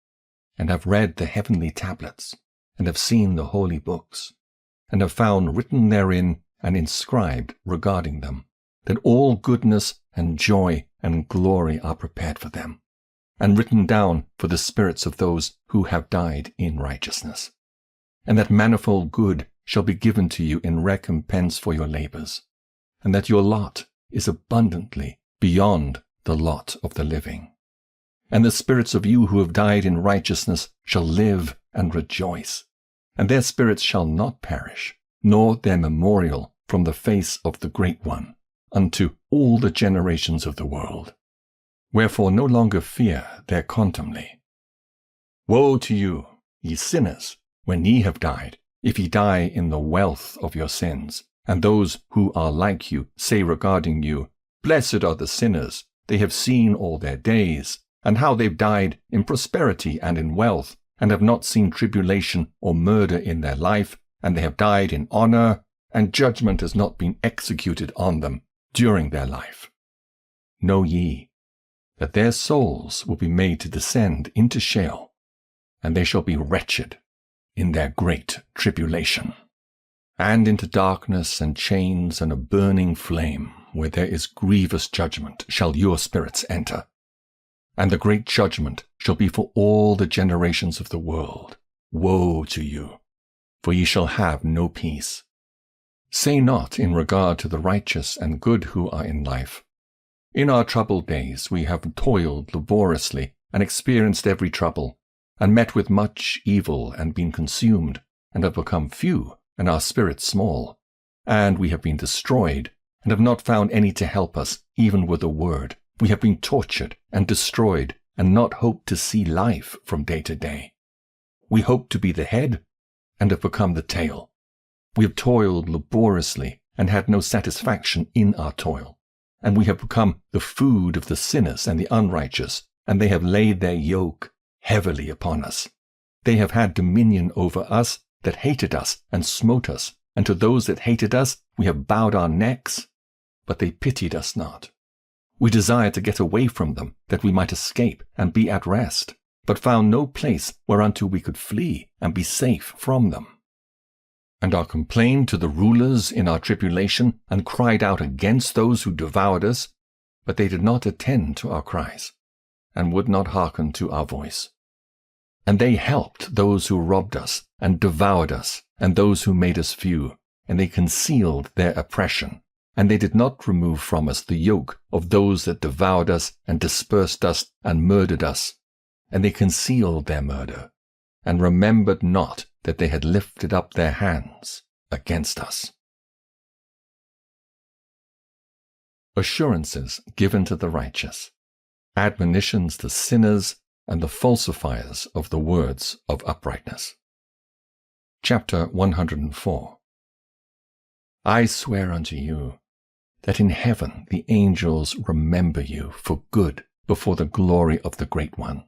and have read the heavenly tablets, and have seen the holy books, and have found written therein and inscribed regarding them, that all goodness and joy and glory are prepared for them, and written down for the spirits of those who have died in righteousness, and that manifold good shall be given to you in recompense for your labors, and that your lot is abundantly beyond the lot of the living. And the spirits of you who have died in righteousness shall live and rejoice, and their spirits shall not perish, nor their memorial from the face of the Great One, unto all the generations of the world. Wherefore no longer fear their contumely. Woe to you, ye sinners, when ye have died, if ye die in the wealth of your sins, and those who are like you say regarding you, Blessed are the sinners, they have seen all their days, and how they've died in prosperity and in wealth, and have not seen tribulation or murder in their life, and they have died in honor, and judgment has not been executed on them during their life. Know ye that their souls will be made to descend into Sheol, and they shall be wretched in their great tribulation, and into darkness and chains and a burning flame, where there is grievous judgment, shall your spirits enter. And the great judgment shall be for all the generations of the world. Woe to you, for ye shall have no peace. Say not in regard to the righteous and good who are in life, In our troubled days we have toiled laboriously and experienced every trouble, and met with much evil and been consumed, and have become few, and our spirits small. And we have been destroyed, and have not found any to help us, even with a word. We have been tortured and destroyed, and not hoped to see life from day to day. We hoped to be the head, and have become the tail. We have toiled laboriously, and had no satisfaction in our toil. And we have become the food of the sinners and the unrighteous, and they have laid their yoke heavily upon us. They have had dominion over us that hated us and smote us, and to those that hated us we have bowed our necks, but they pitied us not. We desired to get away from them, that we might escape and be at rest, but found no place whereunto we could flee and be safe from them. And our complained to the rulers in our tribulation, and cried out against those who devoured us, but they did not attend to our cries, and would not hearken to our voice. And they helped those who robbed us, and devoured us, and those who made us few, and they concealed their oppression, and they did not remove from us the yoke of those that devoured us, and dispersed us, and murdered us. And they concealed their murder, and remembered not that they had lifted up their hands against us. Assurances given to the righteous, admonitions to sinners, and the falsifiers of the words of uprightness. Chapter 104. I swear unto you, that in heaven the angels remember you for good before the glory of the Great One,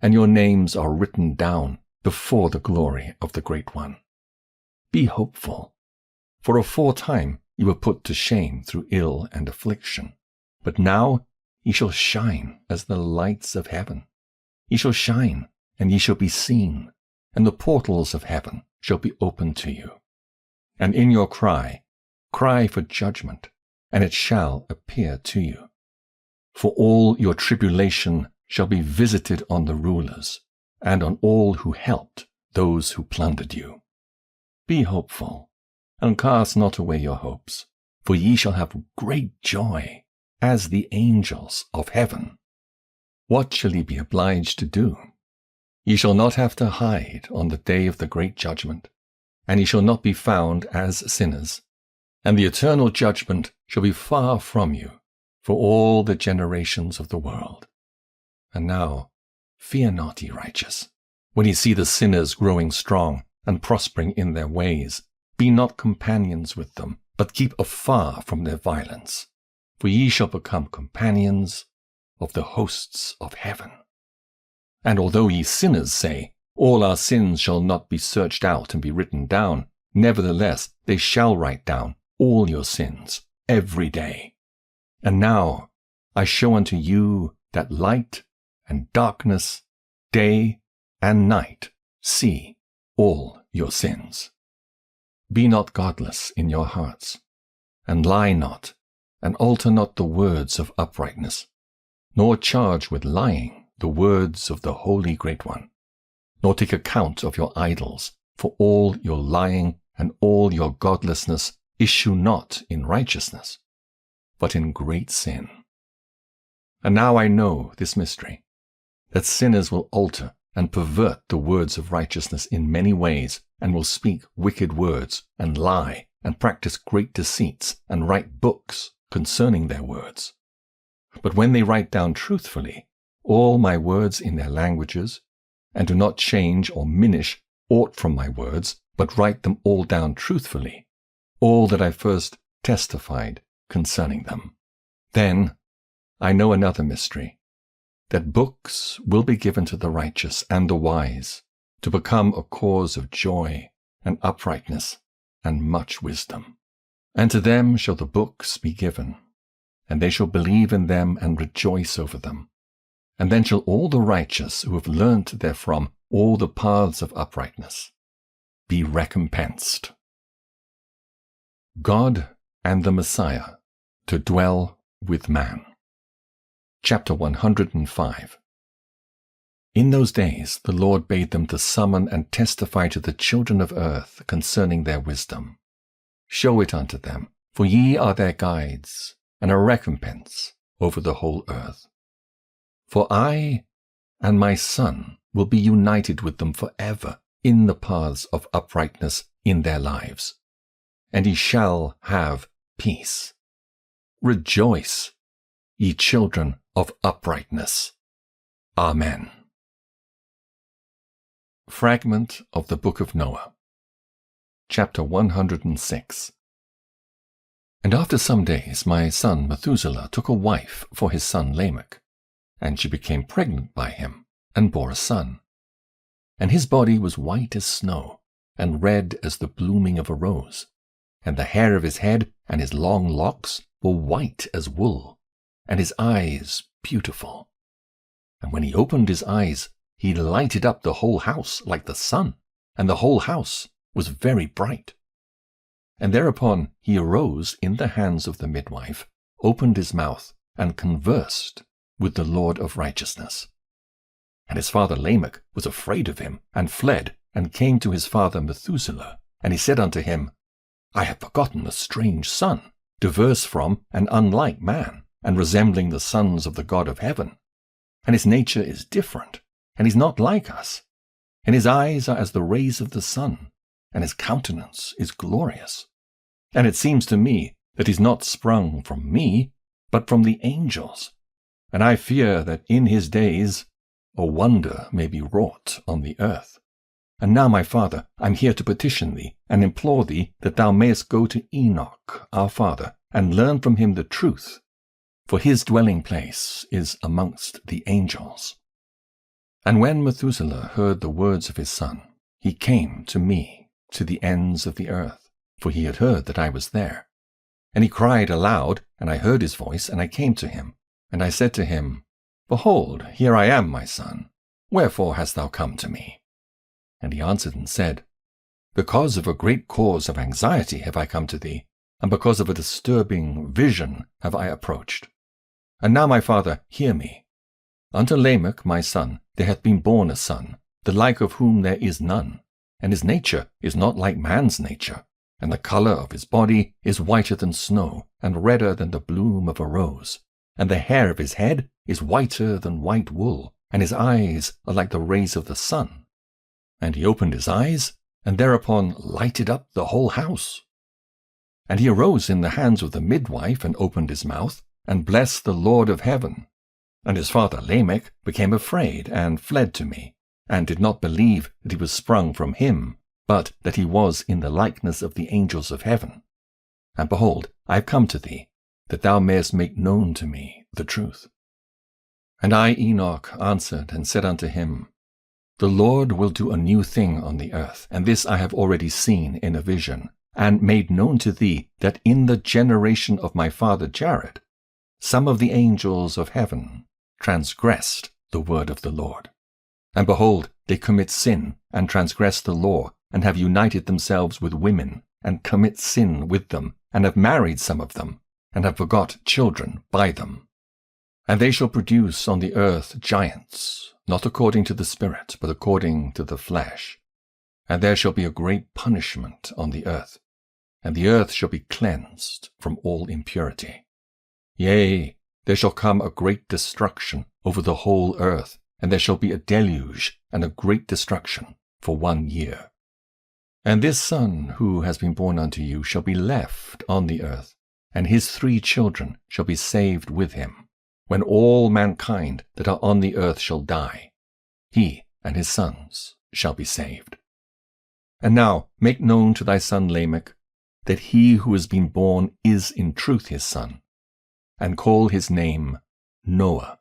and your names are written down before the glory of the Great One. Be hopeful, for aforetime you were put to shame through ill and affliction, but now ye shall shine as the lights of heaven. Ye shall shine, and ye shall be seen, and the portals of heaven shall be opened to you. And in your cry, cry for judgment, and it shall appear to you. For all your tribulation shall be visited on the rulers, and on all who helped those who plundered you. Be hopeful, and cast not away your hopes, for ye shall have great joy, as the angels of heaven. What shall ye be obliged to do? Ye shall not have to hide on the day of the great judgment, and ye shall not be found as sinners, and the eternal judgment shall be far from you for all the generations of the world. And now, fear not, ye righteous, when ye see the sinners growing strong and prospering in their ways. Be not companions with them, but keep afar from their violence, for ye shall become companions of the hosts of heaven. And although ye sinners say, all our sins shall not be searched out and be written down, nevertheless they shall write down all your sins every day. And now I show unto you that light and darkness, day and night, see all your sins. Be not godless in your hearts, and lie not, and alter not the words of uprightness, nor charge with lying the words of the Holy Great One, nor take account of your idols, for all your lying and all your godlessness issue not in righteousness, but in great sin. And now I know this mystery, that sinners will alter and pervert the words of righteousness in many ways, and will speak wicked words, and lie, and practice great deceits, and write books concerning their words. But when they write down truthfully all my words in their languages, and do not change or minish aught from my words, but write them all down truthfully, all that I first testified concerning them, then I know another mystery, that books will be given to the righteous and the wise, to become a cause of joy and uprightness and much wisdom. And to them shall the books be given, and they shall believe in them and rejoice over them. And then shall all the righteous who have learnt therefrom all the paths of uprightness be recompensed. God and the Messiah to dwell with man. Chapter 105. In those days the Lord bade them to summon and testify to the children of earth concerning their wisdom. Show it unto them, for ye are their guides, and a recompense over the whole earth. For I and my Son will be united with them forever in the paths of uprightness in their lives, and ye shall have peace. Rejoice, ye children of uprightness. Amen. Fragment of the Book of Noah. Chapter 106. And after some days my son Methuselah took a wife for his son Lamech, and she became pregnant by him, and bore a son. And his body was white as snow, and red as the blooming of a rose, and the hair of his head and his long locks were white as wool, and his eyes beautiful. And when he opened his eyes, he lighted up the whole house like the sun, and the whole house was very bright. And thereupon he arose in the hands of the midwife, opened his mouth, and conversed with the Lord of righteousness. And his father Lamech was afraid of him, and fled, and came to his father Methuselah. And he said unto him, I have begotten a strange son, diverse from and unlike man, and resembling the sons of the God of heaven. And his nature is different, and is not like us. And his eyes are as the rays of the sun, and his countenance is glorious. And it seems to me that he's not sprung from me, but from the angels. And I fear that in his days a wonder may be wrought on the earth. And now, my father, I'm here to petition thee, and implore thee that thou mayest go to Enoch, our father, and learn from him the truth, for his dwelling place is amongst the angels. And when Methuselah heard the words of his son, he came to me, to the ends of the earth, for he had heard that I was there. And he cried aloud, and I heard his voice, and I came to him. And I said to him, Behold, here I am, my son. Wherefore hast thou come to me? And he answered and said, Because of a great cause of anxiety have I come to thee, and because of a disturbing vision have I approached. And now, my father, hear me. Unto Lamech my son there hath been born a son, the like of whom there is none, and his nature is not like man's nature, and the colour of his body is whiter than snow, and redder than the bloom of a rose, and the hair of his head is whiter than white wool, and his eyes are like the rays of the sun. And he opened his eyes, and thereupon lighted up the whole house. And he arose in the hands of the midwife, and opened his mouth, and blessed the Lord of heaven. And his father Lamech became afraid, and fled to me, and did not believe that he was sprung from him, but that he was in the likeness of the angels of heaven. And behold, I have come to thee, that thou mayest make known to me the truth. And I, Enoch, answered and said unto him, The Lord will do a new thing on the earth, and this I have already seen in a vision, and made known to thee, that in the generation of my father Jared, some of the angels of heaven transgressed the word of the Lord. And behold, they commit sin, and transgress the law, and have united themselves with women, and commit sin with them, and have married some of them, and have begot children by them. And they shall produce on the earth giants, not according to the Spirit, but according to the flesh. And there shall be a great punishment on the earth, and the earth shall be cleansed from all impurity. Yea, there shall come a great destruction over the whole earth, and there shall be a deluge and a great destruction for 1 year. And this son who has been born unto you shall be left on the earth, and his 3 children shall be saved with him, when all mankind that are on the earth shall die. He and his sons shall be saved. And now make known to thy son Lamech that he who has been born is in truth his son, and call his name Noah.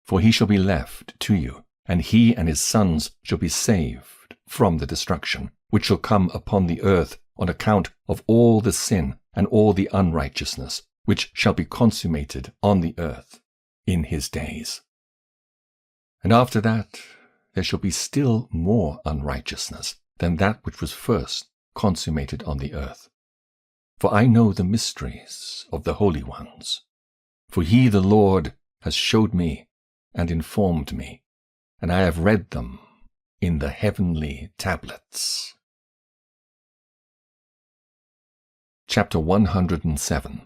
For he shall be left to you, and he and his sons shall be saved from the destruction which shall come upon the earth on account of all the sin and all the unrighteousness which shall be consummated on the earth in his days. And after that there shall be still more unrighteousness than that which was first consummated on the earth. For I know the mysteries of the holy ones. For he, the Lord, has showed me and informed me, and I have read them in the heavenly tablets. Chapter 107.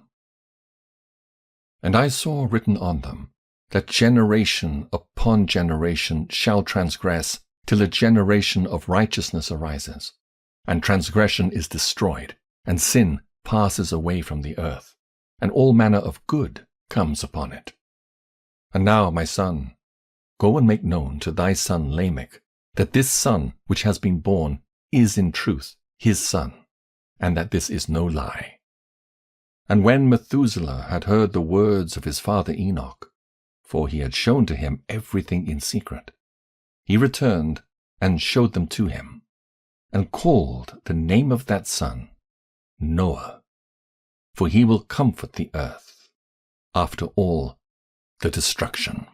And I saw written on them that generation upon generation shall transgress, till a generation of righteousness arises, and transgression is destroyed, and sin passes away from the earth, and all manner of good comes upon it. And now, my son, go and make known to thy son Lamech that this son which has been born is in truth his son, and that this is no lie. And when Methuselah had heard the words of his father Enoch, for he had shown to him everything in secret, he returned and showed them to him, and called the name of that son Noah, for he will comfort the earth after all the destruction.